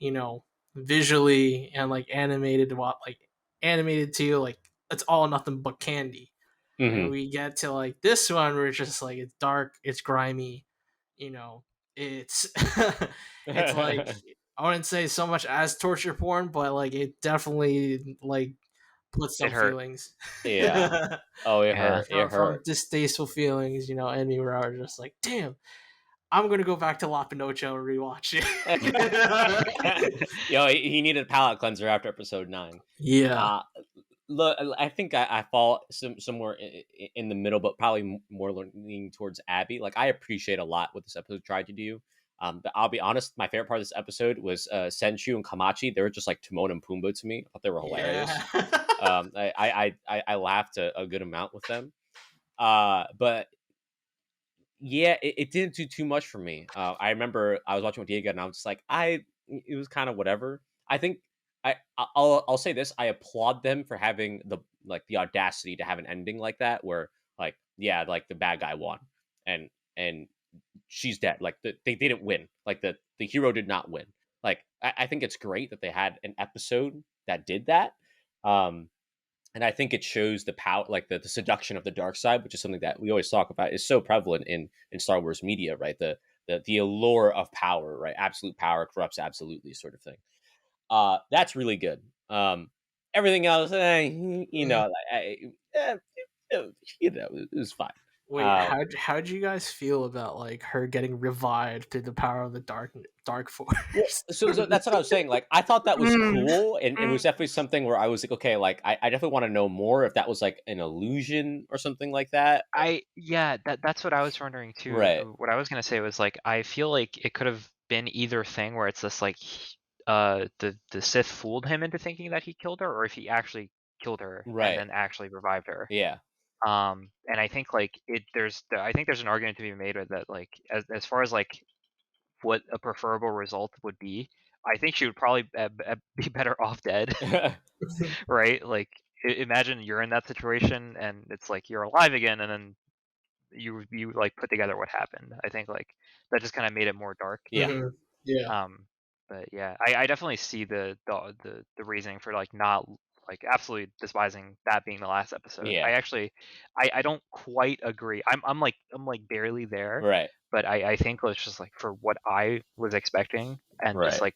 visually and like animated to like it's all nothing but candy. And Hmm. we get to like this one where it's just like it's dark, it's grimy, it's it's like, I wouldn't say so much as torture porn, but like it definitely like puts It some hurt. feelings. Yeah. Oh, it Yeah. hurt. It From hurt. distasteful feelings, and me where I was just like, damn, I'm gonna go back to Lapinocho and rewatch it. Yo, he needed a palate cleanser after episode 9. Yeah. Uh, Look, I think I fall somewhere in the middle, but probably more leaning towards Abby. Like, I appreciate a lot what this episode tried to do. But I'll be honest, my favorite part of this episode was Senchu and Kamachi. They were just like Timon and Pumbaa to me. I thought they were hilarious. Yeah. I laughed a good amount with them. But yeah, it didn't do too much for me. I remember I was watching with Diego, and I was just like, it was kind of whatever. I think I'll say this: I applaud them for having the audacity to have an ending like that, where like, yeah, like the bad guy won, and she's dead. Like they didn't win. Like the hero did not win. Like I think it's great that they had an episode that did that. Um, and I think it shows the power, like the seduction of the dark side, which is something that we always talk about, is so prevalent in Star Wars media, right? The allure of power, right? Absolute power corrupts absolutely, sort of thing. That's really good. Everything else, eh, it was fine. Wait, how'd you guys feel about like her getting revived through the power of the dark Well, force? so that's what I was saying. Like, I thought that was Mm. cool, and it was definitely something where I was like, okay, like I definitely want to know more if that was like an illusion or something like that. That's what I was wondering Right, too. What I was gonna say was like I feel like it could have been either thing where it's this like the Sith fooled him into thinking that he killed her, or if he actually killed her and right, then actually revived her. yeah, And I think like I think there's an argument to be made with that, like as far as like what a preferable result would be. I think she would probably be better off dead, right? Like imagine you're in that situation and it's like you're alive again, and then you like put together what happened. I think like that just kind of made it more dark. yeah, Yeah. But yeah, I definitely see the reasoning for like not like absolutely despising that being the last episode. yeah, I actually I don't quite agree. I'm like barely there, right, but I think it's just like for what I was expecting and just right. like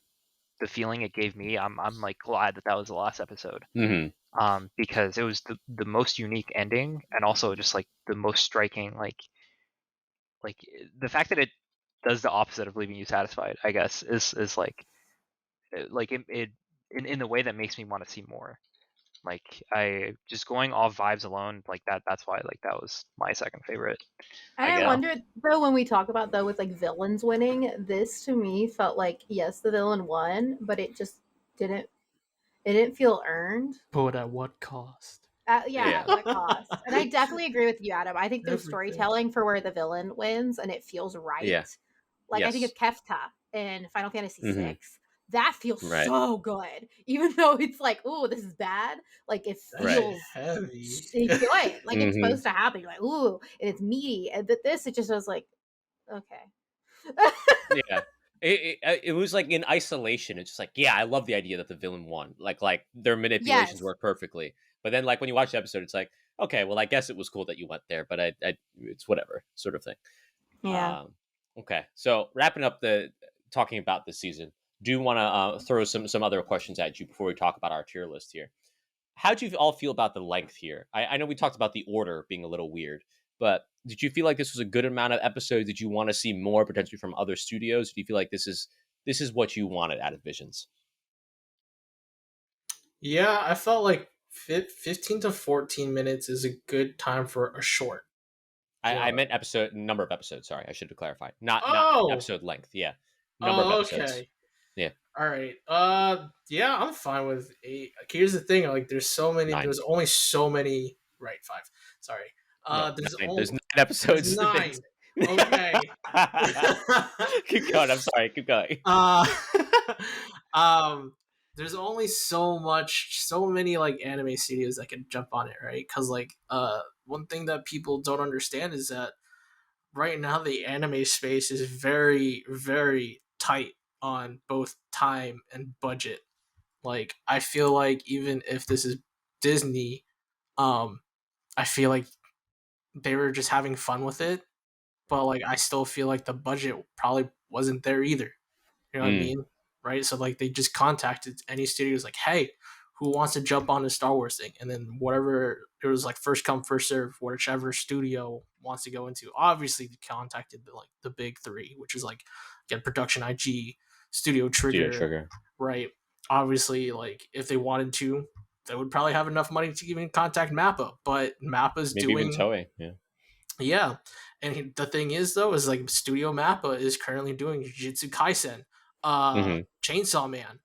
the feeling it gave me, I'm like glad that that was the last episode. Hmm. Because it was the most unique ending and also just like the most striking like the fact that it does the opposite of leaving you satisfied, I guess, is like it in the way that makes me want to see more. Like I just going off vibes alone, like that's why like that was my second favorite. And I I get it. wonder though, when we talk about though with like villains winning, this to me felt like yes, the villain won, but it just didn't. It didn't feel earned. But at what cost? Yeah, Yeah, at what cost? And I definitely agree with you, Adam. I think there's Everything. storytelling for where the villain wins and it feels right. yeah, Like I think of yes, Kefta in Final Fantasy hmm, VI. That feels right, so good, even though it's like, oh, this is bad. Like it That right, shit feels heavy. good. Like it's hmm. supposed to happen. You're like, ooh, and it's meaty. And but this, it just was like, okay. Yeah. It was like in isolation. It's just like, yeah, I love the idea that the villain won. Like their manipulations Yes. work perfectly. But then like when you watch the episode, it's like, okay, well, I guess it was cool that you went there, but it's whatever sort of thing. Yeah. Okay, so wrapping up the talking about this season, do want to throw some other questions at you before we talk about our tier list here. How do you all feel about the length here? I know we talked about the order being a little weird, but did you feel like this was a good amount of episodes? Did you want to see more potentially from other studios? Do you feel like this is what you wanted out of Visions? Yeah, I felt like 15 to 14 minutes is a good time for a short. I meant number of episodes. Sorry, I should have clarified. Not episode length. Yeah, number of episodes. Okay. Yeah. All right. Yeah, I'm fine with 8. Here's the thing: like, there's so many. 9. There's only so many. Right, 5. Sorry. No, There's 9. only There's 9 episodes. there's 9. Okay. Keep going. I'm sorry. Keep going. There's only so many like anime studios that can jump on it, right? Because like, one thing that people don't understand is that right now the anime space is very, very tight on both time and budget. Like, I feel like even if this is Disney, I feel like they were just having fun with it, but like I still feel like the budget probably wasn't there either. You know what I mean? Right? So like they just contacted any studios like, hey, who wants to jump on the Star Wars thing? And then whatever it was, like first come, first serve, whichever studio wants to go into. Obviously they contacted the big 3, which is like, again, Production IG, Studio Trigger. Right. Obviously, like if they wanted to, they would probably have enough money to even contact Mappa, but Mappa's maybe doing even Toei. Yeah. And the thing is though, is like Studio Mappa is currently doing Jujutsu Kaisen, Chainsaw Man,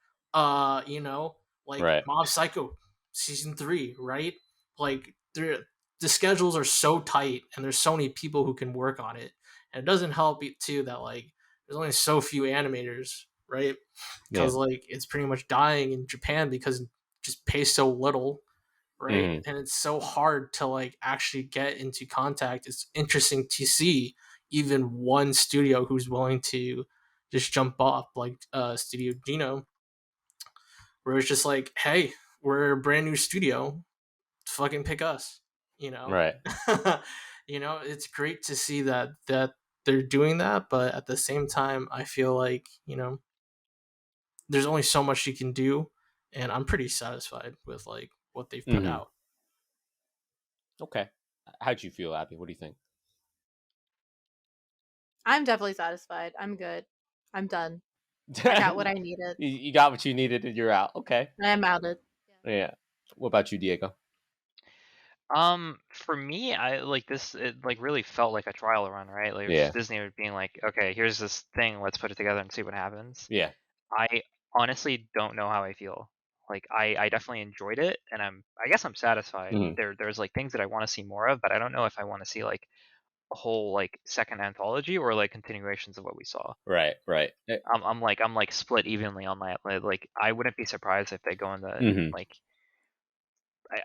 like Right. Mob Psycho season 3, right? Like the schedules are so tight and there's so many people who can work on it. And it doesn't help too that like there's only so few animators, right? Because like it's pretty much dying in Japan because it just pays so little, right? And it's so hard to like actually get into contact. It's interesting to see even one studio who's willing to just jump off, like Studio Gino, where it's just like, hey, we're a brand new studio, fucking pick us, Right. It's great to see that they're doing that, but at the same time I feel like there's only so much you can do, and I'm pretty satisfied with like what they've put out. Okay. How'd you feel, Abby? What do you think? I'm definitely satisfied. I'm good. I'm done. I got what I needed. You got what you needed and you're out. Okay. I'm outed. Yeah. What about you, Diego? For me, I like this. It like really felt like a trial run, right? Like Yeah. Disney being like, okay, here's this thing, let's put it together and see what happens. Yeah. I honestly don't know how I feel. Like I definitely enjoyed it, and I guess I'm satisfied. There's like things that I want to see more of, but I don't know if I want to see like a whole like second anthology or like continuations of what we saw. Right. I'm like split evenly on that. Like I wouldn't be surprised if they go in the like.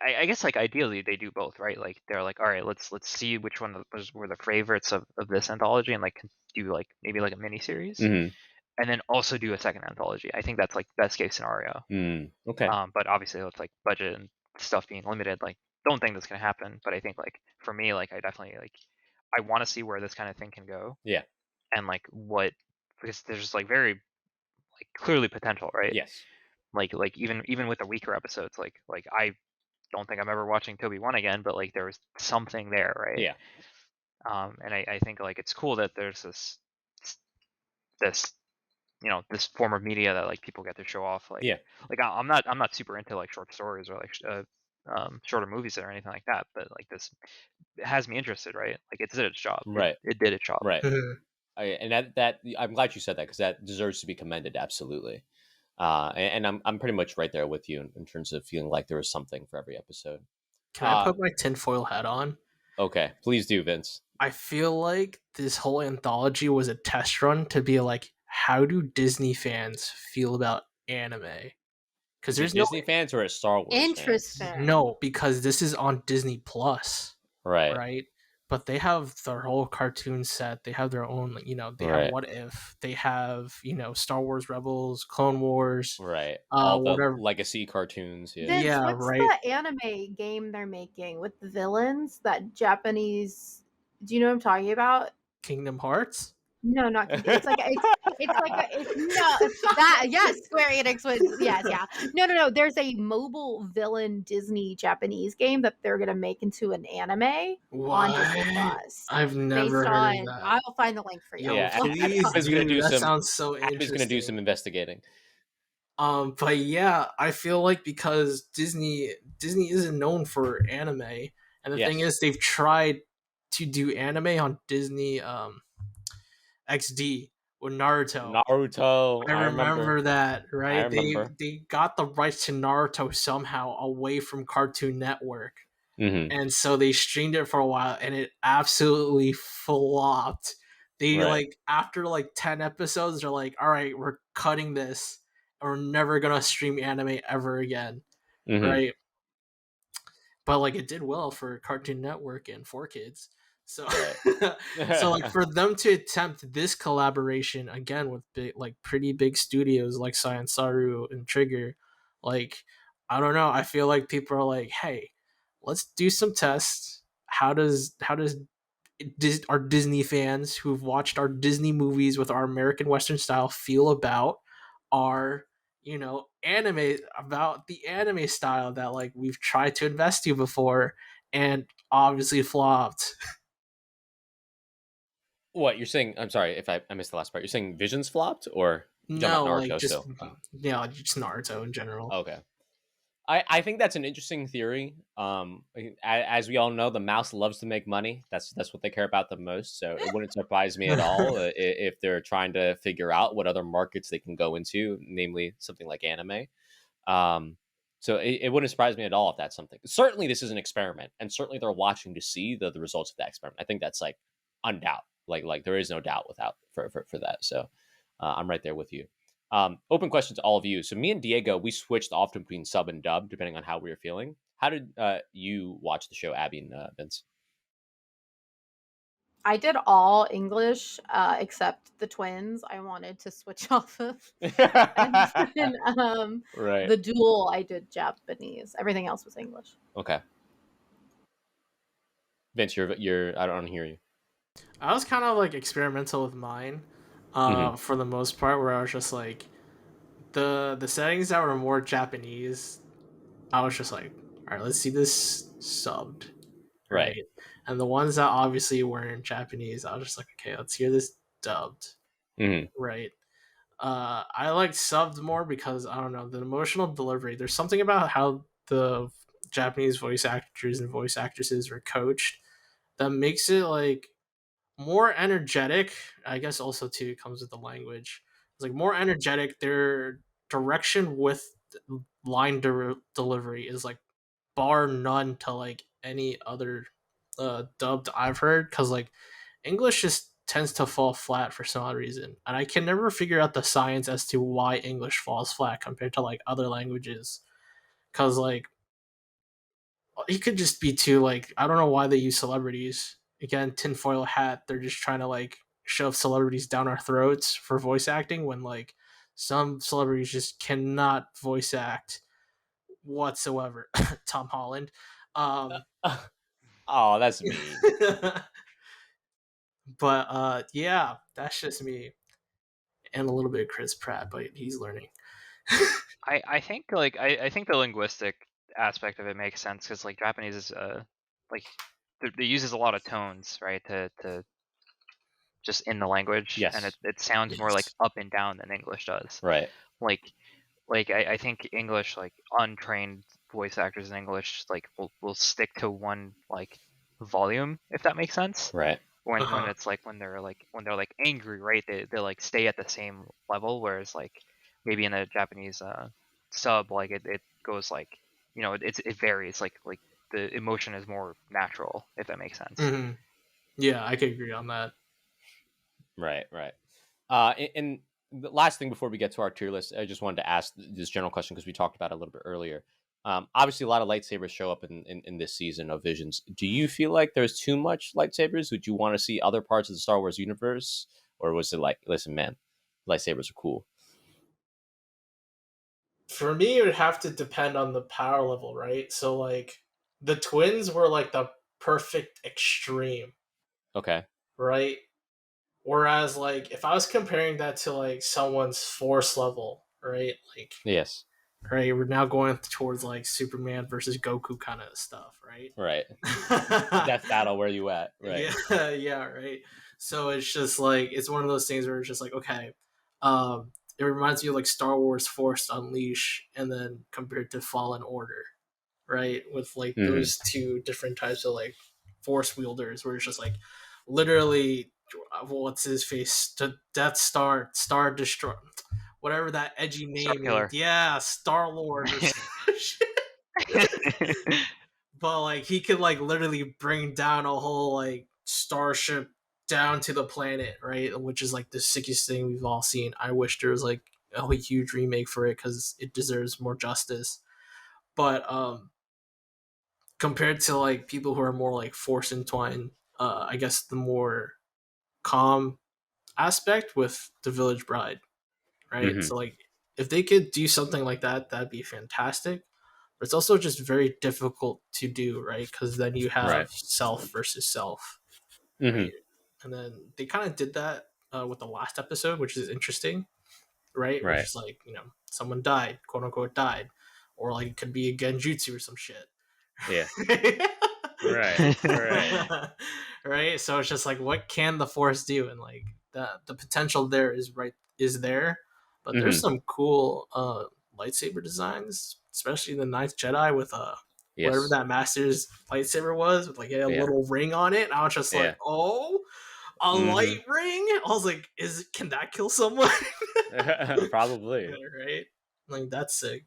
I guess like ideally they do both, right? Like they're like, all right, let's see which one were the favorites of this anthology, and like do like maybe like a mini series, and then also do a second anthology. I think that's like best case scenario. Okay. But obviously it's like budget and stuff being limited. Like don't think that's gonna happen. But I think like for me, like I definitely like I want to see where this kind of thing can go. Yeah. And like what, because there's like very like clearly potential, right? Yes. Like even with the weaker episodes, like I don't think I'm ever watching Toby 1 again, but like there was something there, right? Yeah. And I think like it's cool that there's this this form of media that like people get to show off. Like like I'm not super into like short stories or like shorter movies or anything like that, but like this has me interested, right? Like it did its job. Right. It did its job. Right. And that I'm glad you said that, because that deserves to be commended. Absolutely. And I'm pretty much right there with you in terms of feeling like there was something for every episode. Can I put my tinfoil hat on? Okay, please do, Vince. I feel like this whole anthology was a test run to be like, how do Disney fans feel about anime? Because there's Disney fans or Star Wars Interesting. fans? No, because this is on Disney Plus, right? But they have their whole cartoon set. They have their own, they have What If. They have, Star Wars Rebels, Clone Wars. Right. All whatever. the legacy cartoons. Yeah. Vince, yeah, what's right. the anime game they're making with the villains? That Japanese. Do you know what I'm talking about? Kingdom Hearts? No, not Kingdom. It's like Square Enix was yeah. No. There's a mobile villain Disney Japanese game that they're gonna make into an anime on Disney Plus. I've never heard of that. I'll find the link for you. Yeah, that sounds so interesting. He's gonna do some investigating. But yeah, I feel like because Disney isn't known for anime, and the thing is, they've tried to do anime on Disney XD with Naruto. Naruto. I remember that, I right? remember. They got the rights to Naruto somehow away from Cartoon Network. Mm-hmm. And so they streamed it for a while and it absolutely flopped. They Right. like after like 10 episodes they're like, "All right, we're cutting this and we're never going to stream anime ever again." Mm-hmm. Right? But like it did well for Cartoon Network and 4Kids. So so like for them to attempt this collaboration again with like pretty big studios like Science Saru and Trigger, like I don't know, I feel like people are like, "Hey, let's do some tests. How does our Disney fans who've watched our Disney movies with our American Western style feel about our anime, about the anime style that like we've tried to invest to before and obviously flopped." What you're saying? I'm sorry if I missed the last part. You're saying Visions flopped, or you talking about No, like Naruto just still? just Naruto in general. Okay. I think that's an interesting theory. As we all know, the mouse loves to make money. That's what they care about the most. So it wouldn't surprise me at all if they're trying to figure out what other markets they can go into, namely something like anime. So it wouldn't surprise me at all if that's something. Certainly, this is an experiment, and certainly they're watching to see the results of that experiment. I think that's like undoubt. Like there is no doubt without for that. So I'm right there with you. Open question to all of you. So me and Diego, we switched often between sub and dub depending on how we were feeling. How did you watch the show, Abby and Vince? I did all English except the twins. I wanted to switch off of, and then Right. the duel I did Japanese. Everything else was English. Okay. Vince, you're. I don't hear you. I was kind of like experimental with mine, Mm-hmm. for the most part, where I was just like the settings that were more Japanese. I was just like, all right, let's see this subbed, Right. right? And the ones that obviously weren't Japanese, I was just like, okay, let's hear this dubbed, Mm-hmm. right? I like subbed more because I don't know, the emotional delivery. There's something about how the Japanese voice actors and voice actresses are coached that makes it like more energetic. I guess also too it comes with the language. It's like more energetic. Their direction with line delivery is like bar none to like any other dubbed I've heard, because like English just tends to fall flat for some odd reason, and I can never figure out the science as to why English falls flat compared to like other languages. Because like it could just be too like I don't know why they use celebrities again, tinfoil hat. They're just trying to like shove celebrities down our throats for voice acting when like some celebrities just cannot voice act whatsoever. Tom Holland. Oh, that's mean. But yeah, that's just me, and a little bit of Chris Pratt, but he's learning. I think like I think the linguistic aspect of it makes sense because like Japanese is like it uses a lot of tones, right, to just in the language, and Yes. it sounds more like Yes. up and down than English does. Right. Like I think English, like untrained voice actors in English like will stick to one like volume, if that makes sense. Right. When Uh-huh. it's like when they're like angry, right? They like stay at the same level, whereas like maybe in a Japanese sub, like it goes like it varies. Like the emotion is more natural, if that makes sense. Hmm. Yeah, I could agree on that. Right. Right. And the last thing before we get to our tier list, I just wanted to ask this general question because we talked about it a little bit earlier. Obviously, a lot of lightsabers show up in this season of Visions. Do you feel like there's too much lightsabers? Would you want to see other parts of the Star Wars universe? Or was it like, listen, man, lightsabers are cool? For me, it would have to depend on the power level, right? So like the twins were like the perfect extreme, Okay. right? Whereas like if I was comparing that to like someone's force level, right? Like Yes. right, we're now going towards like Superman versus Goku kind of stuff, right? Right. Death battle, where you at? Right. Yeah, yeah, right. So it's just like it's one of those things where it's just like okay, it reminds me of like Star Wars Force Unleash, and then compared to Fallen Order, right? With like Hmm. those two different types of like force wielders, where it's just like literally, what's his face, Death Star, Star Destroyer, whatever that edgy name is. Yeah, Star Lord or some shit. But like he could like literally bring down a whole like starship down to the planet, right? Which is like the sickest thing we've all seen. I wish there was like a huge remake for it because it deserves more justice. But compared to like people who are more like force entwined, I guess the more calm aspect with the Village Bride, right? Mhm. So like if they could do something like that, that'd be fantastic. But it's also just very difficult to do, right? Because then you have Right. self versus self, Mhm. right? And then they kind of did that with the last episode, which is interesting, right? Which Right. is like, you know, someone died, quote unquote died, or like it could be a genjutsu or some shit. Yeah. Right. Right. So it's just like, what can the Force do? And like the potential there is there, but there's Mhm. some cool lightsaber designs, especially the Ninth Jedi with whatever Yes. that Master's lightsaber was, with like a Yeah. little ring on it. And I was just Yeah. like, oh, a Mhm. light ring. I was like, can that kill someone? Probably. Right. Like that's sick.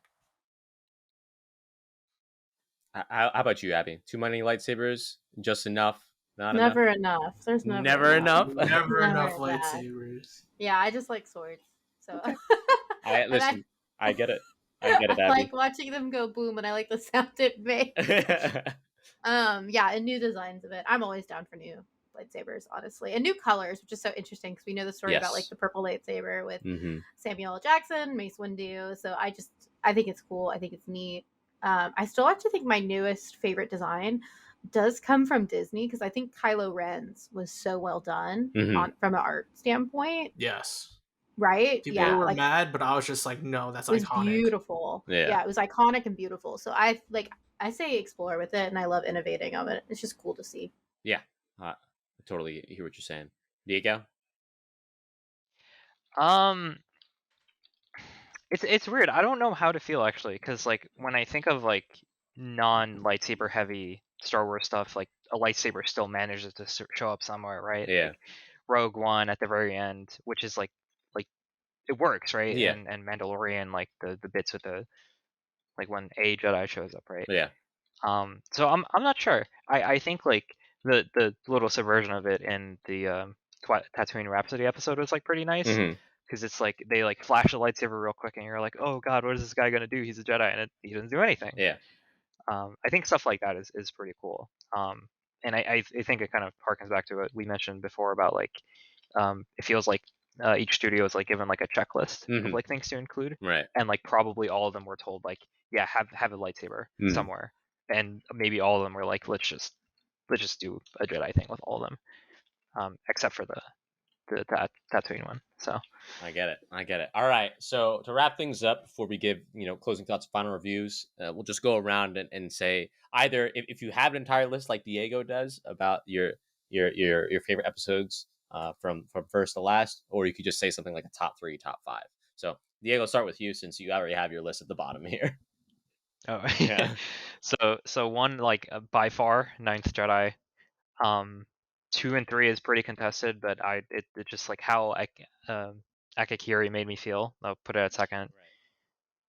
How about you, Abby? Too many lightsabers? Just enough? Not Never enough. There's never, Never enough? Never enough Never enough. lightsabers. Yeah, I just like swords. So Okay. And Listen, I get it. I get it, I Abby. like watching them go boom, and I like the sound it makes. Yeah, and new designs of it. I'm always down for new lightsabers, honestly, and new colors, which is so interesting because we know the story about like Yes. the purple lightsaber with Mhm. Samuel L. Jackson, Mace Windu. So I think it's cool. I think it's neat. I still actually think my newest favorite design does come from Disney because I think Kylo Ren's was so well done Mhm. from an art standpoint, Yes. right? People Yeah, were like mad, but I was just like, no, that's it was iconic. beautiful. Yeah. Yeah, it was iconic and beautiful. So I say explore with it, and I love innovating of it. It's just cool to see. Yeah. I totally hear what you're saying. Diego? Um, it's weird. I don't know how to feel actually, because like when I think of like non lightsaber heavy Star Wars stuff, like a lightsaber still manages to show up somewhere, right? Yeah. Like Rogue One at the very end, which is like it works, right? Yeah. And Mandalorian, like the bits with the like when a Jedi shows up, right? Yeah. So I'm not sure. I think like the little subversion of it in the Tatooine Rhapsody episode was like pretty nice. Mhm. Because it's like they like flash a lightsaber real quick, and you're like, "Oh God, what is this guy gonna do? He's a Jedi, and he doesn't do anything." Yeah. I think stuff like that is pretty cool. And I think it kind of harkens back to what we mentioned before about like it feels like each studio is like given like a checklist of Mhm. like things to include, Right. and like probably all of them were told like, yeah, have a lightsaber Mhm. somewhere, and maybe all of them were like, let's just do a Jedi thing with all of them, except for the Tatooine one. So I get it. All right. So to wrap things up before we give, closing thoughts, final reviews, we'll just go around and say either if you have an entire list like Diego does about your favorite episodes from first to last, or you could just say something like a top 3, top 5. So Diego, start with you since you already have your list at the bottom here. oh Yeah. so one like by far Ninth Jedi. 2 and 3 is pretty contested, but it just like how Akakiri made me feel. I'll put it at second.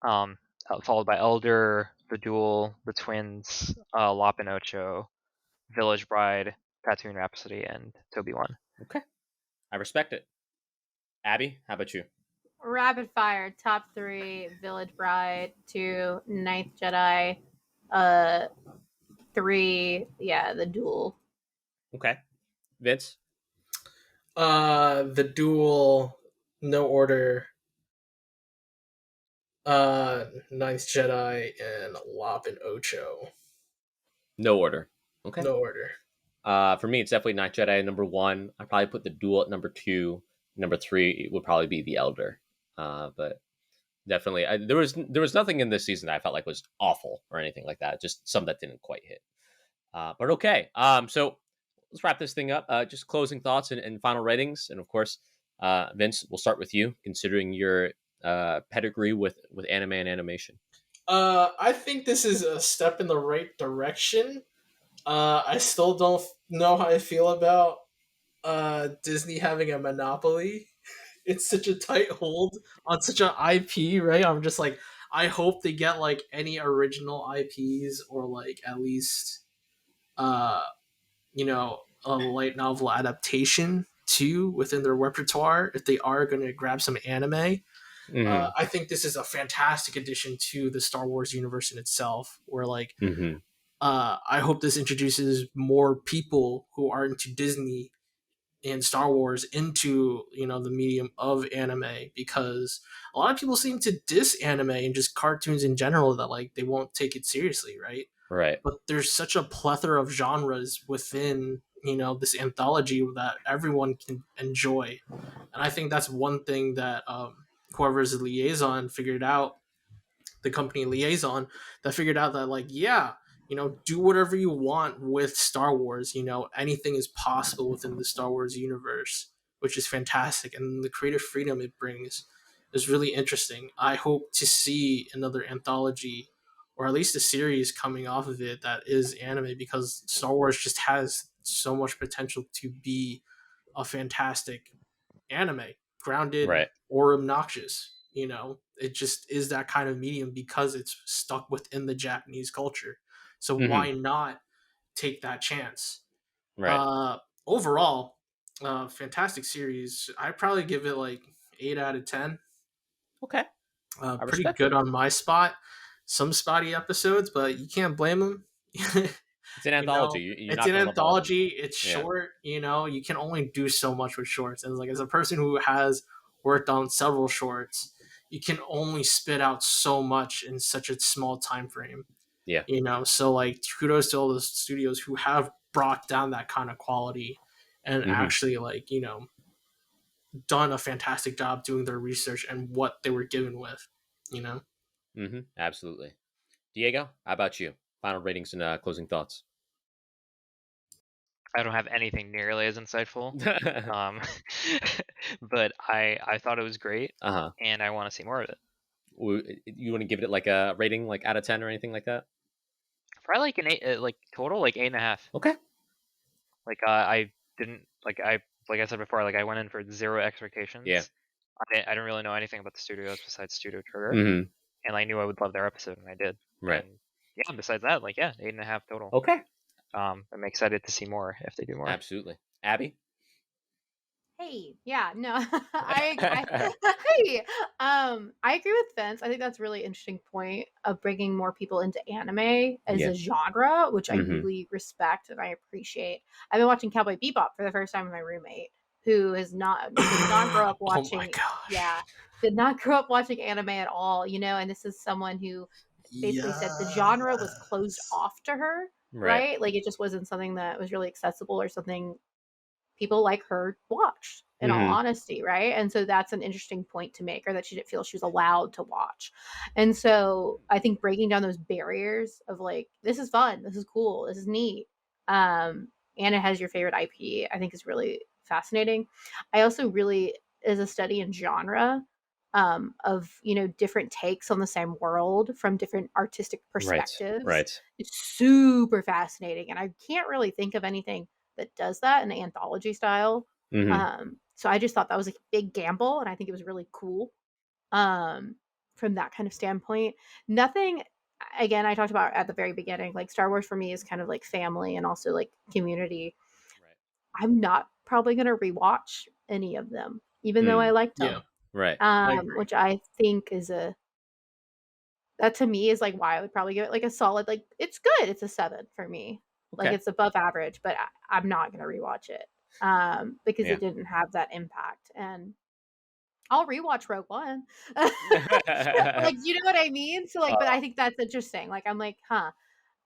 Right. Followed by Elder, The Duel, The Twins, Lop and Ocho, Village Bride, Tatooine Rhapsody, and Toby 1. Okay. I respect it. Abby, how about you? Rapid fire, top 3, Village Bride, 2, Ninth Jedi, 3, yeah, The Duel. Okay. Vince? The Duel, No Order, Ninth Jedi, and Lop and Ocho. No order. Okay. No Order. For me, it's definitely Night Jedi number 1. I probably put the Duel at number 2. Number 3 would probably be the Elder. But definitely, there was nothing in this season that I felt like was awful or anything like that. Just some that didn't quite hit. But okay. So let's wrap this thing up. Just closing thoughts and final ratings, and of course, Vince, we'll start with you, considering your pedigree with anime and animation. I think this is a step in the right direction. I still don't know how I feel about Disney having a monopoly. It's such a tight hold on such an IP, right? I'm just like, I hope they get like any original IPs or like at least uh a light novel adaptation too within their repertoire if they are going to grab some anime. Mm-hmm. I think this is a fantastic addition to the Star Wars universe in itself. Where like, Mm-hmm. I hope this introduces more people who are into Disney and Star Wars into the medium of anime, because a lot of people seem to diss anime and just cartoons in general, that like they won't take it seriously, right? Right. But there's such a plethora of genres within this anthology that everyone can enjoy, and I think that's one thing that whoever's the liaison figured out, the company liaison, that figured out that like, yeah, do whatever you want with Star Wars. Anything is possible within the Star Wars universe, which is fantastic, and the creative freedom it brings is really interesting. I hope to see another anthology, or at least a series coming off of it, that is anime, because Star Wars just has so much potential to be a fantastic anime, grounded Right. or obnoxious. It just is that kind of medium because it's stuck within the Japanese culture. So Mm-hmm. why not take that chance? Right. Overall, fantastic series. I'd probably give it like 8 out of 10. Okay. I Pretty respect good it. on my spot. Some spotty episodes, but you can't blame them. It's an anthology. You're It's not an going to love all of them. anthology. It's Yeah. short. You can only do so much with shorts. And like, as a person who has worked on several shorts, you can only spit out so much in such a small time frame. Yeah. So like, kudos to all the studios who have brought down that kind of quality and Mm-hmm. actually like done a fantastic job doing their research and what they were given with. You know. Mm-hmm. Absolutely. Diego, how about you? Final ratings and closing thoughts. I don't have anything nearly as insightful, um, but I thought it was great, Uh-huh. and I want to see more of it. You want to give it like a rating, like out of 10 or anything like that? Probably like an 8, like total like 8.5. Okay. Like I didn't like I said before, like I went in for zero expectations. Yeah. I didn't really know anything about the studios besides Studio Trigger, Mm-hmm. and I knew I would love their episode, and I did. Right. And yeah, besides that, like 8.5 total. Okay. I'm excited to see more if they do more. Absolutely. Abby? Hey, yeah, no, hey, I agree with Vince. I think that's a really interesting point of bringing more people into anime as Yeah. a genre, which I Mhm. really respect and I appreciate. I've been watching Cowboy Bebop for the first time with my roommate, who is not did not grow up Oh my watching. gosh. Yeah, did not grow up watching anime at all. And this is someone who basically said the genre was closed Yes. off to her, Right. right? Like it just wasn't something that was really accessible or something people like her watched, in all Mhm. honesty, right? And so that's an interesting point to make, or that she didn't feel she was allowed to watch. And so I think breaking down those barriers of like, this is fun, this is cool, this is neat, and it has your favorite IP, I think is really fascinating. I also really, as a study in genre, of different takes on the same world from different artistic Right. perspectives, Right. it's super fascinating, and I can't really think of anything that does that in an anthology style. Mhm. So I just thought that was a big gamble, and I think it was really cool, from that kind of standpoint. Nothing, again, I talked about at the very beginning, like Star Wars for me is kind of like family and also like community. Right. I'm not probably going to rewatch any of them, even though I Mm. liked Yeah, them, Right. I agree. which I think is that to me is like why I would probably give it like a solid, like it's good. It's a 7 for me. Like Okay. it's above average, but I'm not gonna rewatch it. Because Yeah. it didn't have that impact. And I'll rewatch Rogue One. Like, you know what I mean? So like, but I think that's interesting. Like I'm like, huh.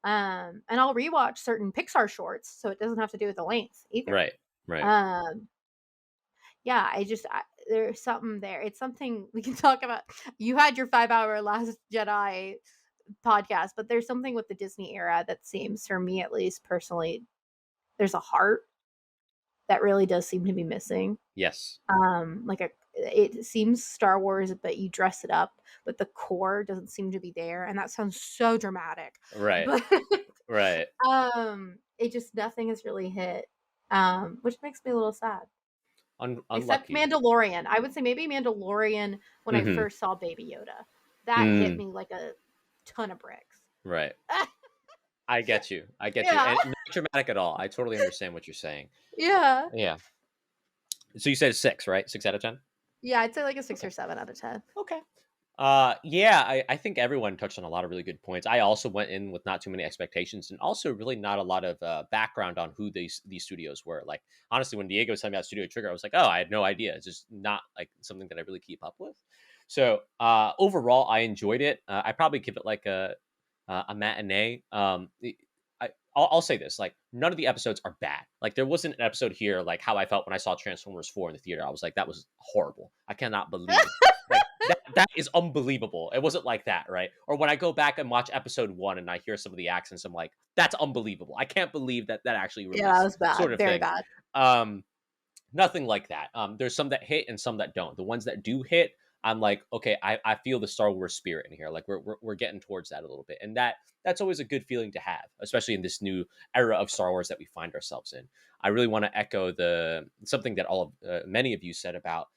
And I'll rewatch certain Pixar shorts, so it doesn't have to do with the length either. Right. Right. Um, yeah, there's something there. It's something we can talk about. You had your 5-hour Last Jedi podcast, but there's something with the Disney era that seems, for me at least personally, there's a heart that really does seem to be missing. Yes. It seems Star Wars, but you dress it up, but the core doesn't seem to be there, and that sounds so dramatic. Right. But Right. it just nothing has really hit, which makes me a little sad. Except Unlucky. Mandalorian. I would say maybe Mandalorian when I Mhm. first saw Baby Yoda. That hit me like a ton of bricks. Right. I get you. And Yeah. not dramatic at all. I totally understand what you're saying. Yeah. Yeah. So you said 6, right? 6 out of 10? Yeah, I'd say like a 6 Okay. or 7 out of 10. Okay. Yeah, I think everyone touched on a lot of really good points. I also went in with not too many expectations, and also really not a lot of background on who these studios were. Like, honestly, when Diego was talking about Studio Trigger, I was like, oh, I had no idea. It's just not like something that I really keep up with. So overall, I enjoyed it. I probably give it like a matinee. I'll say this: like, none of the episodes are bad. Like, there wasn't an episode here like how I felt when I saw Transformers 4 in the theater. I was like, that was horrible. I cannot believe. Like, that is unbelievable. It wasn't like that, right? Or when I go back and watch episode 1 and I hear some of the accents, I'm like, that's unbelievable. I can't believe that actually Yeah, that was bad. sort of Very thing. bad. Nothing like that. There's some that hit and some that don't. The ones that do hit, I'm like, okay, I feel the Star Wars spirit in here. Like, we're getting towards that a little bit, and that's always a good feeling to have, especially in this new era of Star Wars that we find ourselves in. I really want to echo something that many of you said about.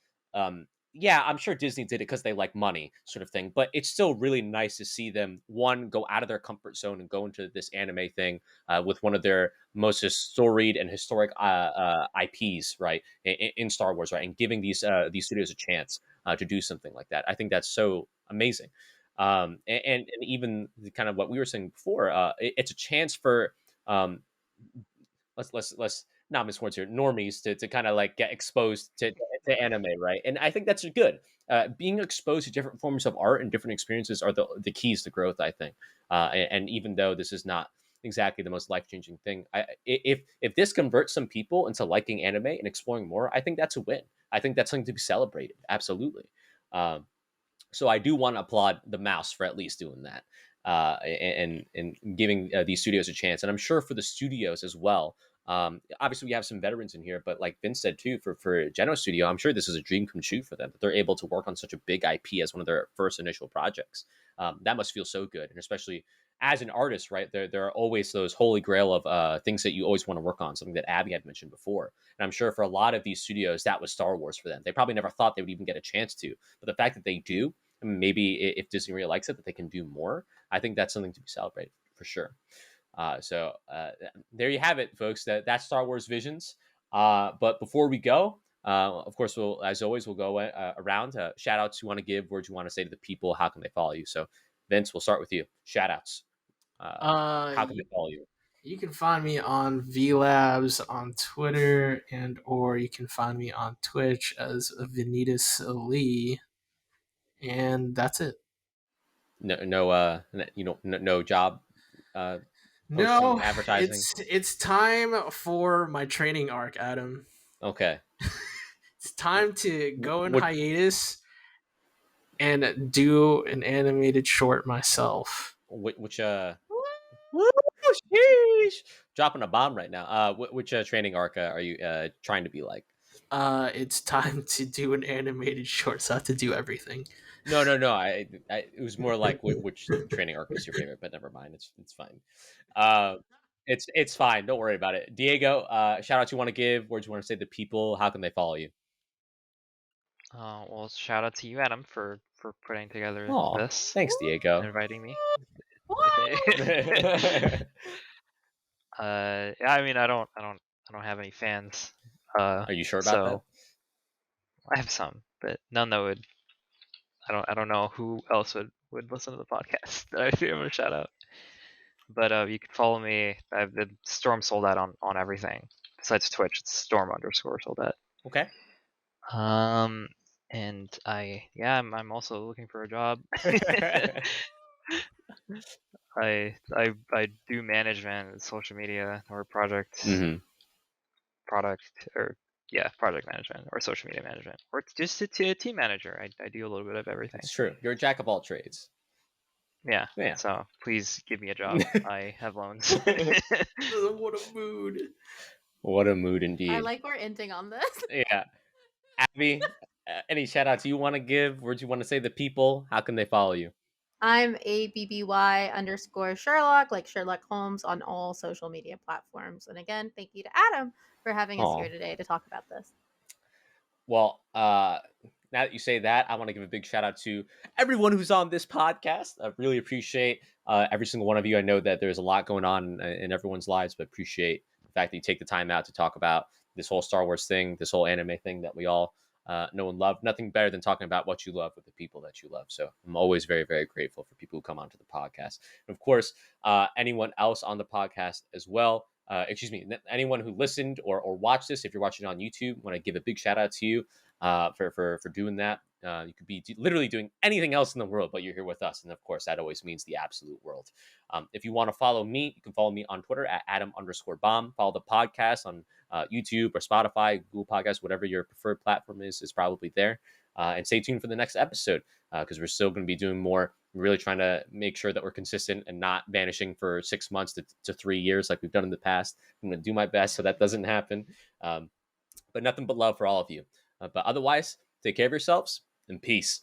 Yeah, I'm sure Disney did it because they like money, sort of thing. But it's still really nice to see them, one, go out of their comfort zone and go into this anime thing with one of their most storied and historic IPs, right, in Star Wars, right, and giving these studios a chance to do something like that. I think that's so amazing. And even kind of what we were saying before, it's a chance for let's not miss words here, normies to kind of like get exposed to anime, right? And I think that's good. Being exposed to different forms of art and different experiences are the keys to growth, I think. And even though this is not exactly the most life-changing thing, if this converts some people into liking anime and exploring more, I think that's a win. I think that's something to be celebrated. Absolutely. So I do want to applaud the mouse for at least doing that. And giving these studios a chance, and I'm sure for the studios as well. Obviously, we have some veterans in here, but like Vince said too, for Geno Studio, I'm sure this is a dream come true for them that they're able to work on such a big IP as one of their first initial projects. That must feel so good, and especially as an artist, right? There are always those holy grail of things that you always want to work on. Something that Abby had mentioned before, and I'm sure for a lot of these studios, that was Star Wars for them. They probably never thought they would even get a chance to, but the fact that they do, and maybe if Disney really likes it, that they can do more. I think that's something to be celebrated for sure. So there you have it, folks. That's Star Wars Visions. But before we go, of course, as always, we'll go around. Shout outs you want to give, words you want to say to the people, how can they follow you? So, Vince, we'll start with you. Shout outs. How can they follow you? You can find me on VLabs on Twitter, or you can find me on Twitch as Vanitas Lee, and that's it. No job. No, advertising. It's time for my training arc, Adam. Okay. It's time to go in hiatus and do an animated short myself. Which sheesh. Dropping a bomb right now. Which training arc are you trying to be like? It's time to do an animated short, so I have to do everything. No. It was more like which training arc is your favorite, but never mind. It's fine. It's fine. Don't worry about it. Diego, shout out you want to give, words you want to say to people, how can they follow you? Well, shout out to you, Adam, for putting together this. Thanks, Diego. And inviting me. Yeah, I mean, I don't have any fans. Are you sure about that? I have some, but none that would. I don't know who else would listen to the podcast that I'd be able to shout out. But you can follow me. The Storm sold out on everything besides Twitch. It's Storm_sold out. Okay. And I'm also looking for a job. I do management, social media, or project management, or social media management, or just a team manager. I do a little bit of everything. It's true. You're a jack of all trades. Yeah. So please give me a job. I have loans. What a mood. What a mood indeed. I like we're ending on this. Yeah. Abby, any shout outs you want to give? Words you want to say to the people? How can they follow you? I'm ABBY_Sherlock, like Sherlock Holmes, on all social media platforms. And again, thank you to Adam for having us Aw. here today to talk about this. Well, now that you say that, I want to give a big shout out to everyone who's on this podcast. I really appreciate every single one of you. I know that there's a lot going on in everyone's lives, but appreciate the fact that you take the time out to talk about this whole Star Wars thing, this whole anime thing that we all know and love. Nothing better than talking about what you love with the people that you love. So I'm always very, very grateful for people who come onto the podcast. And of course, anyone else on the podcast as well. Excuse me, anyone who listened or watched this, if you're watching on YouTube, want to give a big shout out to you for doing that. You could be literally doing anything else in the world, but you're here with us. And of course, that always means the absolute world. If you want to follow me, you can follow me on Twitter at Adam_bomb. Follow the podcast on YouTube or Spotify, Google Podcasts, whatever your preferred platform is probably there. And stay tuned for the next episode because we're still going to be doing more. We're really trying to make sure that we're consistent and not vanishing for 6 months to 3 years like we've done in the past. I'm going to do my best so that doesn't happen. But nothing but love for all of you. But otherwise, take care of yourselves and peace.